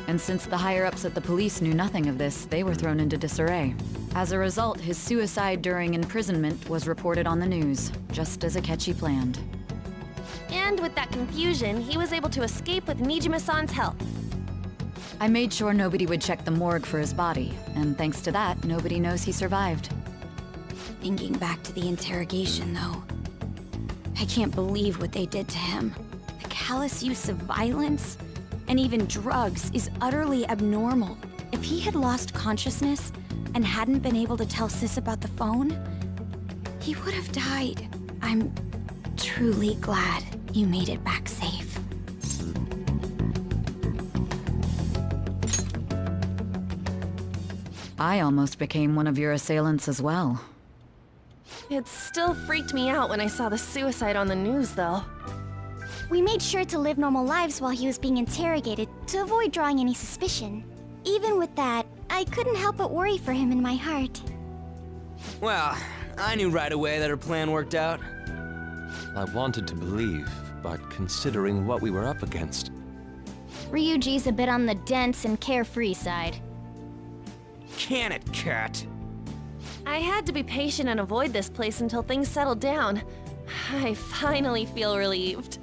And since the higher-ups at the police knew nothing of this, they were thrown into disarray. As a result, his suicide during imprisonment was reported on the news, just as Akechi planned. And with that confusion, he was able to escape with Nijima-san's help. I made sure nobody would check the morgue for his body, and thanks to that, nobody knows he survived. Thinking back to the interrogation, though, I can't believe what they did to him. The callous use of violence, and even drugs, is utterly abnormal. If he had lost consciousness and hadn't been able to tell Sis about the phone, he would have died. I'm truly glad you made it back safe. I almost became one of your assailants as well. It still freaked me out when I saw the suicide on the news, though. We made sure to live normal lives while he was being interrogated to avoid drawing any suspicion. Even with that, I couldn't help but worry for him in my heart. Well, I knew right away that her plan worked out. I wanted to believe, but considering what we were up against... Ryuji's a bit on the dense and carefree side. Can it, cat? I had to be patient and avoid this place until things settled down. I finally feel relieved.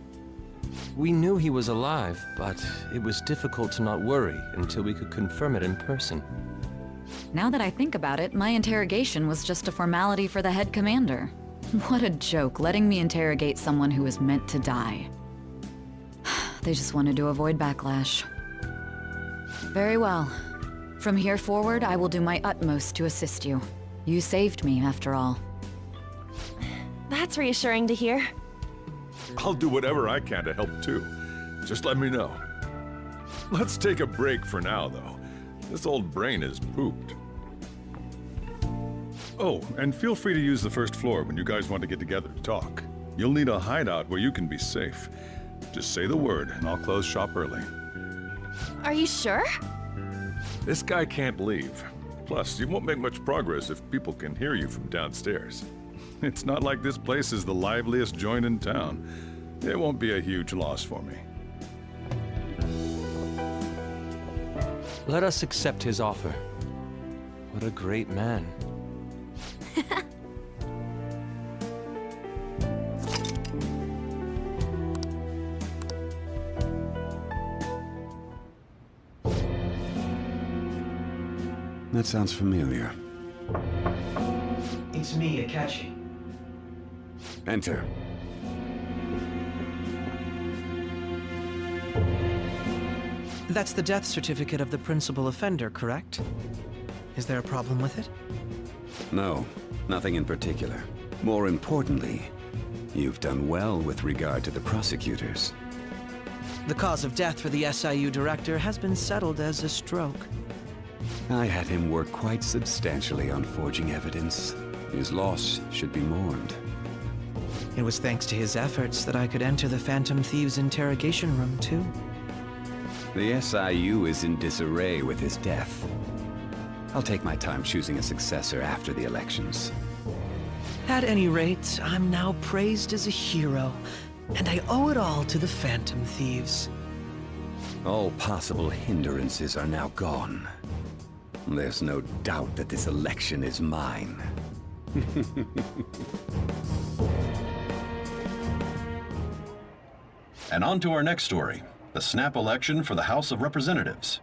We knew he was alive, but it was difficult to not worry until we could confirm it in person. Now that I think about it, my interrogation was just a formality for the head commander. What a joke, letting me interrogate someone who was meant to die. They just wanted to avoid backlash. Very well. From here forward, I will do my utmost to assist you. You saved me, after all. That's reassuring to hear. I'll do whatever I can to help too. Just let me know. Let's take a break for now, though. This old brain is pooped. Oh, and feel free to use the first floor when you guys want to get together to talk. You'll need a hideout where you can be safe. Just say the word, and I'll close shop early. Are you sure? This guy can't leave. Plus, you won't make much progress if people can hear you from downstairs. It's not like this place is the liveliest joint in town. It won't be a huge loss for me. Let us accept his offer. What a great man. That sounds familiar. It's me, Akechi. Enter. That's the death certificate of the principal offender, correct? Is there a problem with it? No, nothing in particular. More importantly, you've done well with regard to the prosecutors. The cause of death for the SIU director has been settled as a stroke. I had him work quite substantially on forging evidence. His loss should be mourned. It was thanks to his efforts that I could enter the Phantom Thieves' interrogation room, too. The SIU is in disarray with his death. I'll take my time choosing a successor after the elections. At any rate, I'm now praised as a hero, and I owe it all to the Phantom Thieves. All possible hindrances are now gone. There's no doubt that this election is mine. And on to our next story, the snap election for the House of Representatives.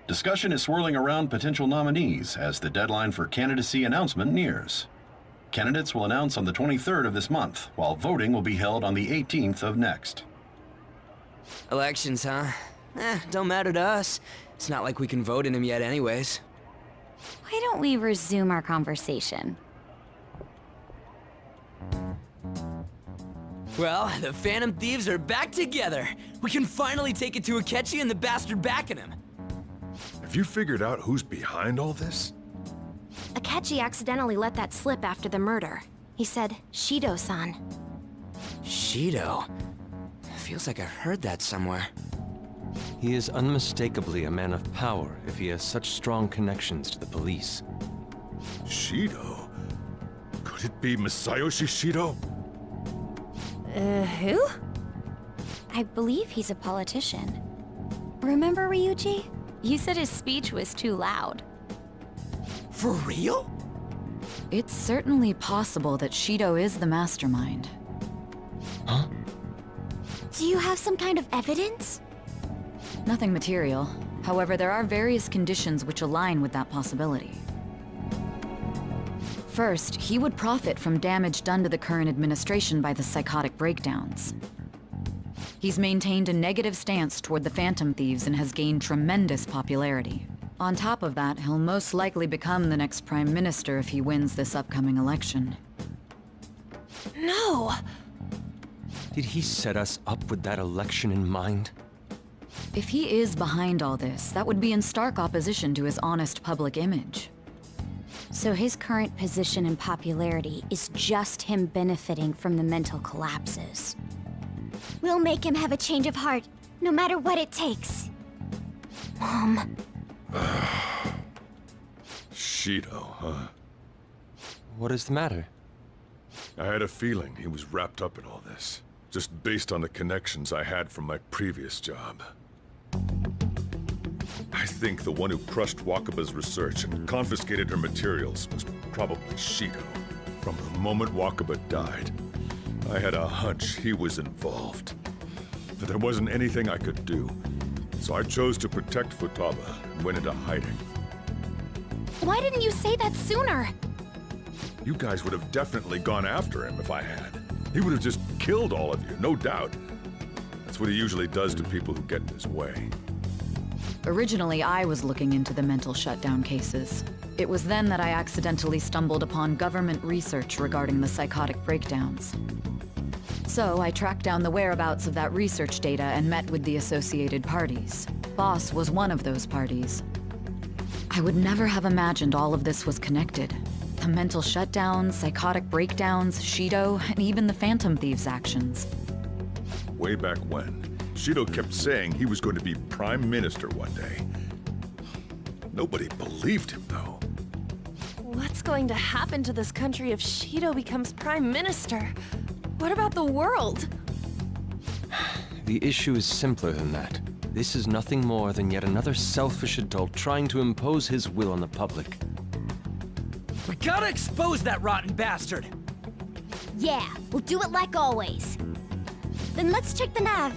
Discussion is swirling around potential nominees as the deadline for candidacy announcement nears. Candidates will announce on the 23rd of this month, while voting will be held on the 18th of next. Elections, huh? Don't matter to us. It's not like we can vote in them yet anyways. Why don't we resume our conversation? Well, the Phantom Thieves are back together. We can finally take it to Akechi and the bastard backing him. Have you figured out who's behind all this? Akechi accidentally let that slip after the murder. He said, Shido-san. Shido? Feels like I heard that somewhere. He is unmistakably a man of power if he has such strong connections to the police. Shido? Could it be Masayoshi Shido? Who? I believe he's a politician. Remember, Ryuji? You said his speech was too loud. For real? It's certainly possible that Shido is the mastermind. Huh? Do you have some kind of evidence? Nothing material. However, there are various conditions which align with that possibility. First, he would profit from damage done to the current administration by the psychotic breakdowns. He's maintained a negative stance toward the Phantom Thieves and has gained tremendous popularity. On top of that, he'll most likely become the next Prime Minister if he wins this upcoming election. No! Did he set us up with that election in mind? If he is behind all this, that would be in stark opposition to his honest public image. So his current position and popularity is just him benefiting from the mental collapses. We'll make him have a change of heart, no matter what it takes. Mom. Shido, huh? What is the matter? I had a feeling he was wrapped up in all this, just based on the connections I had from my previous job. I think the one who crushed Wakaba's research and confiscated her materials was probably Shido. From the moment Wakaba died, I had a hunch he was involved. But there wasn't anything I could do, so I chose to protect Futaba and went into hiding. Why didn't you say that sooner? You guys would have definitely gone after him if I had. He would have just killed all of you, no doubt. That's what he usually does to people who get in his way. Originally, I was looking into the mental shutdown cases. It was then that I accidentally stumbled upon government research regarding the psychotic breakdowns. So I tracked down the whereabouts of that research data and met with the associated parties. boss was one of those parties. I would never have imagined all of this was connected. The mental shutdowns, psychotic breakdowns, Shido, and even the Phantom Thieves' actions. Way back when, Shido kept saying he was going to be Prime Minister one day. Nobody believed him, though. What's going to happen to this country if Shido becomes Prime Minister? What about the world? The issue is simpler than that. This is nothing more than yet another selfish adult trying to impose his will on the public. We gotta expose that rotten bastard! Yeah, we'll do it like always. Then let's check the nav.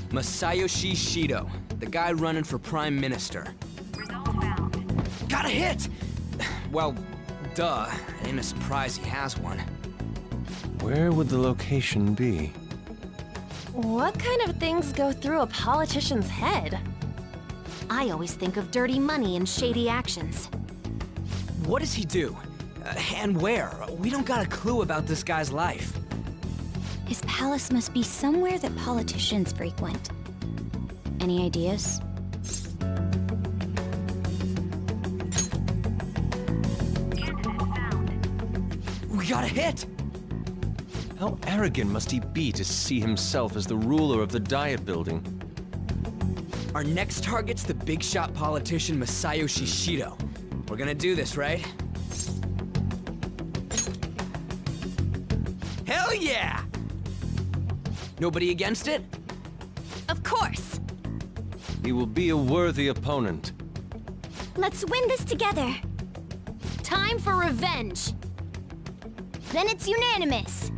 Masayoshi Shido, the guy running for Prime Minister. Got a hit! Well, duh. Ain't a surprise he has one. Where would the location be? What kind of things go through a politician's head? I always think of dirty money and shady actions. What does he do? And where? We don't got a clue about this guy's life. His palace must be somewhere that politicians frequent. Any ideas? We got a hit! How arrogant must he be to see himself as the ruler of the Diet Building? Our next target's the big shot politician Masayoshi Shido. We're gonna do this, right? Hell yeah! Nobody against it? Of course! He will be a worthy opponent. Let's win this together. Time for revenge! Then it's unanimous.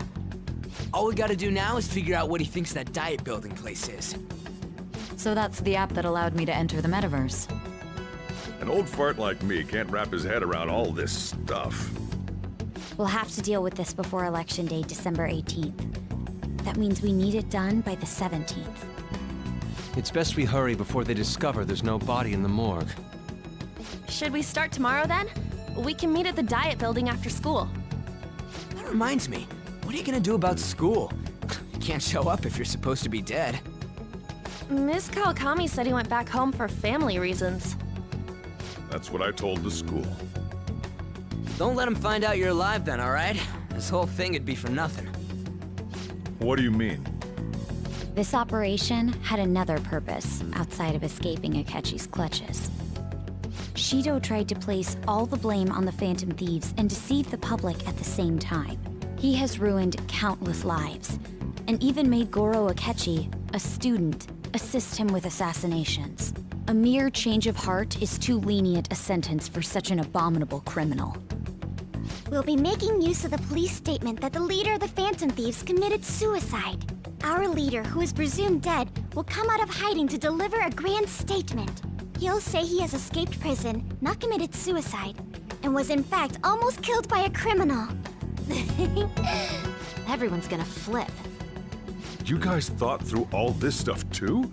All we gotta do now is figure out what he thinks that Diet Building place is. So that's the app that allowed me to enter the metaverse. An old fart like me can't wrap his head around all this stuff. We'll have to deal with this before Election Day, December 18th. That means we need it done by the 17th. It's best we hurry before they discover there's no body in the morgue. Should we start tomorrow then? We can meet at the Diet Building after school. That reminds me, what are you gonna do about school? You can't show up if you're supposed to be dead. Miss Kawakami said he went back home for family reasons. That's what I told the school. Don't let him find out you're alive then, alright? This whole thing would be for nothing. What do you mean? This operation had another purpose outside of escaping Akechi's clutches. Shido tried to place all the blame on the Phantom Thieves and deceive the public at the same time. He has ruined countless lives, and even made Goro Akechi, a student, assist him with assassinations. A mere change of heart is too lenient a sentence for such an abominable criminal. We'll be making use of the police statement that the leader of the Phantom Thieves committed suicide. Our leader, who is presumed dead, will come out of hiding to deliver a grand statement. He'll say he has escaped prison, not committed suicide, and was in fact almost killed by a criminal. Everyone's gonna flip. You guys thought through all this stuff too?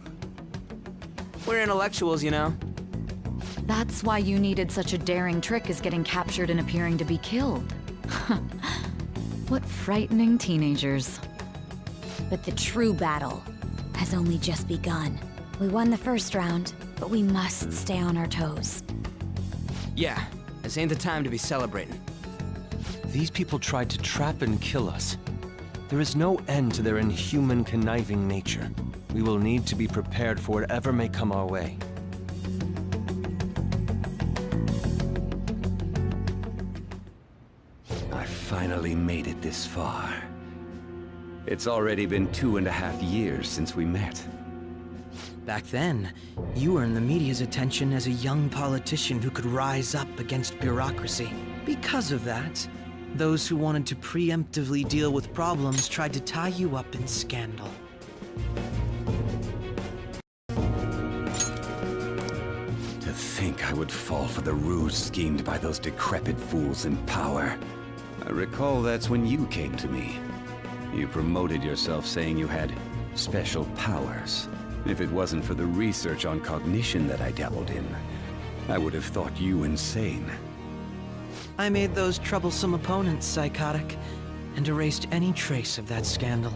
We're intellectuals, you know. That's why you needed such a daring trick as getting captured and appearing to be killed. What frightening teenagers. But the true battle has only just begun. We won the first round, but we must stay on our toes. Yeah, this ain't the time to be celebrating. These people tried to trap and kill us. There is no end to their inhuman, conniving nature. We will need to be prepared for whatever may come our way. I finally made it this far. It's already been 2.5 years since we met. Back then, you earned the media's attention as a young politician who could rise up against bureaucracy. Because of that, those who wanted to preemptively deal with problems tried to tie you up in scandal. To think I would fall for the ruse schemed by those decrepit fools in power. I recall that's when you came to me. You promoted yourself saying you had special powers. If it wasn't for the research on cognition that I dabbled in, I would have thought you insane. I made those troublesome opponents psychotic, and erased any trace of that scandal.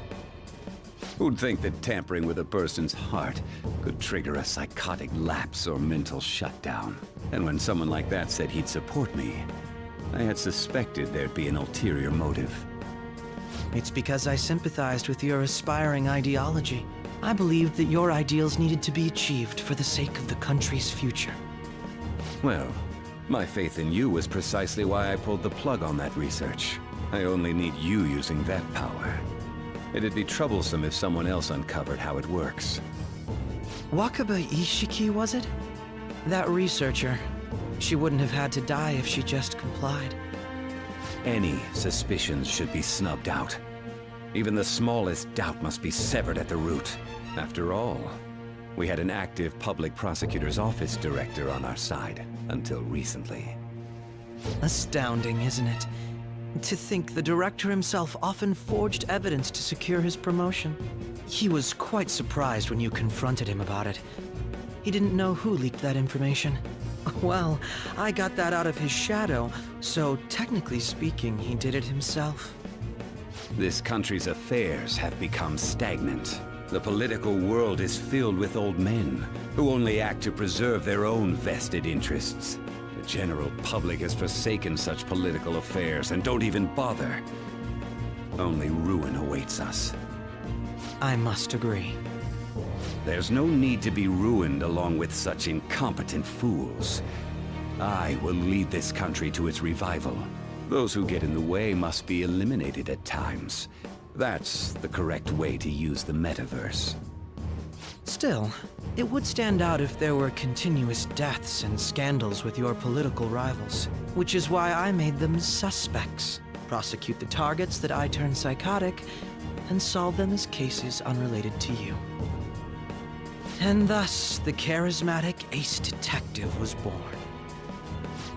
Who'd think that tampering with a person's heart could trigger a psychotic lapse or mental shutdown? And when someone like that said he'd support me, I had suspected there'd be an ulterior motive. It's because I sympathized with your aspiring ideology. I believed that your ideals needed to be achieved for the sake of the country's future. Well, my faith in you was precisely why I pulled the plug on that research. I only need you using that power. It'd be troublesome if someone else uncovered how it works. Wakaba Ishiki, was it? That researcher. She wouldn't have had to die if she just complied. Any suspicions should be snubbed out. Even the smallest doubt must be severed at the root. After all, we had an active public prosecutor's office director on our side, until recently. Astounding, isn't it? To think the director himself often forged evidence to secure his promotion. He was quite surprised when you confronted him about it. He didn't know who leaked that information. Well, I got that out of his shadow, so technically speaking, he did it himself. This country's affairs have become stagnant. The political world is filled with old men who only act to preserve their own vested interests. The general public has forsaken such political affairs and don't even bother. Only ruin awaits us. I must agree. There's no need to be ruined along with such incompetent fools. I will lead this country to its revival. Those who get in the way must be eliminated at times. That's the correct way to use the metaverse. Still, it would stand out if there were continuous deaths and scandals with your political rivals, which is why I made them suspects. Prosecute the targets that I turn psychotic, and solve them as cases unrelated to you. And thus, the charismatic ace detective was born.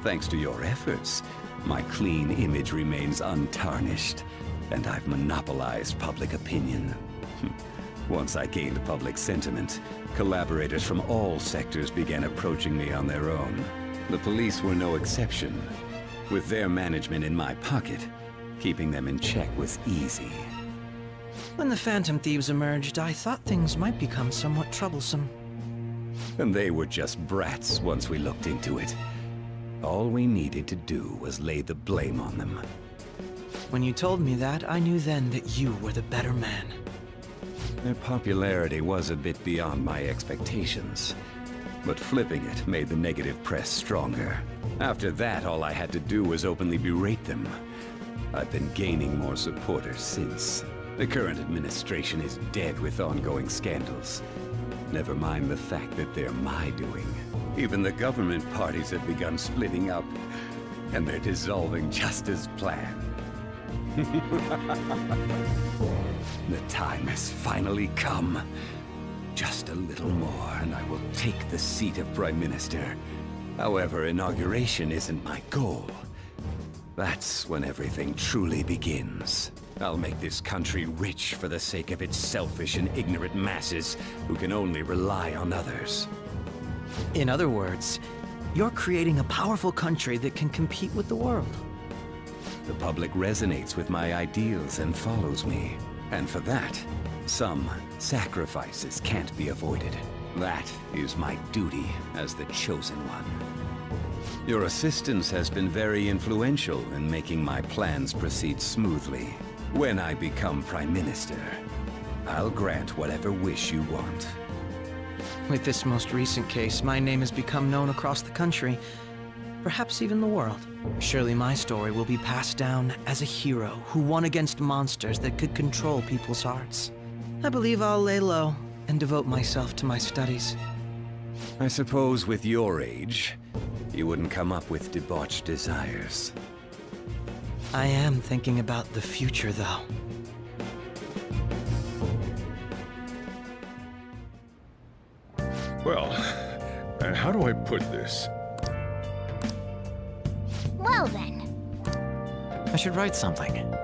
Thanks to your efforts, my clean image remains untarnished, and I've monopolized public opinion. Once I gained public sentiment, collaborators from all sectors began approaching me on their own. The police were no exception. With their management in my pocket, keeping them in check was easy. When the Phantom Thieves emerged, I thought things might become somewhat troublesome. And they were just brats once we looked into it. All we needed to do was lay the blame on them. When you told me that, I knew then that you were the better man. Their popularity was a bit beyond my expectations, but flipping it made the negative press stronger. After that, all I had to do was openly berate them. I've been gaining more supporters since. The current administration is dead with ongoing scandals. Never mind the fact that they're my doing. Even the government parties have begun splitting up, and they're dissolving just as planned. The time has finally come. Just a little more, and I will take the seat of Prime Minister. However, inauguration isn't my goal. That's when everything truly begins. I'll make this country rich for the sake of its selfish and ignorant masses who can only rely on others. In other words, you're creating a powerful country that can compete with the world. The public resonates with my ideals and follows me. And for that, some sacrifices can't be avoided. That is my duty as the chosen one. Your assistance has been very influential in making my plans proceed smoothly. When I become Prime Minister, I'll grant whatever wish you want. With this most recent case, my name has become known across the country, perhaps even the world. Surely my story will be passed down as a hero who won against monsters that could control people's hearts. I believe I'll lay low and devote myself to my studies. I suppose with your age, you wouldn't come up with debauched desires. I am thinking about the future, though. Well, and how do I put this? Well then. I should write something.